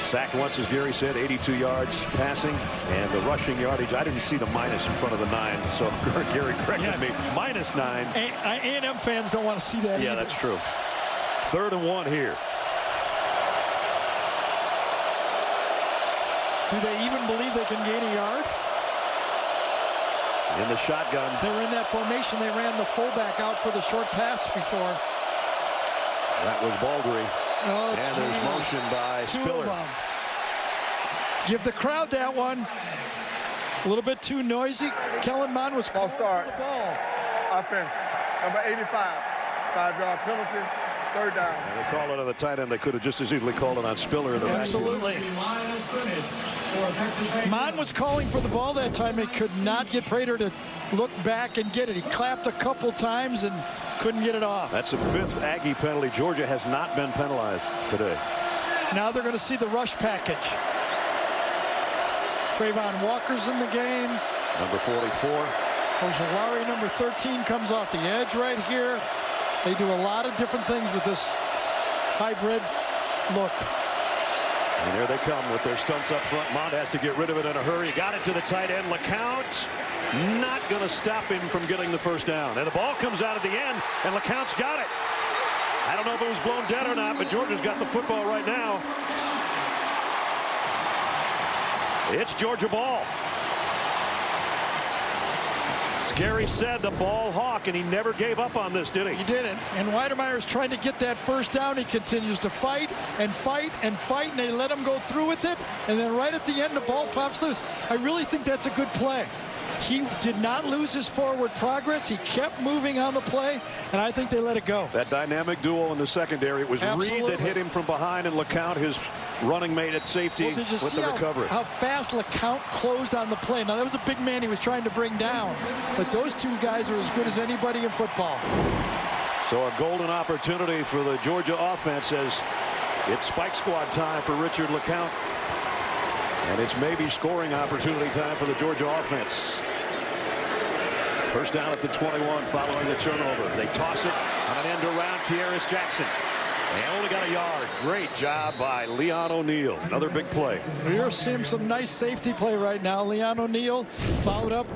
sacked once, as Gary said, 82 yards passing, and the rushing yardage, I didn't see the minus in front of the 9, so Gary corrected me. Minus 9. A&M fans don't want to see that either. That's true. 3rd and 1 here. Do they even believe they can gain a yard? In the shotgun. They were in that formation. They ran the fullback out for the short pass before. That was Baldry. Oh, and there's motion by Spiller. Give the crowd that one. A little bit too noisy. Kellen Mond was calling for the ball. Offense, number 85. 5-yard penalty. 3rd down. And they call it on the tight end. They could have just as easily called it on Spiller in the Absolutely. Mond was calling for the ball that time. They could not get Prater to look back and get it. He clapped a couple times and couldn't get it off. That's the 5th Aggie penalty. Georgia has not been penalized today. Now they're going to see the rush package. Trayvon Walker's in the game. Number 44. Ojulari, number 13, comes off the edge right here. They do a lot of different things with this hybrid look. And here they come with their stunts up front. Mond has to get rid of it in a hurry. Got it to the tight end. LeCount not going to stop him from getting the first down. And the ball comes out at the end, and LeCount's got it. I don't know if it was blown dead or not, but Georgia's got the football right now. It's Georgia ball. Gary said the ball hawk, and he never gave up on this, did he? He didn't. And Weidemeier's trying to get that first down. He continues to fight and fight and fight, and they let him go through with it. And then right at the end, the ball pops loose. I really think that's a good play. He did not lose his forward progress. He kept moving on the play, and I think they let it go. That dynamic duo in the secondary. It was Absolutely. Reed that hit him from behind, and LeCount, his running mate at safety, Well, with the recovery. How fast LeCount closed on the play. Now, that was a big man he was trying to bring down, but those two guys are as good as anybody in football. So a golden opportunity for the Georgia offense as it's spike squad time for Richard LeCount. And it's maybe scoring opportunity time for the Georgia offense. First down at the 21 following the turnover. They toss it on an end around Kearis Jackson. They only got a yard. Great job by Leon O'Neal. Another big play. We're seeing some nice safety play right now. Leon O'Neal followed up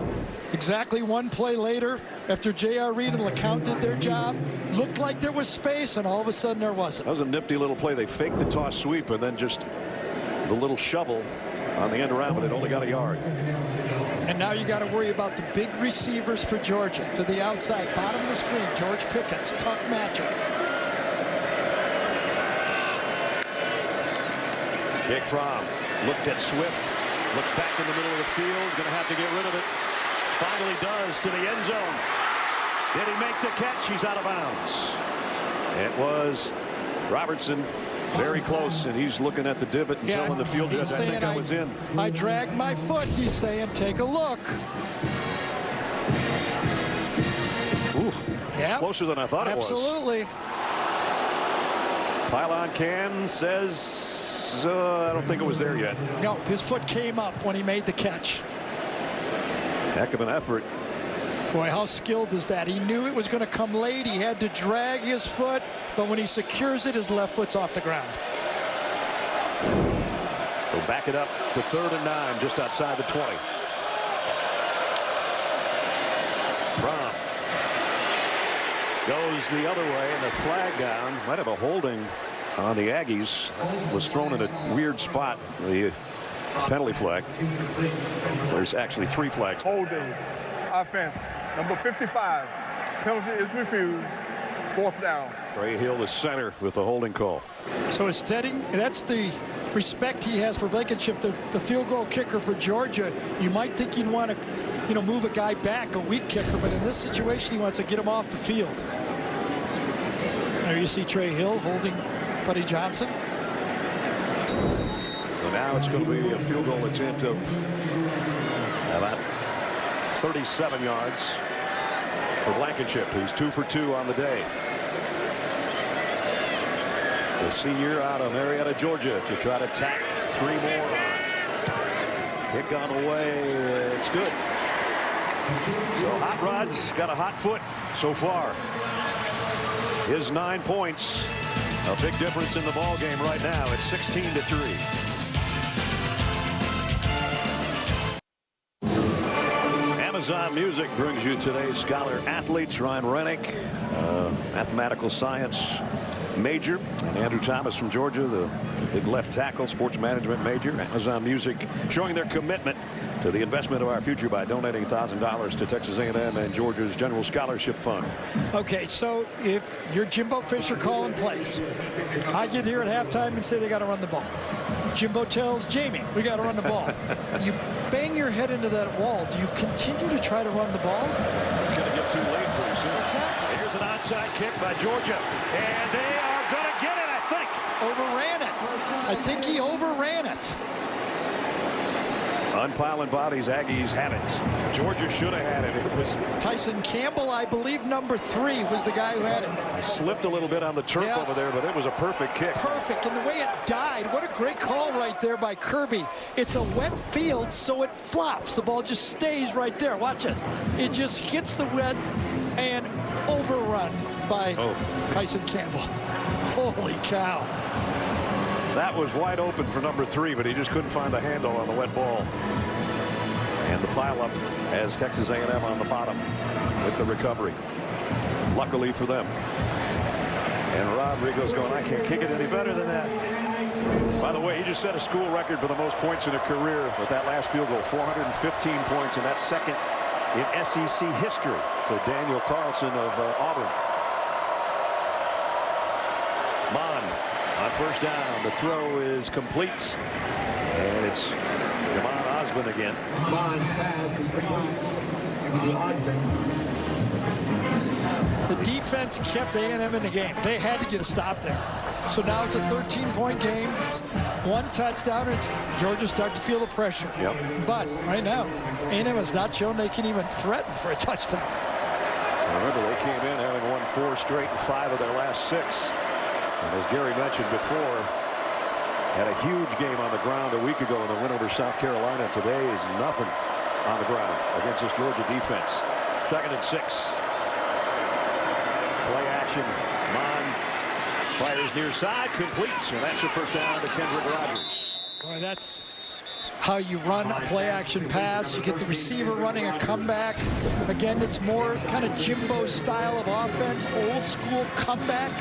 exactly one play later after J.R. Reed and LeCount did their job. Looked like there was space, and all of a sudden there wasn't. That was a nifty little play. They faked the toss sweep and then just the little shovel on the end around, but it only got a yard. And now you got to worry about the big receivers for Georgia. To the outside, bottom of the screen, George Pickens. Tough matchup. Jake Fromm looked at Swift. Looks back in the middle of the field. Going to have to get rid of it. Finally does to the end zone. Did he make the catch? He's out of bounds. It was Robertson. Very close, and he's looking at the divot and telling the field judge, I think I was in. I dragged my foot, he's saying, take a look. Ooh, yep. Closer than I thought it was. Absolutely. Pylon Cam says, I don't think it was there yet. No, his foot came up when he made the catch. Heck of an effort. Boy, how skilled is that? He knew it was going to come late. He had to drag his foot, but when he secures it, his left foot's off the ground. So back it up to 3rd and 9, just outside the 20. Fromm goes the other way, and the flag down. Might have a holding on the Aggies. Was thrown in a weird spot. The penalty flag. There's actually 3 flags. Holding. Offense. Number 55. Penalty is refused. 4th down. Ray Hill, the center, with the holding call. So that's the respect he has for Blankenship, the field goal kicker for Georgia. You might think you'd want to, move a guy back, a weak kicker, but in this situation, he wants to get him off the field. There you see Trey Hill holding Buddy Johnson. So now it's going to be a field goal attempt of about 37 yards for Blankenship, who's 2 for 2 on the day. The senior out of Marietta, Georgia, to try to tack 3 more on. Kick on the way. It's good. So Hot Rod's got a hot foot so far. His 9 points, a big difference in the ball game right now. It's 16-3. Amazon Music brings you today's Scholar Athletes. Ryan Rennick, mathematical science major, and Andrew Thomas from Georgia, the big left tackle, sports management major. Amazon Music showing their commitment to the investment of our future by donating $1,000 to Texas A&M and Georgia's General Scholarship Fund. Okay, so if you're Jimbo Fisher calling plays, I get here at halftime and say they got to run the ball. Jimbo tells Jamie, we got to run the ball. You bang your head into that wall. Do you continue to try to run the ball? It's going to get too late pretty soon. Exactly. Here's an onside kick by Georgia, and they are going to get it, I think. Overran it. I think he overran it. Unpiling bodies, Aggies have it. Georgia should have had it. It was Tyson Campbell, I believe, number 3 was the guy who had it. Slipped a little bit on the turf over there, but it was a perfect kick. Perfect, and the way it died, what a great call right there by Kirby. It's a wet field, so it flops. The ball just stays right there. Watch it. It just hits the wet and overrun by Tyson Campbell. Holy cow. That was wide open for number 3, but he just couldn't find the handle on the wet ball. And the pileup has Texas A&M on the bottom with the recovery. Luckily for them. And Rodrigo's going, I can't kick it any better than that. By the way, he just set a school record for the most points in a career with that last field goal, 415 points, and that's second in SEC history to Daniel Carlson of Auburn. Mon on first down. The throw is complete, and it's Jamon Osborne again. Bond's pass is complete to Osborne. The defense kept A&M in the game. They had to get a stop there. So now it's a 13-point game, 1 touchdown, and Georgia start to feel the pressure. Yep. But right now, A&M has not shown they can even threaten for a touchdown. Remember, they came in having won 4 straight and 5 of their last 6. And as Gary mentioned before, had a huge game on the ground a week ago in the win over South Carolina. Today is nothing on the ground against this Georgia defense. 2nd and 6. Play action. Mon fires near side, completes, and that's your first down to Kendrick Rogers. Boy, that's how you run a play action pass. You get the receiver running a comeback. Again, it's more kind of Jimbo style of offense, old school comeback.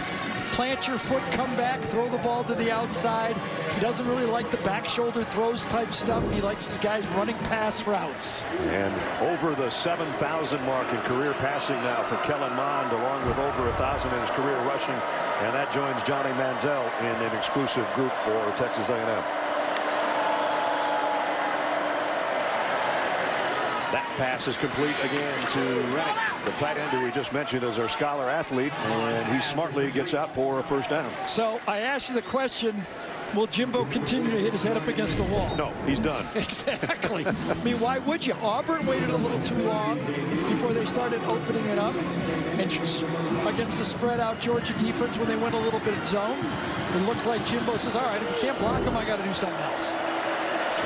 Plant your foot, come back, throw the ball to the outside. He doesn't really like the back shoulder throws type stuff. He likes his guys running pass routes. And over the 7,000 mark in career passing now for Kellen Mond, along with over 1,000 in his career rushing. And that joins Johnny Manziel in an exclusive group for Texas A&M. That pass is complete again to Rennick, the tight end who we just mentioned as our scholar athlete, and he smartly gets out for a first down. So I asked you the question, will Jimbo continue to hit his head up against the wall? No, he's done. Exactly. I mean, why would you? Auburn waited a little too long before they started opening it up. And against the spread out Georgia defense when they went a little bit zone, it looks like Jimbo says, all right, if you can't block them, I got to do something else.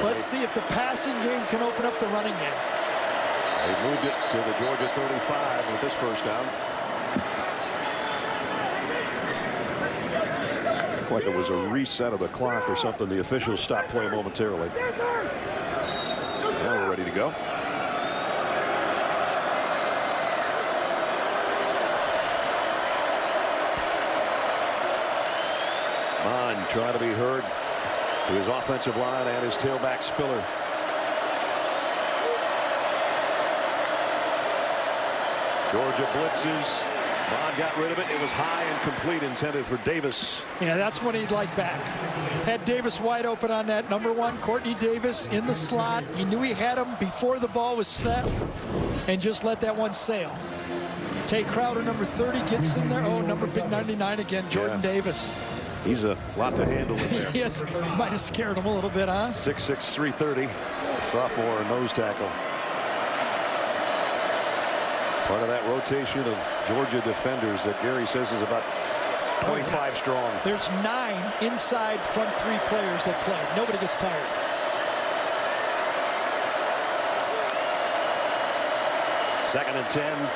Let's see if the passing game can open up the running game. They moved it to the Georgia 35 with this first down. Looked like it was a reset of the clock or something. The officials stopped play momentarily. Now we're ready to go. Mon trying to be heard to his offensive line and his tailback Spiller. Georgia blitzes. Mon got rid of it. It was high and complete, intended for Davis. Yeah, that's what he'd like back. Had Davis wide open on that. Number 1, Courtney Davis in the slot. He knew he had him before the ball was snapped and just let that one sail. Tay Crowder, number 30, gets in there. Oh, number big 99 again, Jordan Davis. He's a lot to handle in there. Yes, might have scared him a little bit, huh? 6'6", 330. Sophomore nose tackle. Part of that rotation of Georgia defenders that Gary says is about 25 strong. There's 9 inside front 3 players that play. Nobody gets tired. Second and 10.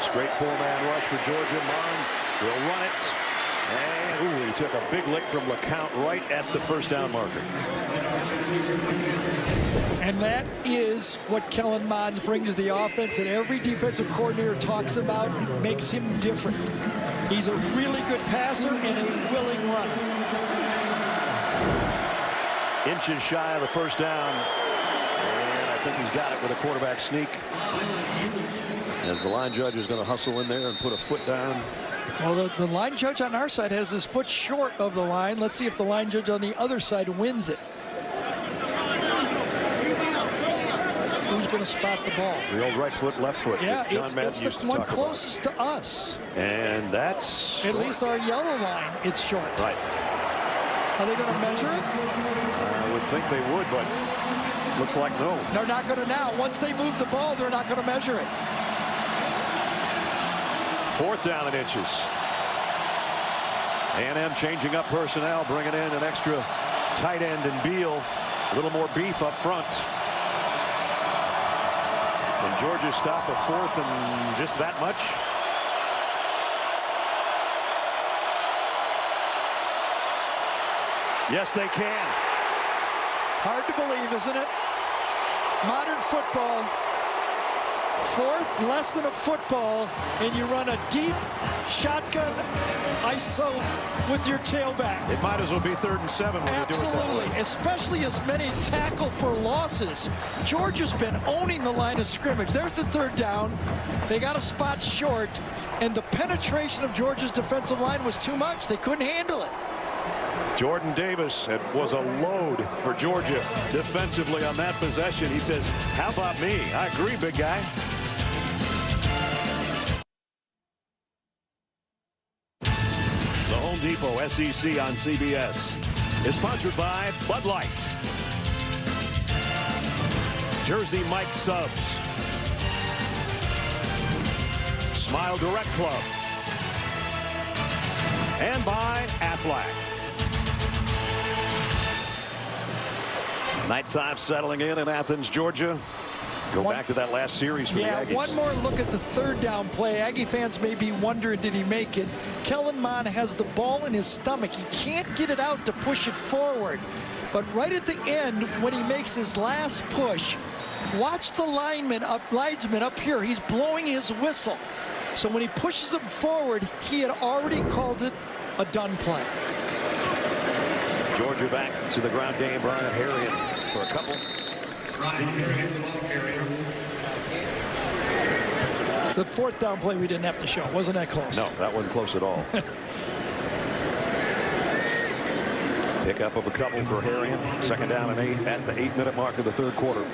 Straight 4-man rush for Georgia. Mon will run it. And he took a big lick from LeCount right at the first down marker. And that is what Kellen Mond brings to the offense that every defensive coordinator talks about. It makes him different. He's a really good passer and a willing runner. Inches shy of the first down. And I think he's got it with a quarterback sneak. As the line judge is going to hustle in there and put a foot down. Well, the line judge on our side has his foot short of the line. Let's see if the line judge on the other side wins it. Who's going to spot the ball? The old right foot, left foot. Yeah, John it's the one closest to us. And that's... At least our yellow line, it's short. Right. Are they going to measure it? I would think they would, but looks like no. They're not going to now. Once they move the ball, they're not going to measure it. 4th down and inches. A&M changing up personnel, bringing in an extra tight end in Beal. A little more beef up front. And Georgia stop a 4th and just that much. Yes, they can. Hard to believe, isn't it? Modern football. 4th, less than a football, and you run a deep shotgun ISO with your tailback. It might as well be 3rd and 7 when you do it that Absolutely, way. especially as many tackle for losses. Georgia's been owning the line of scrimmage. There's the 3rd down. They got a spot short, and the penetration of Georgia's defensive line was too much. They couldn't handle it. Jordan Davis was a load for Georgia defensively on that possession. He says, how about me? I agree, big guy. The Home Depot SEC on CBS is sponsored by Bud Light, Jersey Mike Subs, Smile Direct Club, and by Aflac. Nighttime settling in Athens, Georgia. Go back to that last series for the Aggies. One more look at the 3rd down play. Aggie fans may be wondering, did he make it? Kellen Mond has the ball in his stomach. He can't get it out to push it forward. But right at the end, when he makes his last push, watch the linesman up here. He's blowing his whistle. So when he pushes him forward, he had already called it a done play. Georgia back to the ground game. Brian Harriet for a couple. Ryan Harriet, the ball carrier. The 4th down play we didn't have to show. Wasn't that close? No, that wasn't close at all. Pick up of a couple for Harriet. 2nd down and 8 at the 8-minute mark of the 3rd quarter.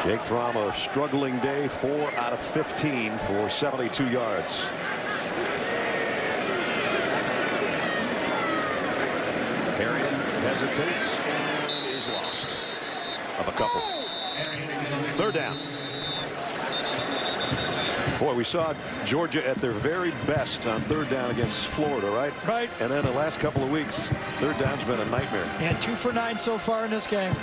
Jake Fromm, a struggling day, 4 out of 15 for 72 yards. Harriet hesitates and is lost of a couple. 3rd down. Boy, we saw Georgia at their very best on 3rd down against Florida, right? Right. And then the last couple of weeks, 3rd down's been a nightmare. And 2 for 9 so far in this game.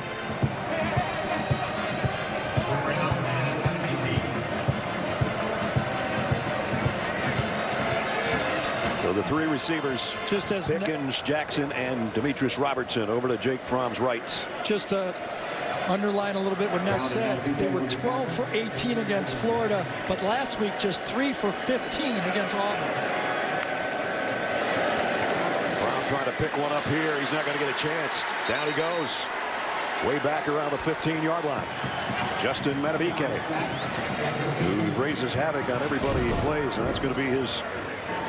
So the 3 receivers, just as Pickens, Jackson, and Demetrius Robertson over to Jake Fromm's right. Just to underline a little bit what Ness said, they were 12 for 18 against Florida, but last week just 3 for 15 against Auburn. Fromm trying to pick one up here. He's not going to get a chance. Down he goes. Way back around the 15-yard line. Justin Matabike, who raises havoc on everybody he plays, and that's going to be his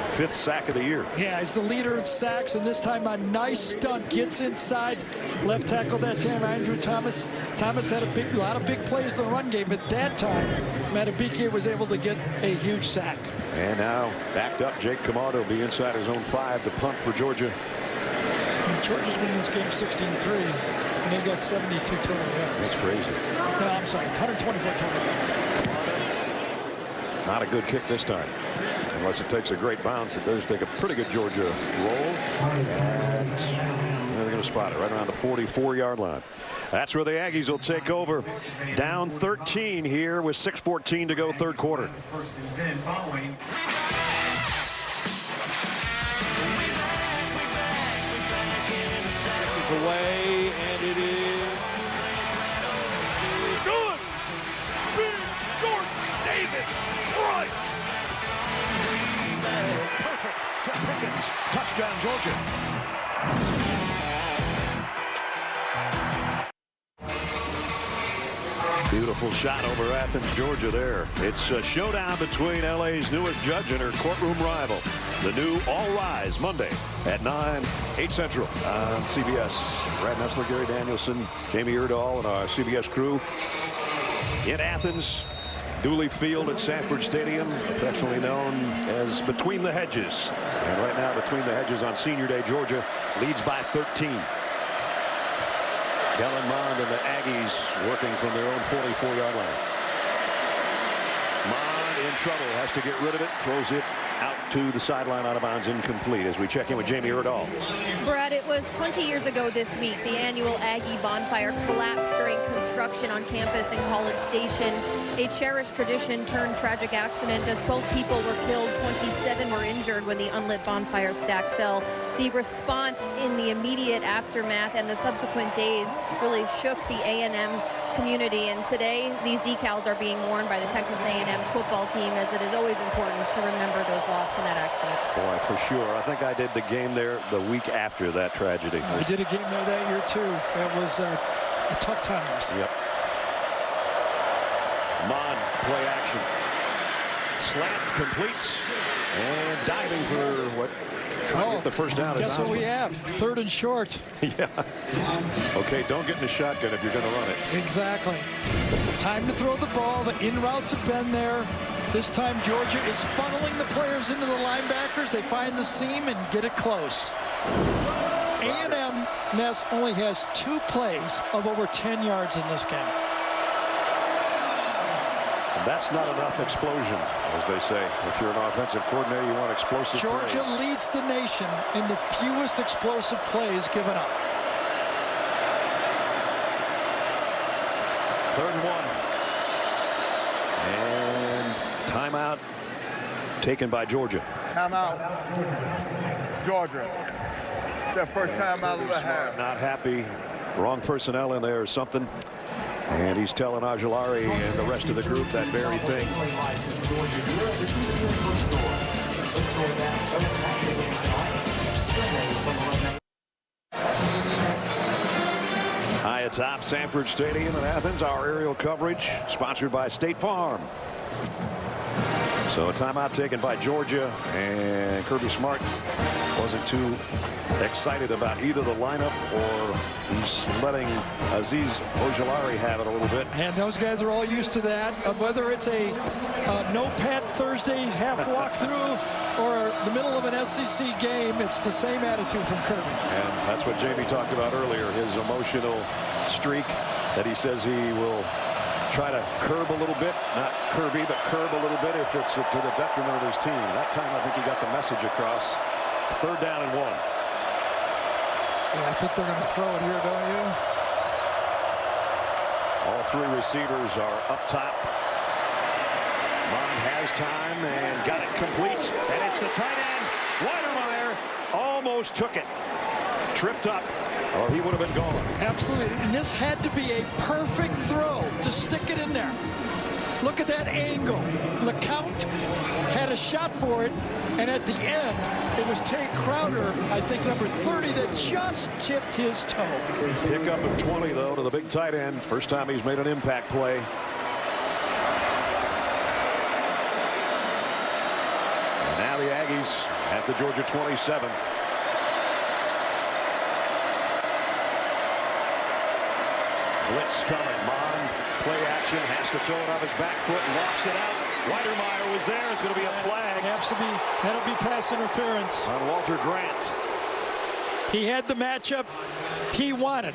5th sack of the year. Yeah, he's the leader in sacks, and this time a nice stunt. Gets inside. Left tackle that time, Andrew Thomas. Thomas had a lot of big plays in the run game, but that time, Matabike was able to get a huge sack. And now, backed up, Jake Camardo will be inside his own 5 to punt for Georgia. And Georgia's winning this game 16-3, and they've got 72 total yards. That's crazy. No, I'm sorry, 124 total yards. Not a good kick this time. Unless it takes a great bounce, it does take a pretty good Georgia roll. And they're going to spot it right around the 44-yard line. That's where the Aggies will take over. Down 13 here with 6:14 to go, 3rd quarter. 1st and 10 following. Away, and it is good. Big Jordan Davis, right. Perfect to Pickens. Touchdown, Georgia. Beautiful shot over Athens, Georgia there. It's a showdown between LA's newest judge and her courtroom rival. The new All Rise Monday at 9, 8 Central on CBS. Brad Nessler, Gary Danielson, Jamie Erdahl, and our CBS crew in Athens. Dooley Field at Sanford Stadium, affectionately known as Between the Hedges. And right now, Between the Hedges on Senior Day, Georgia leads by 13. Kellen Mond and the Aggies working from their own 44-yard line. Mond in trouble, has to get rid of it, throws it out to the sideline, out of bounds, incomplete, as we check in with Jamie Erdahl. Brad, it was 20 years ago this week. The annual Aggie bonfire collapsed during construction on campus in College Station. A cherished tradition turned tragic accident as 12 people were killed, 27 were injured when the unlit bonfire stack fell. The response in the immediate aftermath and the subsequent days really shook the A&M community, and today these decals are being worn by the Texas A&M football team, as it is always important to remember those lost in that accident. Boy, for sure. I think I did the game there the week after that tragedy. I did a game there that year too. That was a tough times. Yep. Mon, play action. Slant completes and diving for what? Trying to get the first down. Guess what we have? 3rd and short. Yeah. Okay, don't get in the shotgun if you're going to run it. Exactly. Time to throw the ball. The in routes have been there. This time Georgia is funneling the players into the linebackers. They find the seam and get it close. A&M Ness only has 2 plays of over 10 yards in this game. And that's not enough explosion, as they say. If you're an offensive coordinator, you want explosive Georgia plays. leads the nation in the fewest explosive plays given up. 3rd and 1. And timeout taken by Georgia. Timeout. Georgia. It's their first timeout of the half. Not happy. Wrong personnel in there or something. And he's telling Aguilari and the rest of the group that very thing. High atop Sanford Stadium in Athens, our aerial coverage sponsored by State Farm. So a timeout taken by Georgia, and Kirby Smart wasn't too excited about either the lineup, or he's letting Aziz Ojulari have it a little bit. And those guys are all used to that. Whether it's a no Pat Thursday half walkthrough or the middle of an SEC game, it's the same attitude from Kirby. And that's what Jamie talked about earlier, his emotional streak that he says he will try to curb a little bit, not Kirby, but curb a little bit if it's to the detriment of his team. That time I think he got the message across. It's 3rd down and 1. Yeah, I think they're going to throw it here, don't you? All 3 receivers are up top. Mon has time and got it complete, and it's the tight end. Weidermeyer almost took it. Tripped up, or he would have been gone. Absolutely, and this had to be a perfect throw to stick it in there. Look at that angle. LeCount had a shot for it, and at the end, it was Tay Crowder, I think number 30, that just tipped his toe. Pickup of 20, though, to the big tight end. First time he's made an impact play. And now the Aggies at the Georgia 27. Blitz coming. Mon, play action, has to throw it off his back foot, lofts it out. Weidermeyer was there. It's going to be a flag. That'll be pass interference On Walter Grant. He had the matchup he wanted.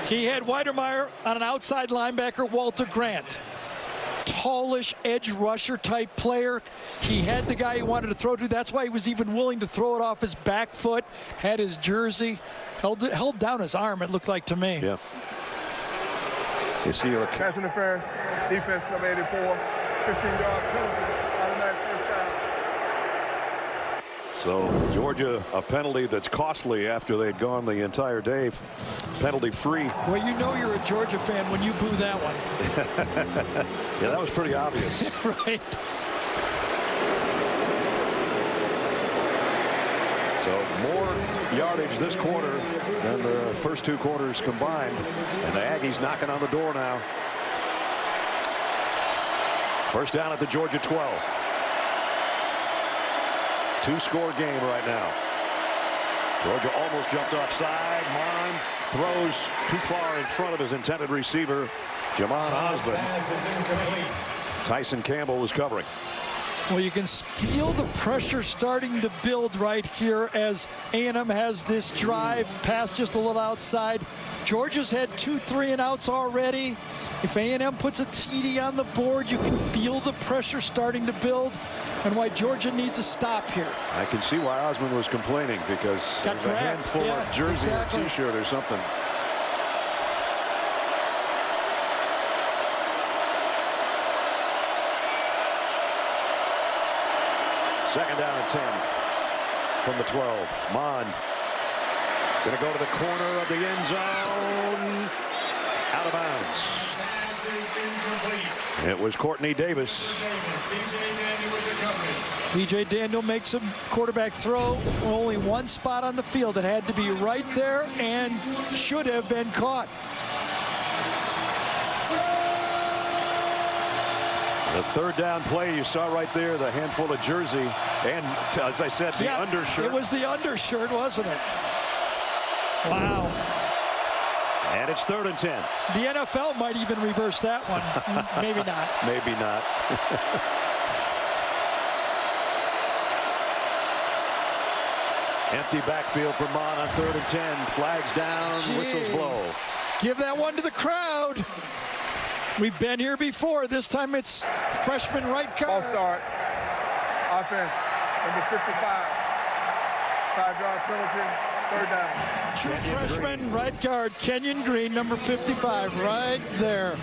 He had Weidermeyer on an outside linebacker, Walter Grant. Tallish edge rusher type player. He had the guy he wanted to throw to. That's why he was even willing to throw it off his back foot. Had his jersey. Held down his arm, it looked like to me. Yeah. You see your Pass interference. Defense number 84. 15-yard penalty out of that first down. So Georgia, a penalty that's costly after they'd gone the entire day penalty free. Well, you know you're a Georgia fan when you boo that one. Yeah, that was pretty obvious. Right. So more yardage this quarter than the first 2 quarters combined. And the Aggies knocking on the door now. First down at the Georgia 12. 2-score game right now. Georgia almost jumped offside. Mon throws too far in front of his intended receiver, Jamon Osborne. Tyson Campbell was covering. Well, you can feel the pressure starting to build right here as A&M has this drive. Pass just a little outside. Georgia's had 2 3-and-outs already. If A&M puts a TD on the board, you can feel the pressure starting to build, and why Georgia needs a stop here. I can see why Osmond was complaining, because Got there's a grabbed. handful Yeah, of jersey exactly. or T-shirt or something. Second down and 10 from the 12. Mon going to go to the corner of the end zone. Out of bounds. It was Courtney Davis. DJ Daniel makes a quarterback throw. Only one spot on the field that had to be right there and should have been caught. The third down play you saw right there, the handful of jersey, and as I said, the undershirt. It was the undershirt, wasn't it? Wow. And it's 3rd and 10. The NFL might even reverse that one. Maybe not. Maybe not. Empty backfield for Mon on 3rd and 10. Flags down, whistles blow. Give that one to the crowd. We've been here before. This time it's freshman right guard. Ball start. Offense, number 55. 5-yard penalty, 3rd down. True freshman right guard, Kenyon Green, number 55, right there.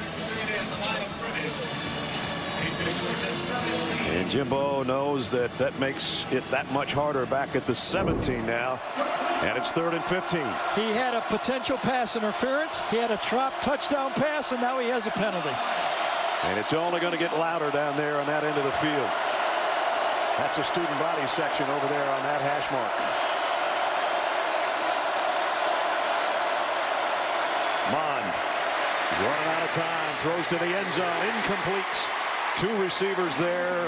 And Jimbo knows that that makes it that much harder back at the 17 now. And it's 3rd and 15. He had a potential pass interference. He had a drop touchdown pass, and now he has a penalty. And it's only going to get louder down there on that end of the field. That's a student body section over there on that hash mark. Mon running out of time, throws to the end zone, incomplete. 2 receivers there,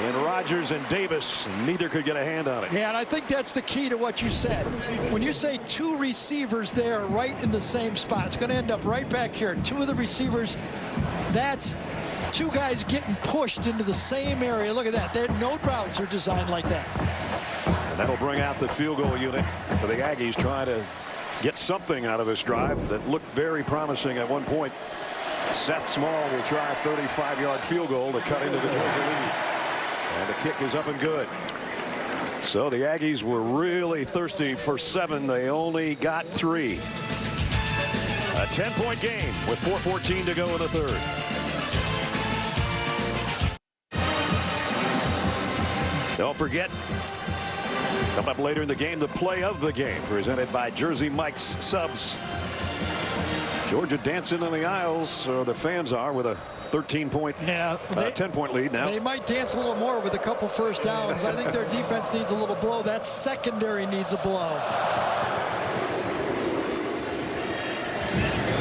and Rogers and Davis, neither could get a hand on it. Yeah, and I think that's the key to what you said. When you say 2 receivers there right in the same spot, it's going to end up right back here. 2 of the receivers, that's 2 guys getting pushed into the same area. Look at that. No routes are designed like that. And that'll bring out the field goal unit for the Aggies, trying to get something out of this drive that looked very promising at one point. Seth Small will try a 35-yard field goal to cut into the Georgia lead. And the kick is up and good. So the Aggies were really thirsty for 7. They only got 3. A 10-point game with 4:14 to go in the 3rd. Don't forget, coming up later in the game, the play of the game presented by Jersey Mike's Subs. Georgia dancing on the aisles, or the fans are, with a 13-point, 10-point lead now. They might dance a little more with a couple first downs. I think their defense needs a little blow. That secondary needs a blow.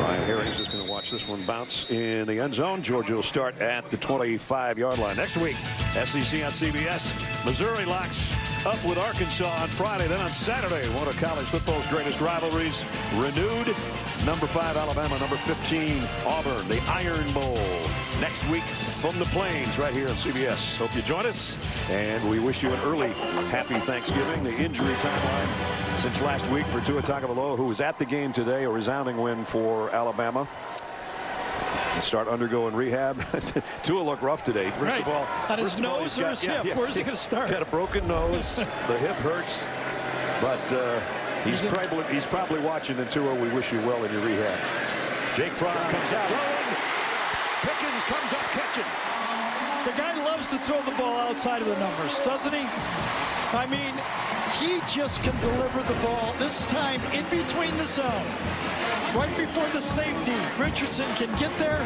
Ryan Herring's just going to watch this one bounce in the end zone. Georgia will start at the 25-yard line. Next week, SEC on CBS. Missouri locks up with Arkansas on Friday. Then on Saturday, one of college football's greatest rivalries renewed. Number 5 Alabama, number 15 Auburn, the Iron Bowl. Next week from the Plains right here on CBS. Hope you join us, and we wish you an early happy Thanksgiving. The injury timeline since last week for Tua Tagovailoa, who was at the game today, a resounding win for Alabama. Start undergoing rehab. Tua looked rough today. First of all, on his nose or his hip? Where's he going to start? Got a broken nose. The hip hurts, but he's probably watching. And Tua, we wish you well in your rehab. Jake Fromm comes out throwing. Pickens comes up catching. The guy loves to throw the ball outside of the numbers, doesn't he? I mean, he just can deliver the ball this time in between the zone. Right before the safety, Richardson can get there.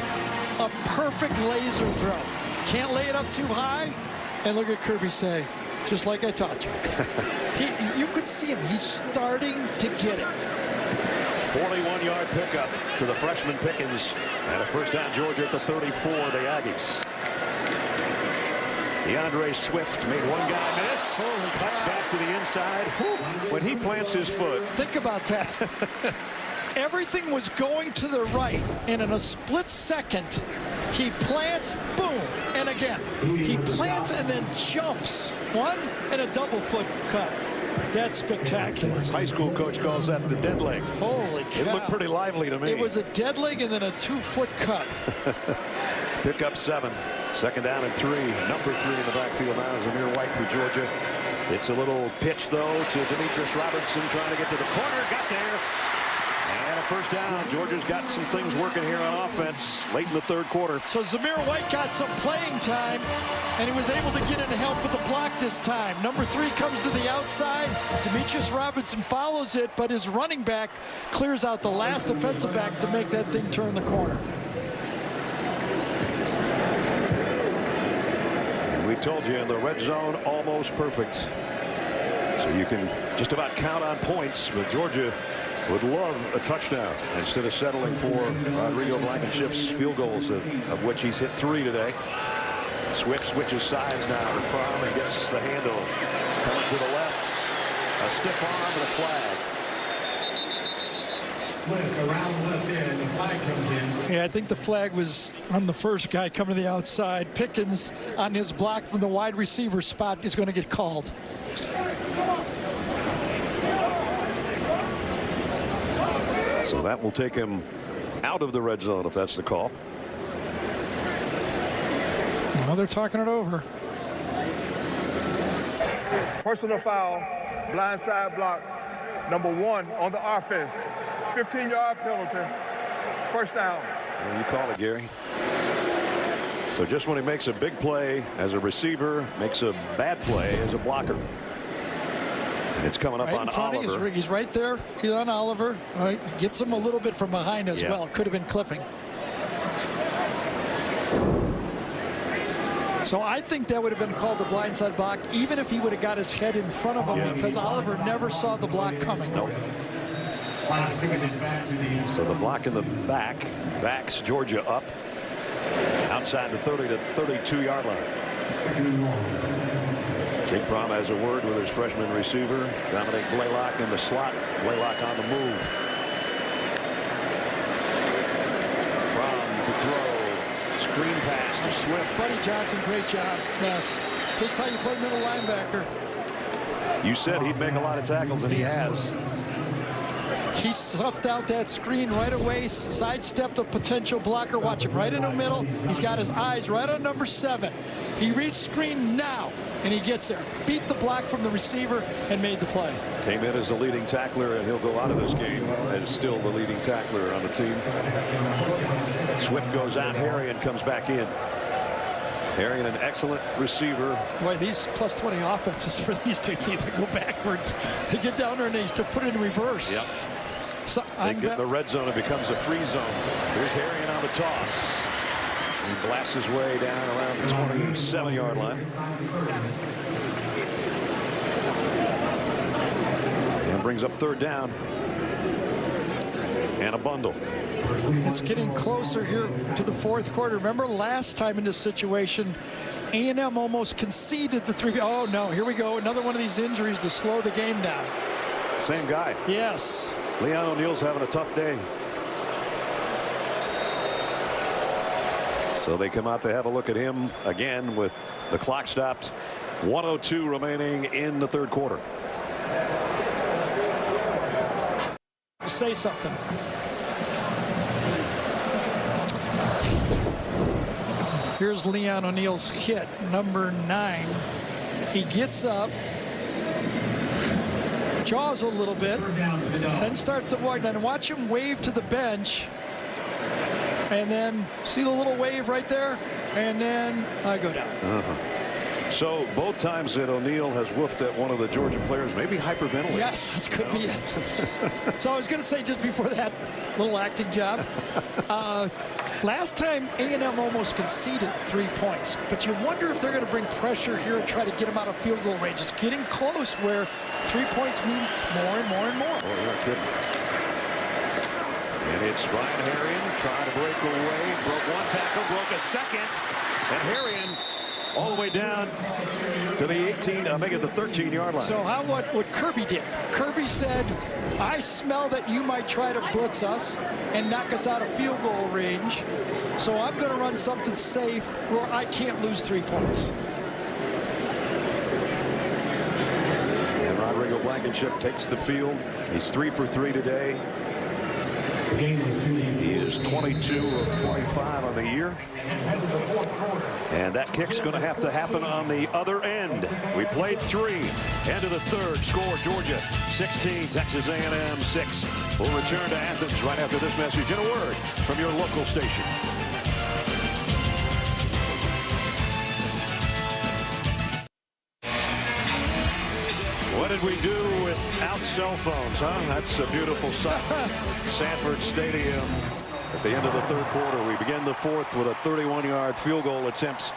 A perfect laser throw. Can't lay it up too high. And look at Kirby say, just like I taught you. You could see him. He's starting to get it. 41-yard pickup to the freshman Pickens. And a first down, Georgia at the 34, the Aggies. DeAndre Swift made one guy miss. Cuts back to the inside. When he plants his foot. Think about that. Everything was going to the right, and in a split second, he plants, boom, and again. He plants and then jumps. One and a double foot cut. That's spectacular. His high school coach calls that the dead leg. Holy cow. It looked pretty lively to me. It was a dead leg and then a 2-foot cut. Pick up 7. 2nd down and 3. Number 3 in the backfield now is Zamir White for Georgia. It's a little pitch, though, to Demetrius Robertson trying to get to the corner. Got there. And a first down. Georgia's got some things working here on offense late in the 3rd quarter. So Zamir White got some playing time, and he was able to get in to help with the block this time. Number 3 comes to the outside. Demetrius Robertson follows it, but his running back clears out the last defensive back to make that thing turn the corner. And we told you in the red zone, almost perfect. So you can just about count on points, but Georgia would love a touchdown instead of settling for Rodrigo Blankenship's field goals, of which he's hit 3 today. Swift switches sides now to Fromm and gets the handle. Coming to the left. A stiff arm and a flag. Swift around left end. The flag comes in. Yeah, I think the flag was on the first guy coming to the outside. Pickens on his block from the wide receiver spot is going to get called. So that will take him out of the red zone if that's the call. Now they're talking it over. Personal foul, blindside block, number 1 on the offense. 15-yard penalty, first down. Well, you call it, Gary. So just when he makes a big play as a receiver, makes a bad play as a blocker. And it's coming up Right on in front Oliver. he's right there. He's on Oliver. All right, gets him a little bit from behind as well. Could have been clipping. So I think that would have been called a blindside block, even if he would have got his head in front of him, because Oliver never saw the block coming. Nope. So the block in the back backs Georgia up outside the 30 to 32-yard line. Jake Fromm has a word with his freshman receiver, Dominic Blaylock, in the slot. Blaylock on the move. Fromm to throw. Screen pass to Swift. Buddy Johnson, great job. Yes. This is how you play middle linebacker. You said he'd make a lot of tackles, and he has. He stuffed out that screen right away, sidestepped a potential blocker. Watch him right in the middle. He's got his eyes right on number 7. He reached screen now, and he gets there. Beat the block from the receiver and made the play. Came in as the leading tackler, and he'll go out of this game as still the leading tackler on the team. Swift goes out. Harrion comes back in. Harrion, an excellent receiver. Boy, these plus 20 offenses for these two teams to go backwards. They get down there and they just put it in reverse. Yep. So They get in the red zone. It becomes a free zone. Here's Harrion on the toss. He blasts his way down around the 27-yard line. And brings up 3rd down. And a bundle. It's getting closer here to the 4th quarter. Remember last time in this situation, A&M almost conceded the 3. Oh, no, here we go. Another one of these injuries to slow the game down. Same guy. Yes. Leon O'Neal's having a tough day. So they come out to have a look at him again with the clock stopped. 1:02 remaining in the 3rd quarter. Say something. Here's Leon O'Neal's hit, number 9. He gets up, jaws a little bit, then starts to widen. And watch him wave to the bench. And then see the little wave right there? And then I go down. So both times that O'Neal has woofed at one of the Georgia players, maybe hyperventilating. Yes, that could be it. So I was going to say just before that little acting job, last time A&M almost conceded 3 points, but you wonder if they're going to bring pressure here and try to get them out of field goal range. It's getting close where 3 points means more and more and more. Oh, you're not kidding. And it's Brian Harrion trying to break away. Broke one tackle, broke a second. And Harrion all the way down to the 18, make it the 13-yard line. So how what Kirby did? Kirby said, I smell that you might try to blitz us and knock us out of field goal range. So I'm going to run something safe where I can't lose 3 points. And Rodrigo Blankenship takes the field. He's 3 for 3 today. He is 22 of 25 on the year. And that kick's going to have to happen on the other end. We played 3. End of the third. Score, Georgia 16, Texas A&M 6. We'll return to Athens right after this message and a word from your local station. What did we do without cell phones, huh? That's a beautiful sight. Sanford Stadium at the end of the third quarter. We begin the fourth with a 31-yard field goal attempt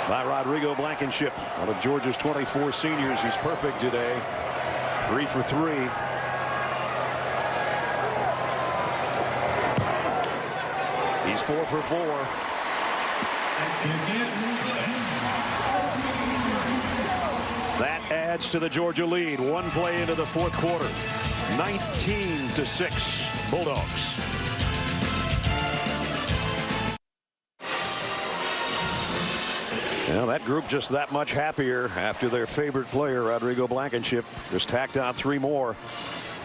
by Rodrigo Blankenship, one of Georgia's 24 seniors. He's perfect today. 3 for 3. He's 4 for 4. That adds to the Georgia lead. One play into the fourth quarter. 19-6 Bulldogs. Well, that group just that much happier after their favorite player, Rodrigo Blankenship, just tacked on 3 more.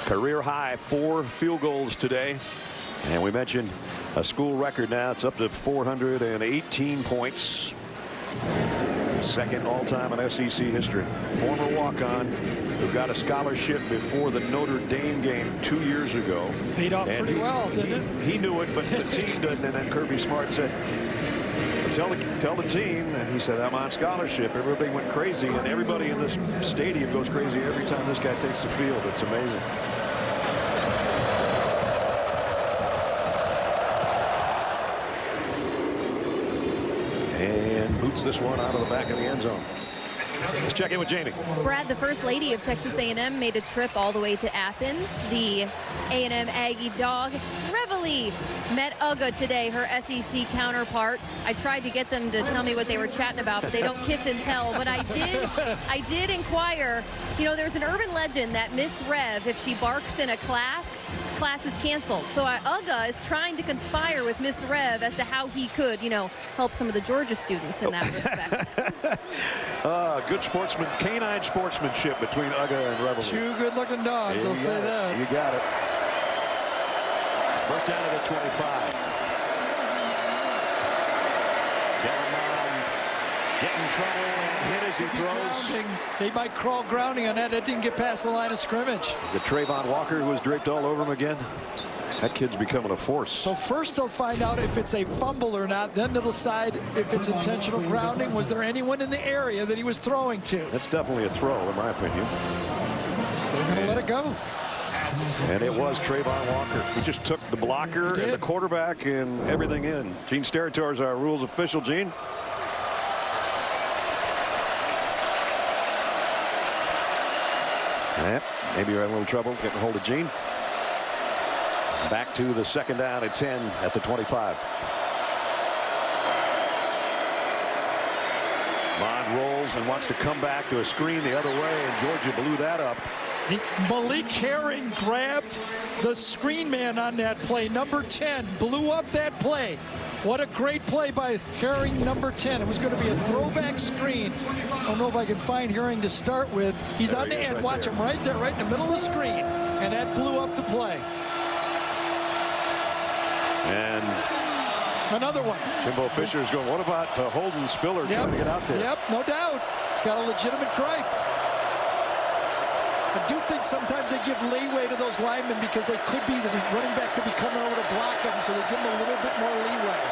Career high 4 field goals today. And we mentioned a school record now. It's up to 418 points. Second all-time in SEC history. Former walk-on who got a scholarship before the Notre Dame game 2 years ago. Paid off pretty well, didn't it? He knew it, but the team didn't. And then Kirby Smart said, tell the team. And he said, I'm on scholarship. Everybody went crazy, and everybody in this stadium goes crazy every time this guy takes the field. It's amazing. And boots this one out of the back of the end zone. Let's check in with Jamie. Brad, the First Lady of Texas A&M made a trip all the way to Athens. The A&M Aggie dog, Reveille, met Uga today, her SEC counterpart. I tried to get them to tell me what they were chatting about, but they don't kiss and tell. But I did inquire. You know, there's an urban legend that Miss Rev, if she barks in a class is canceled. So Uga is trying to conspire with Miss Rev as to how he could, you know, help some of the Georgia students in that respect. Good sportsman, canine sportsmanship between Uga and Reveille. 2 good-looking dogs, I'll say that. You got it. First down to the 25. Get in trouble and hit as he throws. They might crawl grounding on that. It didn't get past the line of scrimmage. The Trayvon Walker who was draped all over him again. That kid's becoming a force. So first they'll find out if it's a fumble or not. Then they'll decide if it's intentional grounding. Was there anyone in the area that he was throwing to? That's definitely a throw, in my opinion. They're going to let it go. And it was Trayvon Walker. He just took the blocker and the quarterback and everything in. Gene Steratore is our rules official. Gene? Maybe you're having a little trouble getting a hold of Gene. Back to the second down at 10 at the 25. Mond rolls and wants to come back to a screen the other way, and Georgia blew that up. Malik Herring grabbed the screen man on that play. Number 10 blew up that play. What a great play by Herring, number 10. It was going to be a throwback screen. I don't know if I can find Herring to start with. He's on the end. Watch him right there, right in the middle of the screen. And that blew up the play. And another one. Jimbo Fisher's going, what about Holden Spiller trying to get out there? Yep, no doubt. He's got a legitimate gripe. I do think sometimes they give leeway to those linemen because they could be, the running back could be coming over to block them, so they give them a little bit more leeway.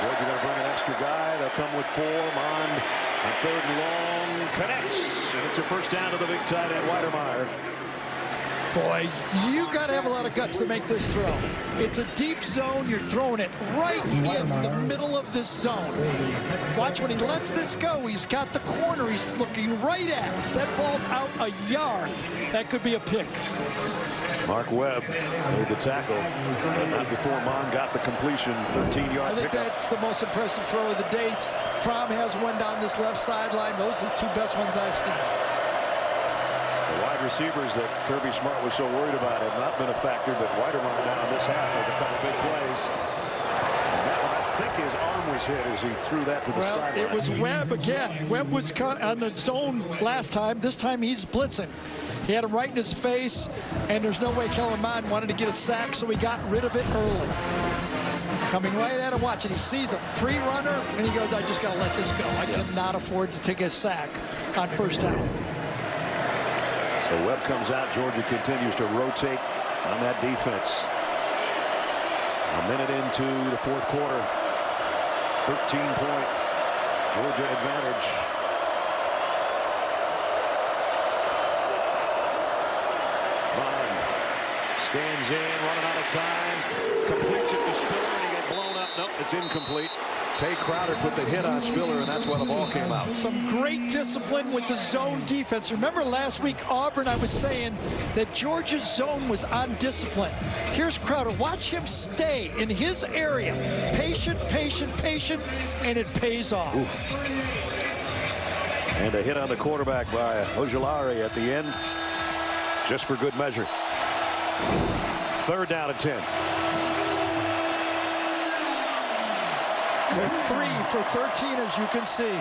Georgia going to bring an extra guy. They'll come with 4. Mond on third and long connects, and it's a first down to the big tight end, Weidermeyer. Boy, you got to have a lot of guts to make this throw. It's a deep zone. You're throwing it right in the middle of this zone. Watch when he lets this go. He's got the corner he's looking right at. If that ball's out a yard, that could be a pick. Mark Webb made the tackle, but not before Mond got the completion. 13-yard I think pickup. that's the most impressive throw of the day. Fromm has one down this left sideline. Those are the 2 best ones I've seen. The wide receivers that Kirby Smart was so worried about have not been a factor, but Weidermeyer now in this half has a couple big plays. And that one, I think his arm was hit as he threw that to the sideline. It was Webb again. Webb was caught on the zone last time. This time he's blitzing. He had him right in his face, and there's no way Kellen Mond wanted to get a sack, so he got rid of it early. Coming right at him, watch it. He sees a free runner, and he goes, I just got to let this go. I cannot afford to take a sack on first down. So Webb comes out. Georgia continues to rotate on that defense. A minute into the fourth quarter. 13-point Georgia advantage. Mond stands in, running out of time. Completes it to Spiller, and he got blown up. Nope, it's incomplete. Tay Crowder put the hit on Spiller, and that's why the ball came out. Some great discipline with the zone defense. Remember last week, Auburn, I was saying that Georgia's zone was on discipline. Here's Crowder. Watch him stay in his area. Patient, patient, patient, and it pays off. Oof. And a hit on the quarterback by Ojulari at the end, just for good measure. Third down and 10. They're 3 for 13, as you can see.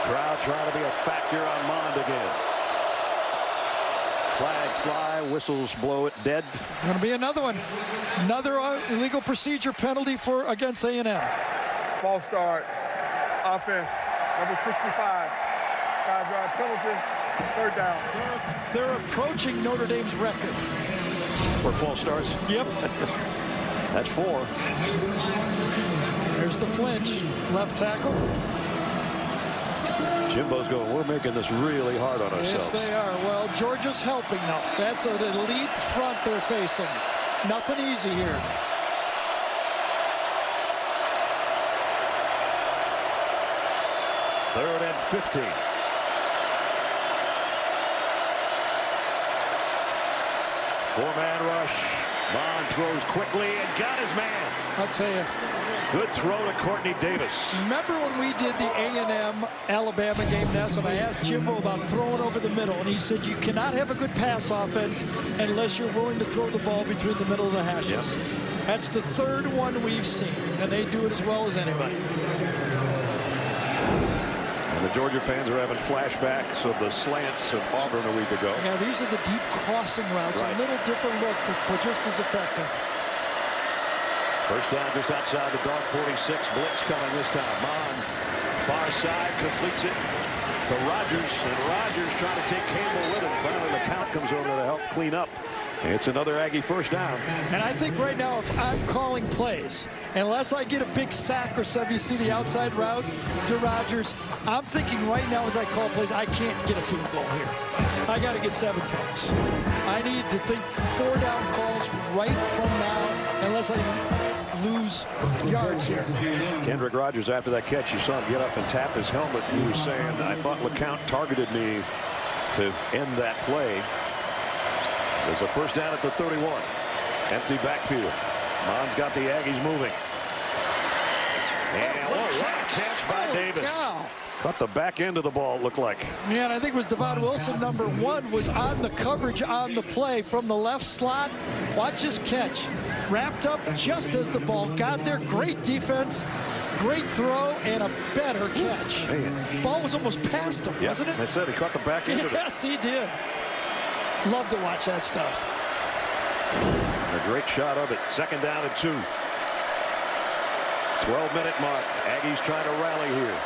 Crowd trying to be a factor on Mond again. Flags fly, whistles blow it dead. Going to be another one. Another illegal procedure penalty for against A&M. False start. Offense. Number 65. 5-yard penalty. Third down. They're approaching Notre Dame's record. For false starts? Yep. That's 4. There's the flinch. Left tackle. Jimbo's going, we're making this really hard on ourselves. Yes, they are. Well, Georgia's helping now. That's an elite front they're facing. Nothing easy here. Third and 15. Four-man rush. Mond throws quickly and got his man. I'll tell you. Good throw to Courtney Davis. Remember when we did the A&M Alabama game, Ness, and I asked Jimbo about throwing over the middle, and he said you cannot have a good pass offense unless you're willing to throw the ball between the middle of the hashes. Yes. That's the third one we've seen, and they do it as well as anybody. And the Georgia fans are having flashbacks of the slants of Auburn a week ago. Yeah, these are the deep crossing routes. Right. A little different look, but just as effective. First down just outside the dog 46. Blitz coming this time. Mond, far side, completes it to Rogers. And Rogers trying to take Campbell with him. Finally, the count comes over to help clean up. It's another Aggie first down. And I think right now, if I'm calling plays, unless I get a big sack or something, you see the outside route to Rogers, I'm thinking right now as I call plays, I can't get a field goal here. I got to get 7 points. I need to think 4 down calls right from now, unless I lose yards here. Kendrick Rogers, after that catch, you saw him get up and tap his helmet. He was saying, I thought LeCount targeted me to end that play. There's a first down at the 31. Empty backfield. Mond's got the Aggies moving. And what a catch by Davis. Cow. Caught the back end of the ball, it looked like. Yeah, and I think it was Devon Wilson, number 1, was on the coverage on the play from the left slot. Watch his catch. Wrapped up just as the ball got there. Great defense, great throw, and a better catch. Man. Ball was almost past him, wasn't it? I said he caught the back end of it. Yes, he did. Love to watch that stuff. A great shot of it. Second down and 2. 12-minute mark. Aggies trying to rally here.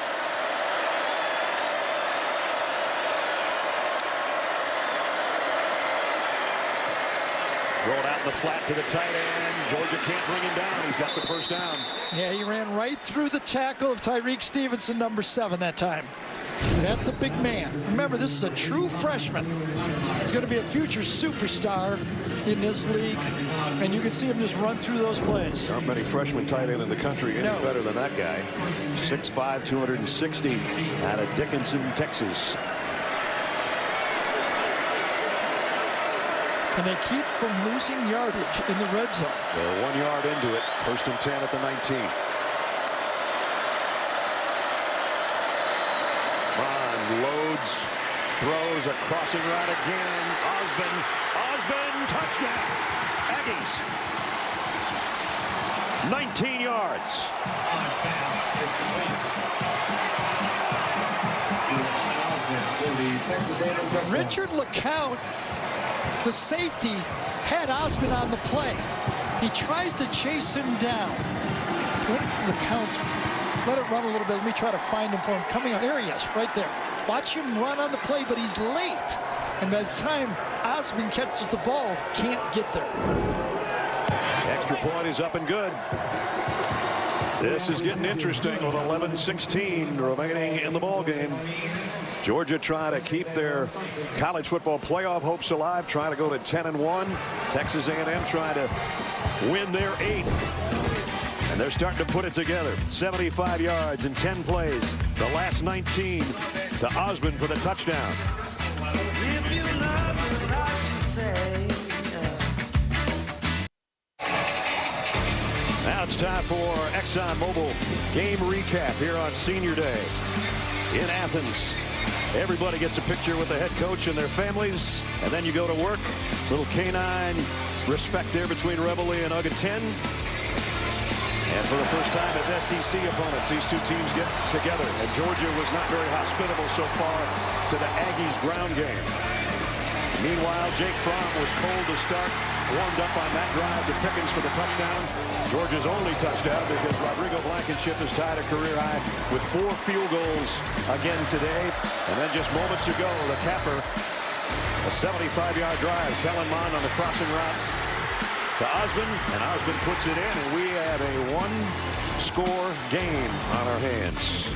Throw it out in the flat to the tight end. Georgia can't bring him down. He's got the first down. Yeah, he ran right through the tackle of Tyreek Stevenson, number 7 that time. That's a big man. Remember, this is a true freshman. He's going to be a future superstar in this league, and you can see him just run through those plays. There aren't many freshman tight end in the country any better than that guy. 6'5", 260 out of Dickinson, Texas. And they keep from losing yardage in the red zone. They're 1 yard into it. First and 10 at the 19. Mond loads, throws a crossing route again. Osborne, touchdown. Aggies. 19 yards. Richard LeCount, the safety, had Osmond on the play. He tries to chase him down. LeCount's let it run a little bit. Let me try to find him for him. Coming up. There he is, right there. Watch him run on the play, but he's late. And by the time Osmond catches the ball, can't get there. Extra point is up and good. This is getting interesting with 11:16 remaining in the ball game. Georgia trying to keep their college football playoff hopes alive, trying to go to 10-1. Texas A&M trying to win their 8th. And they're starting to put it together. 75 yards in 10 plays. The last 19 to Osmond for the touchdown. If you love me like you say. Now it's time for ExxonMobil game recap here on Senior Day in Athens. Everybody gets a picture with the head coach and their families, and then you go to work. Little canine respect there between Reveille and Ugga 10. And for the first time as SEC opponents, these two teams get together. And Georgia was not very hospitable so far to the Aggies' ground game. Meanwhile, Jake Fromm was cold to start, warmed up on that drive to Pickens for the touchdown. Georgia's only touchdown because Rodrigo Blankenship has tied a career high with 4 field goals again today. And then just moments ago, the capper, a 75-yard drive. Kellen Mond on the crossing route to Osmond, and Osmond puts it in, and we have a 1-score game on our hands.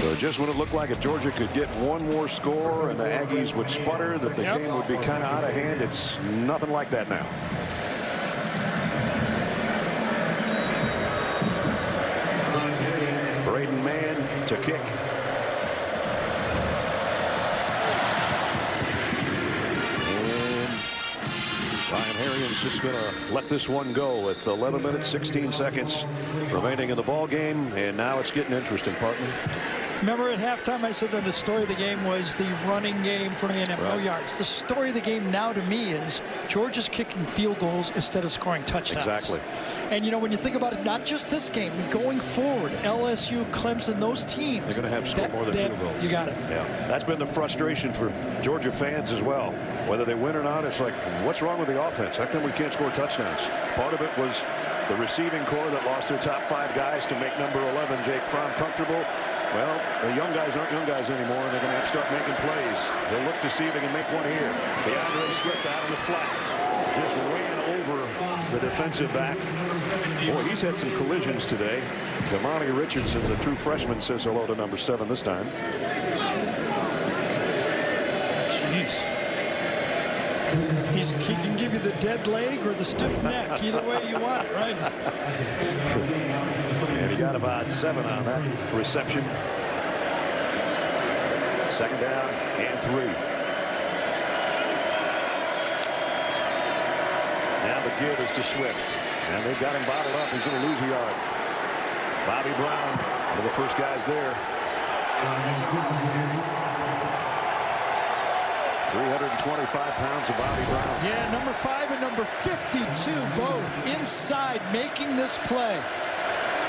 So just when it looked like if Georgia could get one more score and the Aggies would sputter, that the game would be kind of out of hand, it's nothing like that now. Braden Mann to kick. Ryan Herring's just going to let this one go with 11 minutes, 16 seconds remaining in the ball game. And now it's getting interesting, partner. Remember at halftime I said that the story of the game was the running game for A&M, no yards. The story of the game now to me is Georgia's kicking field goals instead of scoring touchdowns. Exactly. And you know, when you think about it, not just this game, going forward, LSU, Clemson, those teams. They're going to have to score more than field goals. You got it. Yeah, that's been the frustration for Georgia fans as well. Whether they win or not, it's like, what's wrong with the offense? How come we can't score touchdowns? Part of it was the receiving core that lost their top 5 guys to make number 11, Jake Fromm, comfortable. Well, the young guys aren't young guys anymore, and they're going to have to start making plays. They'll look to see if they can make one here. DeAndre Swift out in the flat. Just ran over the defensive back. Boy, he's had some collisions today. Damani Richardson, the true freshman, says hello to number 7 this time. Jeez. He can give you the dead leg or the stiff neck. Either way you want it, right? And he got about 7 on that reception. 2nd down and 3. Now the give is to Swift. And they've got him bottled up. He's going to lose a yard. Bobby Brown, one of the first guys there. 325 pounds of Bobby Brown. Yeah, number 5 and number 52, both inside making this play.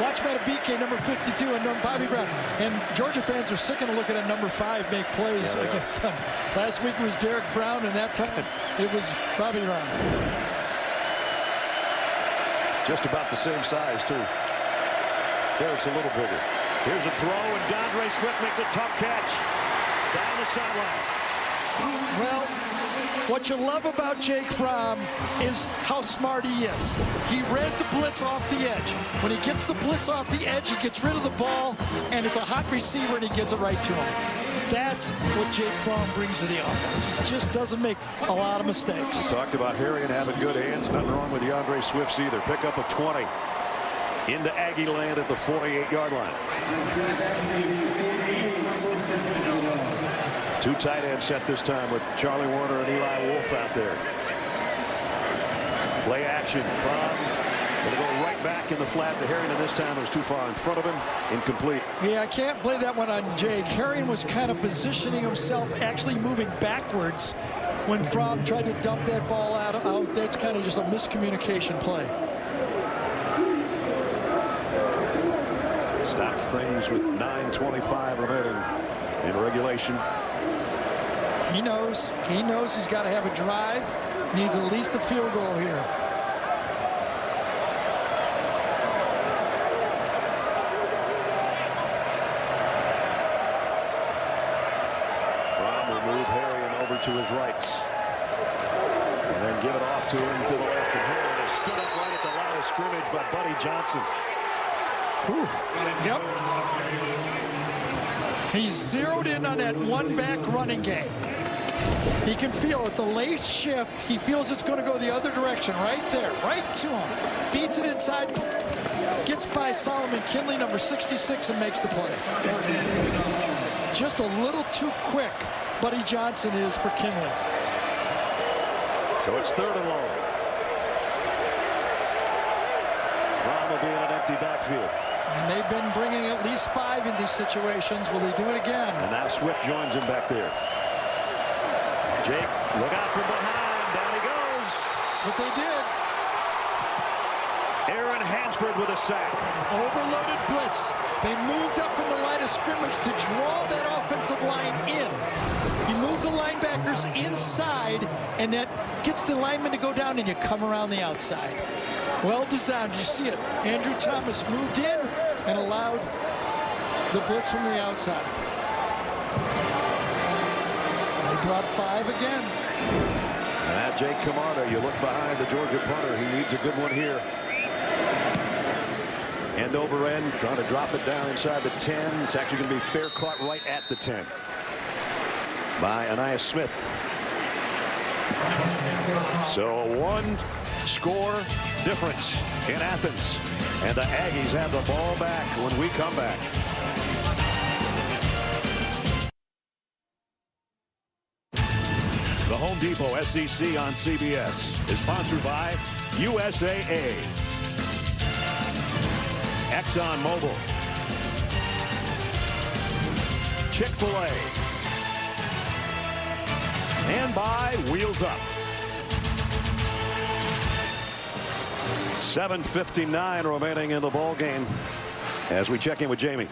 Watch Matabike, number 52, and Bobby Brown. And Georgia fans are sick of looking at number 5 make plays against them. Last week it was Derek Brown, and that time it was Bobby Brown. Just about the same size, too. Derek's a little bigger. Here's a throw, and DeAndre Swift makes a tough catch down the sideline. Well, what you love about Jake Fromm is how smart he is. He read the blitz off the edge. When he gets the blitz off the edge, he gets rid of the ball, and it's a hot receiver, and he gets it right to him. That's what Jake Fromm brings to the offense. He just doesn't make a lot of mistakes. Talked about Harrion having good hands. Nothing wrong with DeAndre Swift either. Pickup of 20 into Aggie land at the 48-yard line. 2 tight end set this time with Charlie Warner and Eli Wolf out there. Play action from going to go right back in the flat to Harrion, and this time it was too far in front of him. Incomplete. Yeah, I can't play that one on Jake. Harrion was kind of positioning himself, actually moving backwards when Fromm tried to dump that ball out. That's kind of just a miscommunication play. Stops things with 9:25 remaining in regulation. He knows he's got to have a drive. He needs at least a field goal here. Fromm will move Harrion over to his right. And then give it off to him to the left. And Harrion is stood up right at the line of scrimmage by Buddy Johnson. Whew. Yep. He's zeroed in on that one-back running game. He can feel it. The late shift, he feels it's going to go the other direction. Right there, right to him. Beats it inside, gets by Solomon Kinley, number 66, and makes the play. Just a little too quick, Buddy Johnson is for Kinley. So it's 3rd and long. Fromm will be in an empty backfield. And they've been bringing at least 5 in these situations. Will they do it again? And now Swift joins him back there. Jake, look out from behind. Down he goes. That's what they did. Aaron Hansford with a sack. Overloaded blitz. They moved up from the line of scrimmage to draw that offensive line in. You move the linebackers inside, and that gets the linemen to go down, and you come around the outside. Well designed. You see it. Andrew Thomas moved in and allowed the blitz from the outside. They brought 5 again. And Jake Camarda, you look behind the Georgia punter. He needs a good one here. End over end, trying to drop it down inside the 10. It's actually going to be fair caught right at the 10 by Anais Smith. So a 1-score difference in Athens. And the Aggies have the ball back when we come back. The Home Depot SEC on CBS is sponsored by USAA, ExxonMobil, Chick-fil-A, and by Wheels Up. 7:59 remaining in the ball game as we check in with Jamie.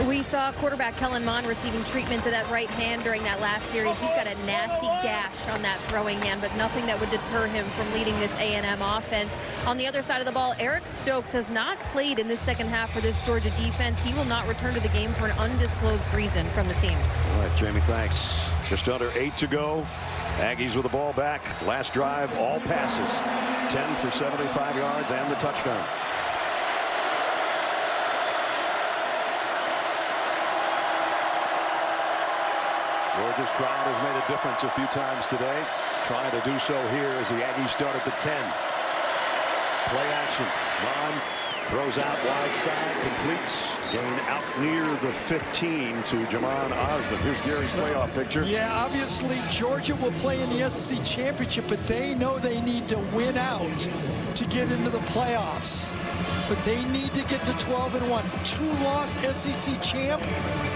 We saw quarterback Kellen Mond receiving treatment to that right hand during that last series. He's got a nasty gash on that throwing hand, but nothing that would deter him from leading this A&M offense. On the other side of the ball, Eric Stokes has not played in this second half for this Georgia defense. He will not return to the game for an undisclosed reason from the team. All right, Jamie, thanks. Just under 8 to go. Aggies with the ball back. Last drive, all passes. 10 for 75 yards and the touchdown. Georgia's crowd has made a difference a few times today. Trying to do so here as the Aggies start at the 10. Play action. Ron throws out wide side, completes. Gain out near the 15 to Jamon Osmond. Here's Gary's playoff picture. Yeah, obviously Georgia will play in the SEC championship, but they know they need to win out to get into the playoffs. But they need to get to 12-1. 2-loss SEC champ.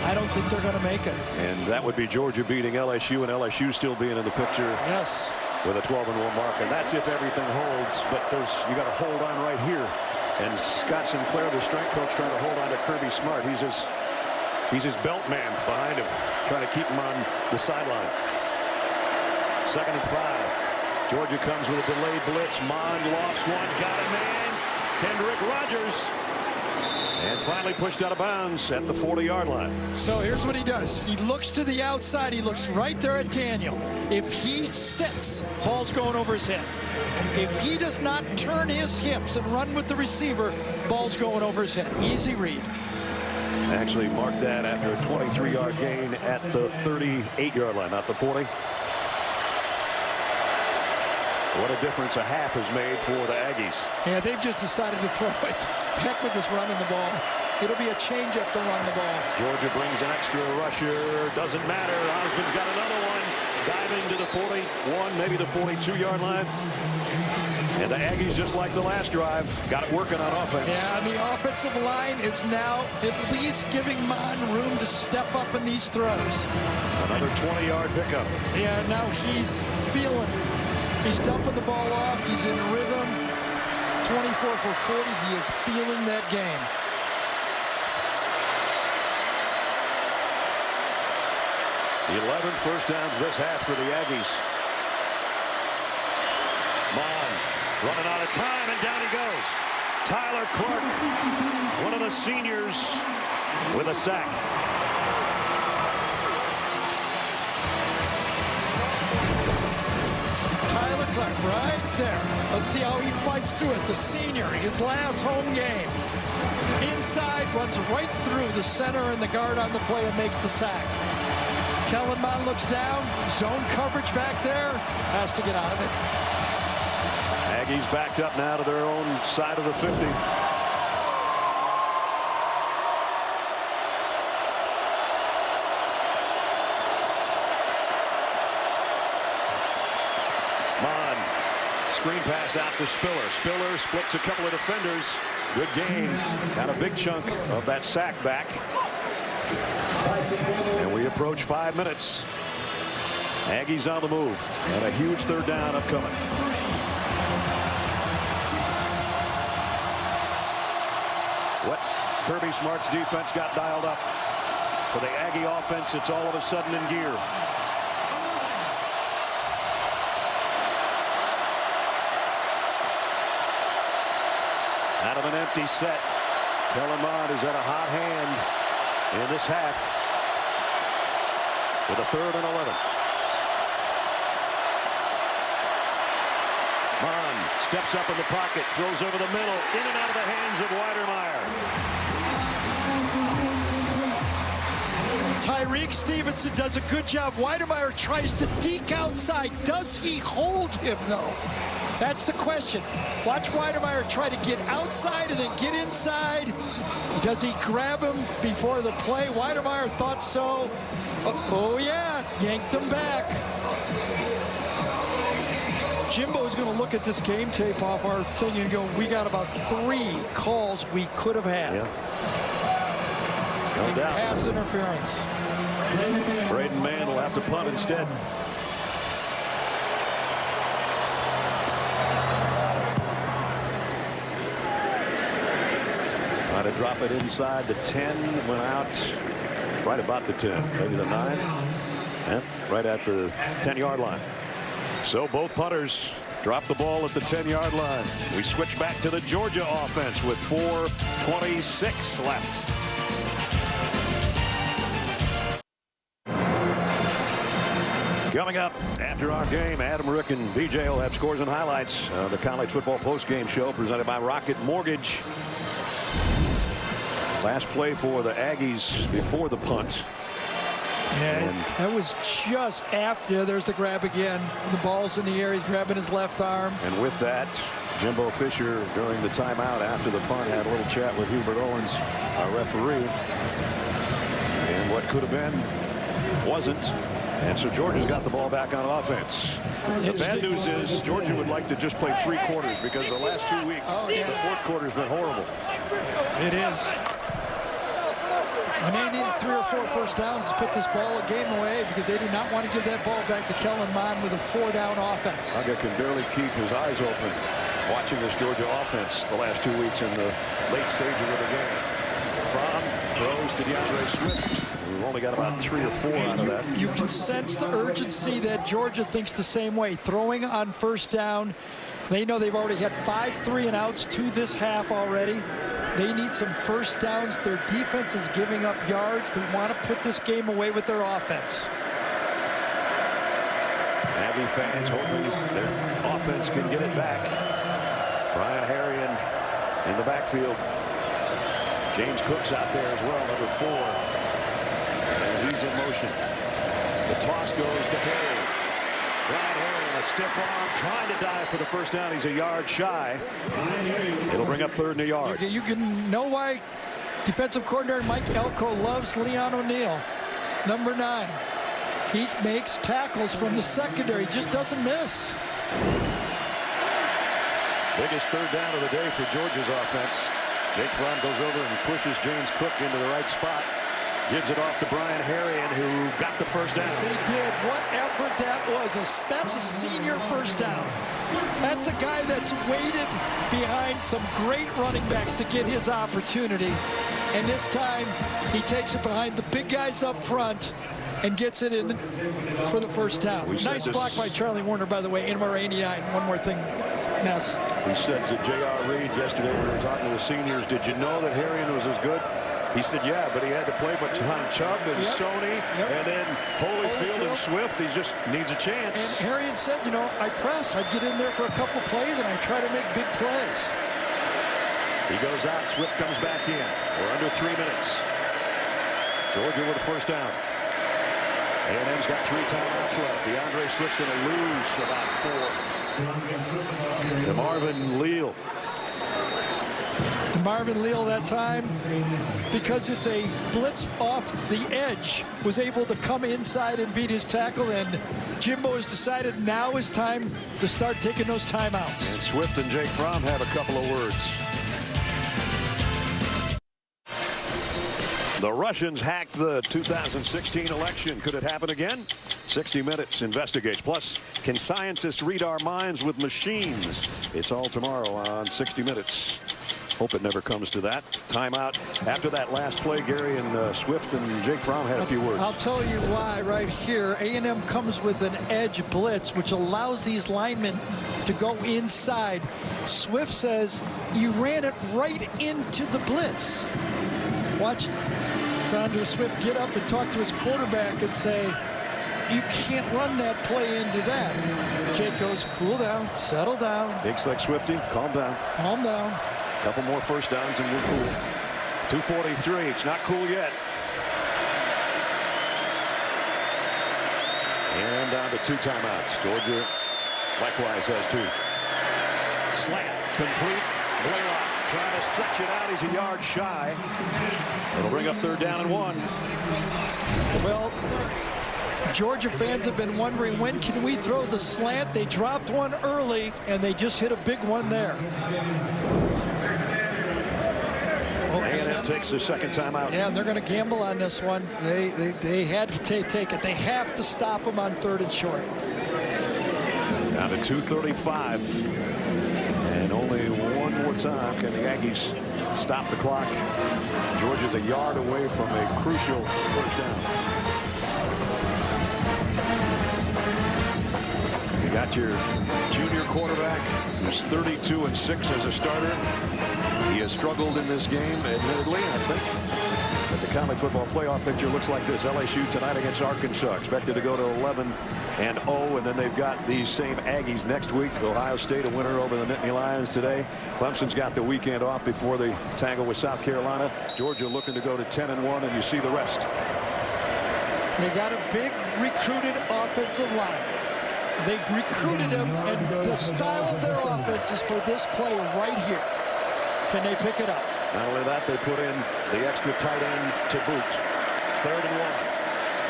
I don't think they're going to make it. And that would be Georgia beating LSU, and LSU still being in the picture. Yes. With a 12-1 mark, and that's if everything holds. But you got to hold on right here. And Scott Sinclair, the strength coach, trying to hold on to Kirby Smart. He's his belt man behind him, trying to keep him on the sideline. 2nd and 5. Georgia comes with a delayed blitz. Mond lofts one, got a man. Kendrick Rogers. And finally pushed out of bounds at the 40-yard line. So here's what he does. He looks to the outside. He looks right there at Daniel. If he sits, ball's going over his head. If he does not turn his hips and run with the receiver, ball's going over his head. Easy read. Actually marked that after a 23-yard gain at the 38-yard line, not the 40. What a difference a half has made for the Aggies. Yeah, they've just decided to throw it. Heck with this running the ball. It'll be a change-up to run the ball. Georgia brings an extra rusher. Doesn't matter. Osmond's got another one. Diving to the 41, maybe the 42-yard line. And the Aggies, just like the last drive, got it working on offense. Yeah, the offensive line is now at least giving Mond room to step up in these throws. Another 20-yard pickup. Yeah, now he's feeling it. He's dumping the ball off. He's in rhythm. 24 for 40. He is feeling that game. The 11th first downs this half for the Aggies. Mon running out of time, and down he goes. Tyler Clark, one of the seniors, with a sack. Tyler Clark right there. Let's see how he fights through it. The senior, his last home game. Inside, runs right through the center and the guard on the play and makes the sack. Kellen Mond looks down. Zone coverage back there. Has to get out of it. Aggies backed up now to their own side of the 50. Mon, screen pass out to Spiller. Spiller splits a couple of defenders. Good game. Got a big chunk of that sack back. And we approach 5 minutes. Aggies on the move. And a huge third down upcoming. What's Kirby Smart's defense got dialed up. For the Aggie offense, it's all of a sudden in gear. Out of an empty set. Kellen Mond is at a hot hand in this half with a 3rd and 11. Mond steps up in the pocket, throws over the middle, in and out of the hands of Weidermeyer. Tyreek Stevenson does a good job. Weidermeyer tries to deke outside. Does he hold him, though? That's the question. Watch Weidermeyer try to get outside and then get inside. Does he grab him before the play? Weidermeyer thought so. Oh, yeah, yanked him back. Jimbo's going to look at this game tape off our thing and go, we got about 3 calls we could have had. Yeah. No doubt. Pass interference. Braden Mann will have to punt instead. Trying to drop it inside the 10, went out right about the 10, maybe the 9, and right at the 10-yard line. So both punters drop the ball at the 10-yard line. We switch back to the Georgia offense with 4:26 left. Coming up after our game, Adam, Rick, and BJ will have scores and highlights. The college football postgame show presented by Rocket Mortgage. Last play for the Aggies before the punt. And that was just after. Yeah, there's the grab again. The ball's in the air. He's grabbing his left arm. And with that, Jimbo Fisher, during the timeout after the punt, had a little chat with Hubert Owens, our referee. And what could have been wasn't. And so Georgia's got the ball back on offense. The bad news is Georgia would like to just play 3 quarters because the last 2 weeks, the 4th quarter's been horrible. It is. And they needed 3 or 4 first downs to put this ball game away because they do not want to give that ball back to Kellen Mond with a 4-down offense. Aga can barely keep his eyes open watching this Georgia offense the last 2 weeks in the late stages of the game. Fromm throws to DeAndre Swift. We've only got about 3 or 4 out of that. You can sense the urgency that Georgia thinks the same way. Throwing on first down. They know they've already had 5 3-and-outs to this half already. They need some first downs. Their defense is giving up yards. They want to put this game away with their offense. Aggie fans hoping their offense can get it back. Brian Harrion in the backfield. James Cook's out there as well, number 4. And he's in motion. The toss goes to Harry. Brian Harrion, a stiff arm, trying to dive for the first down. He's a yard shy. It'll bring up 3rd and a yard. You can know why defensive coordinator Mike Elko loves Leon O'Neal. Number 9. He makes tackles from the secondary, just doesn't miss. Biggest 3rd down of the day for Georgia's offense. Jake Fromm goes over and pushes James Cook into the right spot. Gives it off to Brian Harrion, who got the first down. Yes, he did. What effort that was. That's a senior first down. That's a guy that's waited behind some great running backs to get his opportunity. And this time, he takes it behind the big guys up front and gets it in for the first down. We said Nice this- block by Charlie Warner, by the way, number 89. One more thing, Ness. We said to J.R. Reed yesterday when we were talking to the seniors, did you know that Harrion was as good? He said, yeah, but he had to play behind Chubb and Sony, and then Holyfield and Swift. He just needs a chance. And Harrion said, you know, I press. I'd get in there for a couple plays, and I try to make big plays. He goes out. Swift comes back in. We're under 3 minutes. Georgia with a first down. A&M's got 3 timeouts left. DeAndre Swift's going to lose about 4. To Marvin Leal. Marvin Leal that time, because it's a blitz off the edge, was able to come inside and beat his tackle, and Jimbo has decided now is time to start taking those timeouts. And Swift and Jake Fromm have a couple of words. The Russians hacked the 2016 election. Could it happen again? 60 Minutes investigates. Plus, can scientists read our minds with machines? It's all tomorrow on 60 Minutes. Hope it never comes to that. Timeout. After that last play, Gary and Swift and Jake Fromm had a few words. I'll tell you why right here. A&M comes with an edge blitz, which allows these linemen to go inside. Swift says, you ran it right into the blitz. Watch DeAndre Swift get up and talk to his quarterback and say, you can't run that play into that. Jake goes, cool down, settle down. Big Slick Swifty, calm down. Calm down. Couple more first downs and we're cool. 2:43. It's not cool yet. And down to 2 timeouts. Georgia likewise has 2. Slant complete. Blaylock trying to stretch it out. He's a yard shy. It'll bring up 3rd down and 1. Well, Georgia fans have been wondering, when can we throw the slant? They dropped one early, and they just hit a big one there. A&M takes the 2nd timeout. Yeah, and they're going to gamble on this one. They had to take it. They have to stop them on 3rd and short. Down to 2:35. And only one more time can the Aggies stop the clock. Georgia's a yard away from a crucial first down. You got your junior quarterback who's 32-6 as a starter. He has struggled in this game, admittedly, I think. But the college football playoff picture looks like this. LSU tonight against Arkansas, expected to go to 11-0, and then they've got these same Aggies next week. Ohio State a winner over the Nittany Lions today. Clemson's got the weekend off before they tangle with South Carolina. Georgia looking to go to 10-1, and you see the rest. They got a big recruited offensive line. They've recruited him, and the style of their offense is for this play right here. Can they pick it up? Not only that, they put in the extra tight end to boot. 3rd and 1.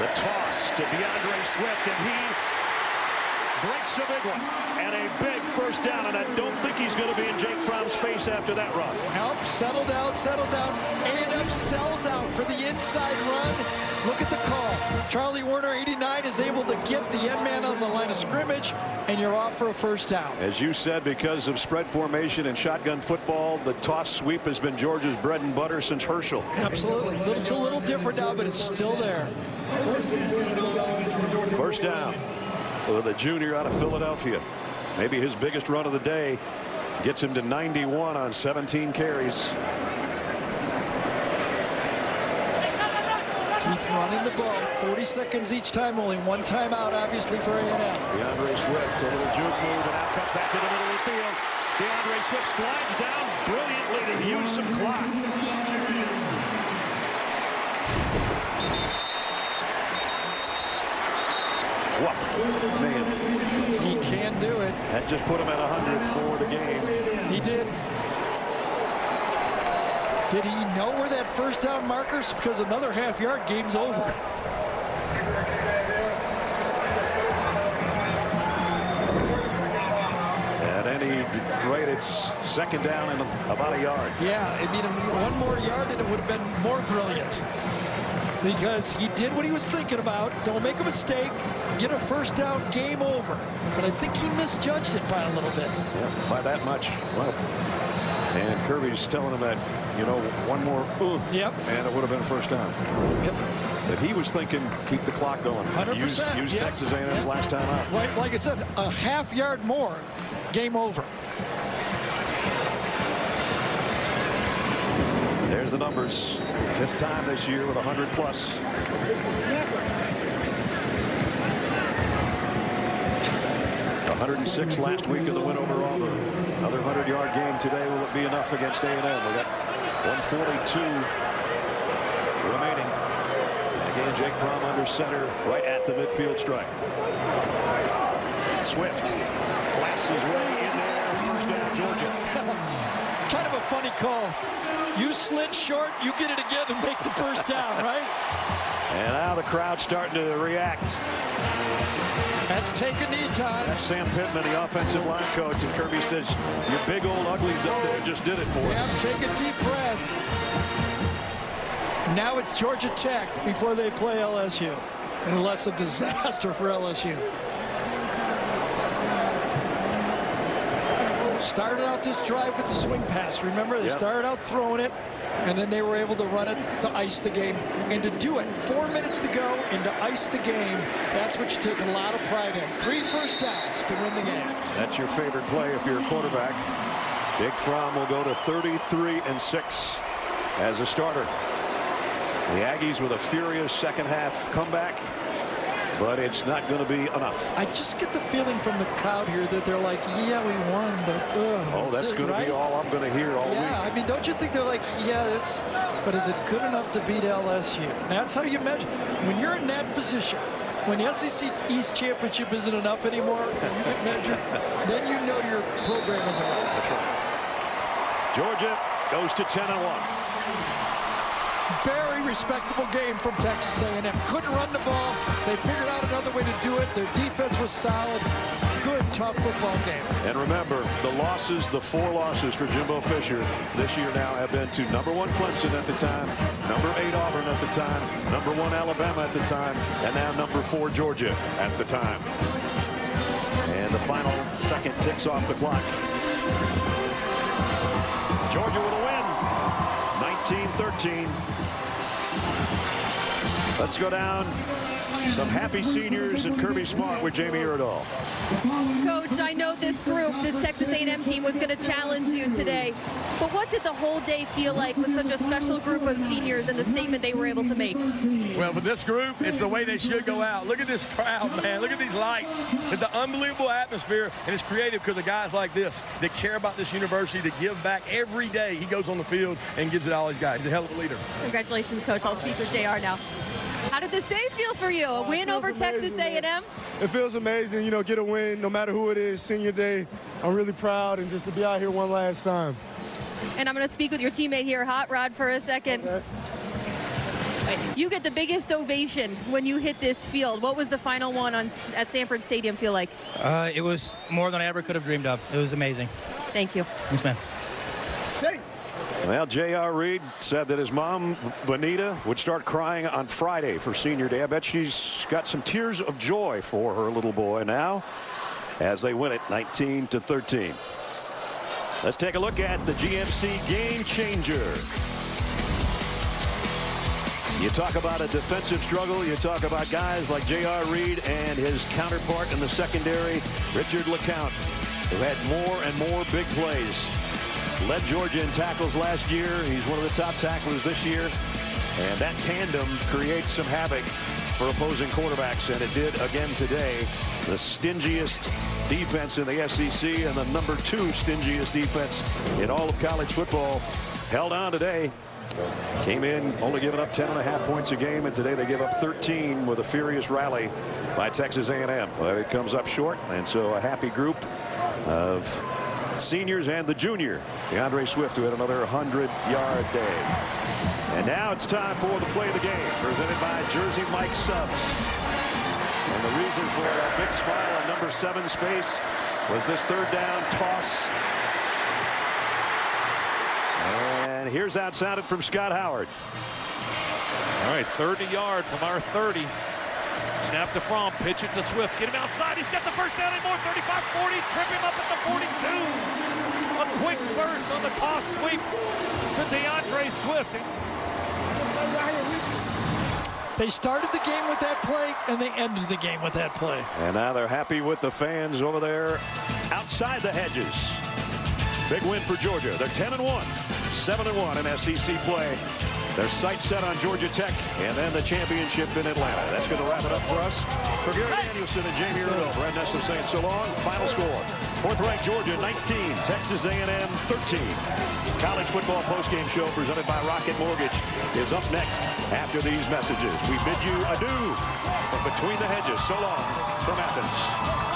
The toss to DeAndre Swift, and he breaks a big one. And a big first down, and I don't think he's going to be in Jake Fromm's face after that run. Help, settle down, settle down. A&M sells out for the inside run. Look at the call. Charlie Warner, 89, is able to get the end man on the line of scrimmage, and you're off for a first down. As you said, because of spread formation and shotgun football, the toss sweep has been Georgia's bread and butter since Herschel. Absolutely. It's a little different now, but it's still there. First down for the junior out of Philadelphia. Maybe his biggest run of the day. Gets him to 91 on 17 carries. Keep running the ball. 40 seconds each time. Only one timeout, obviously, for A&M. DeAndre Swift, a little juke move, and out comes back to the middle of the field. DeAndre Swift slides down brilliantly to use some clock. Wow, man. He can do it. That just put him at 100 for the game. He did. Did he know where that first down marker is? Because another half-yard, game's over. At any rate, it's 2nd down and about a yard. Yeah, I mean, one more yard and it would have been more brilliant. Because he did what he was thinking about. Don't make a mistake. Get a first down, game over. But I think he misjudged it by a little bit. Yeah, by that much. Well, And Kirby's telling him that, you know, one more, Yep. and it would have been first down. Yep. But he was thinking, keep the clock going. 100%. Use Yep. Texas A&M's last time out. Like I said, a half yard more, game over. There's the numbers. 5th time this year with 100 plus. The 106 last week of the win over Auburn. Another 100-yard game today. Will it be enough against A&M? We got 142 remaining. And again, Jake Fromm under center right at the midfield stripe. Swift blasts his way in there. First down, Georgia. Kind of a funny call. You slid short, you get it again and make the first down, right? And now the crowd's starting to react. That's take a knee time. That's Sam Pittman, the offensive line coach, and Kirby says, your big old uglies up there just did it for us. Take a deep breath. Now it's Georgia Tech before they play LSU. Unless a disaster for LSU. Started out this drive with the swing pass. Remember, they started out throwing it, and then they were able to run it to ice the game. And to do it, 4 minutes to go, and to ice the game, that's what you take a lot of pride in. 3 first downs to win the game. That's your favorite play if you're a quarterback. Jake Fromm will go to 33-6 as a starter. The Aggies with a furious second half comeback, but it's not going to be enough. I just get the feeling from the crowd here that they're like, yeah, we won, but oh, that's going to be all I'm going to hear all week. I mean, don't you think they're like, yeah, but is it good enough to beat LSU? And that's how you measure. When you're in that position, when the SEC East Championship isn't enough anymore, and you get measured, then you know your program is enough. That's right. Georgia goes to 10-1. Very respectable game from Texas A&M. Couldn't run the ball. They figured out another way to do it. Their defense was solid. Good, tough football game. And remember, the 4 losses for Jimbo Fisher this year now have been to #1 Clemson at the time, #8 Auburn at the time, #1 Alabama at the time, and now #4 Georgia at the time. And the final second ticks off the clock. Georgia with a win, 19-13. Let's go down. Some happy seniors and Kirby Smart with Jamie Erdahl. Coach, I know this group, this Texas A&M team was going to challenge you today, but what did the whole day feel like with such a special group of seniors and the statement they were able to make? Well, for this group, it's the way they should go out. Look at this crowd, man. Look at these lights. It's an unbelievable atmosphere, and it's creative because of guys like this that care about this university, that give back every day. He goes on the field and gives it all he's got. He's a hell of a leader. Congratulations, Coach. I'll speak with JR now. How did this day feel for you? A win over Texas A&M? It feels amazing, you know, get a win no matter who it is, senior day. I'm really proud, and just to be out here one last time. And I'm going to speak with your teammate here, Hot Rod, for a second. Okay. You get the biggest ovation when you hit this field. What was the final one at Sanford Stadium feel like? It was more than I ever could have dreamed of. It was amazing. Thank you. Yes, ma'am. Well, J.R. Reed said that his mom, Vanita, would start crying on Friday for senior day. I bet she's got some tears of joy for her little boy now as they win it 19-13. Let's take a look at the GMC game changer. You talk about a defensive struggle. You talk about guys like J.R. Reed and his counterpart in the secondary, Richard LeCount, who had more and more big plays. Led Georgia in tackles last year. He's one of the top tacklers this year. And that tandem creates some havoc for opposing quarterbacks, and it did again today. The stingiest defense in the SEC and the #2 stingiest defense in all of college football held on today. Came in only giving up 10.5 points a game, and today they give up 13 with a furious rally by Texas A&M. But it comes up short, and so a happy group of seniors and the junior, DeAndre Swift, who had another 100-yard day. And now it's time for the play of the game, presented by Jersey Mike Subs. And the reason for a big smile on number 7's face was this third down toss. And here's how it sounded from Scott Howard. All right, 30 yards from our 30. Snap to Fromm, pitch it to Swift, get him outside, he's got the first down anymore, 35-40, trip him up at the 42. A quick first on the toss sweep to DeAndre Swift. They started the game with that play, and they ended the game with that play. And now they're happy with the fans over there outside the hedges. Big win for Georgia. They're 10-1, 7-1 in SEC play. Their sights set on Georgia Tech, and then the championship in Atlanta. That's going to wrap it up for us. For Gary Danielson and Jamie Erdahl, Brad Nessel saying so long. Final score: 4th-ranked Georgia 19, Texas A&M 13. College football postgame show presented by Rocket Mortgage is up next after these messages. We bid you adieu from between the hedges. So long from Athens.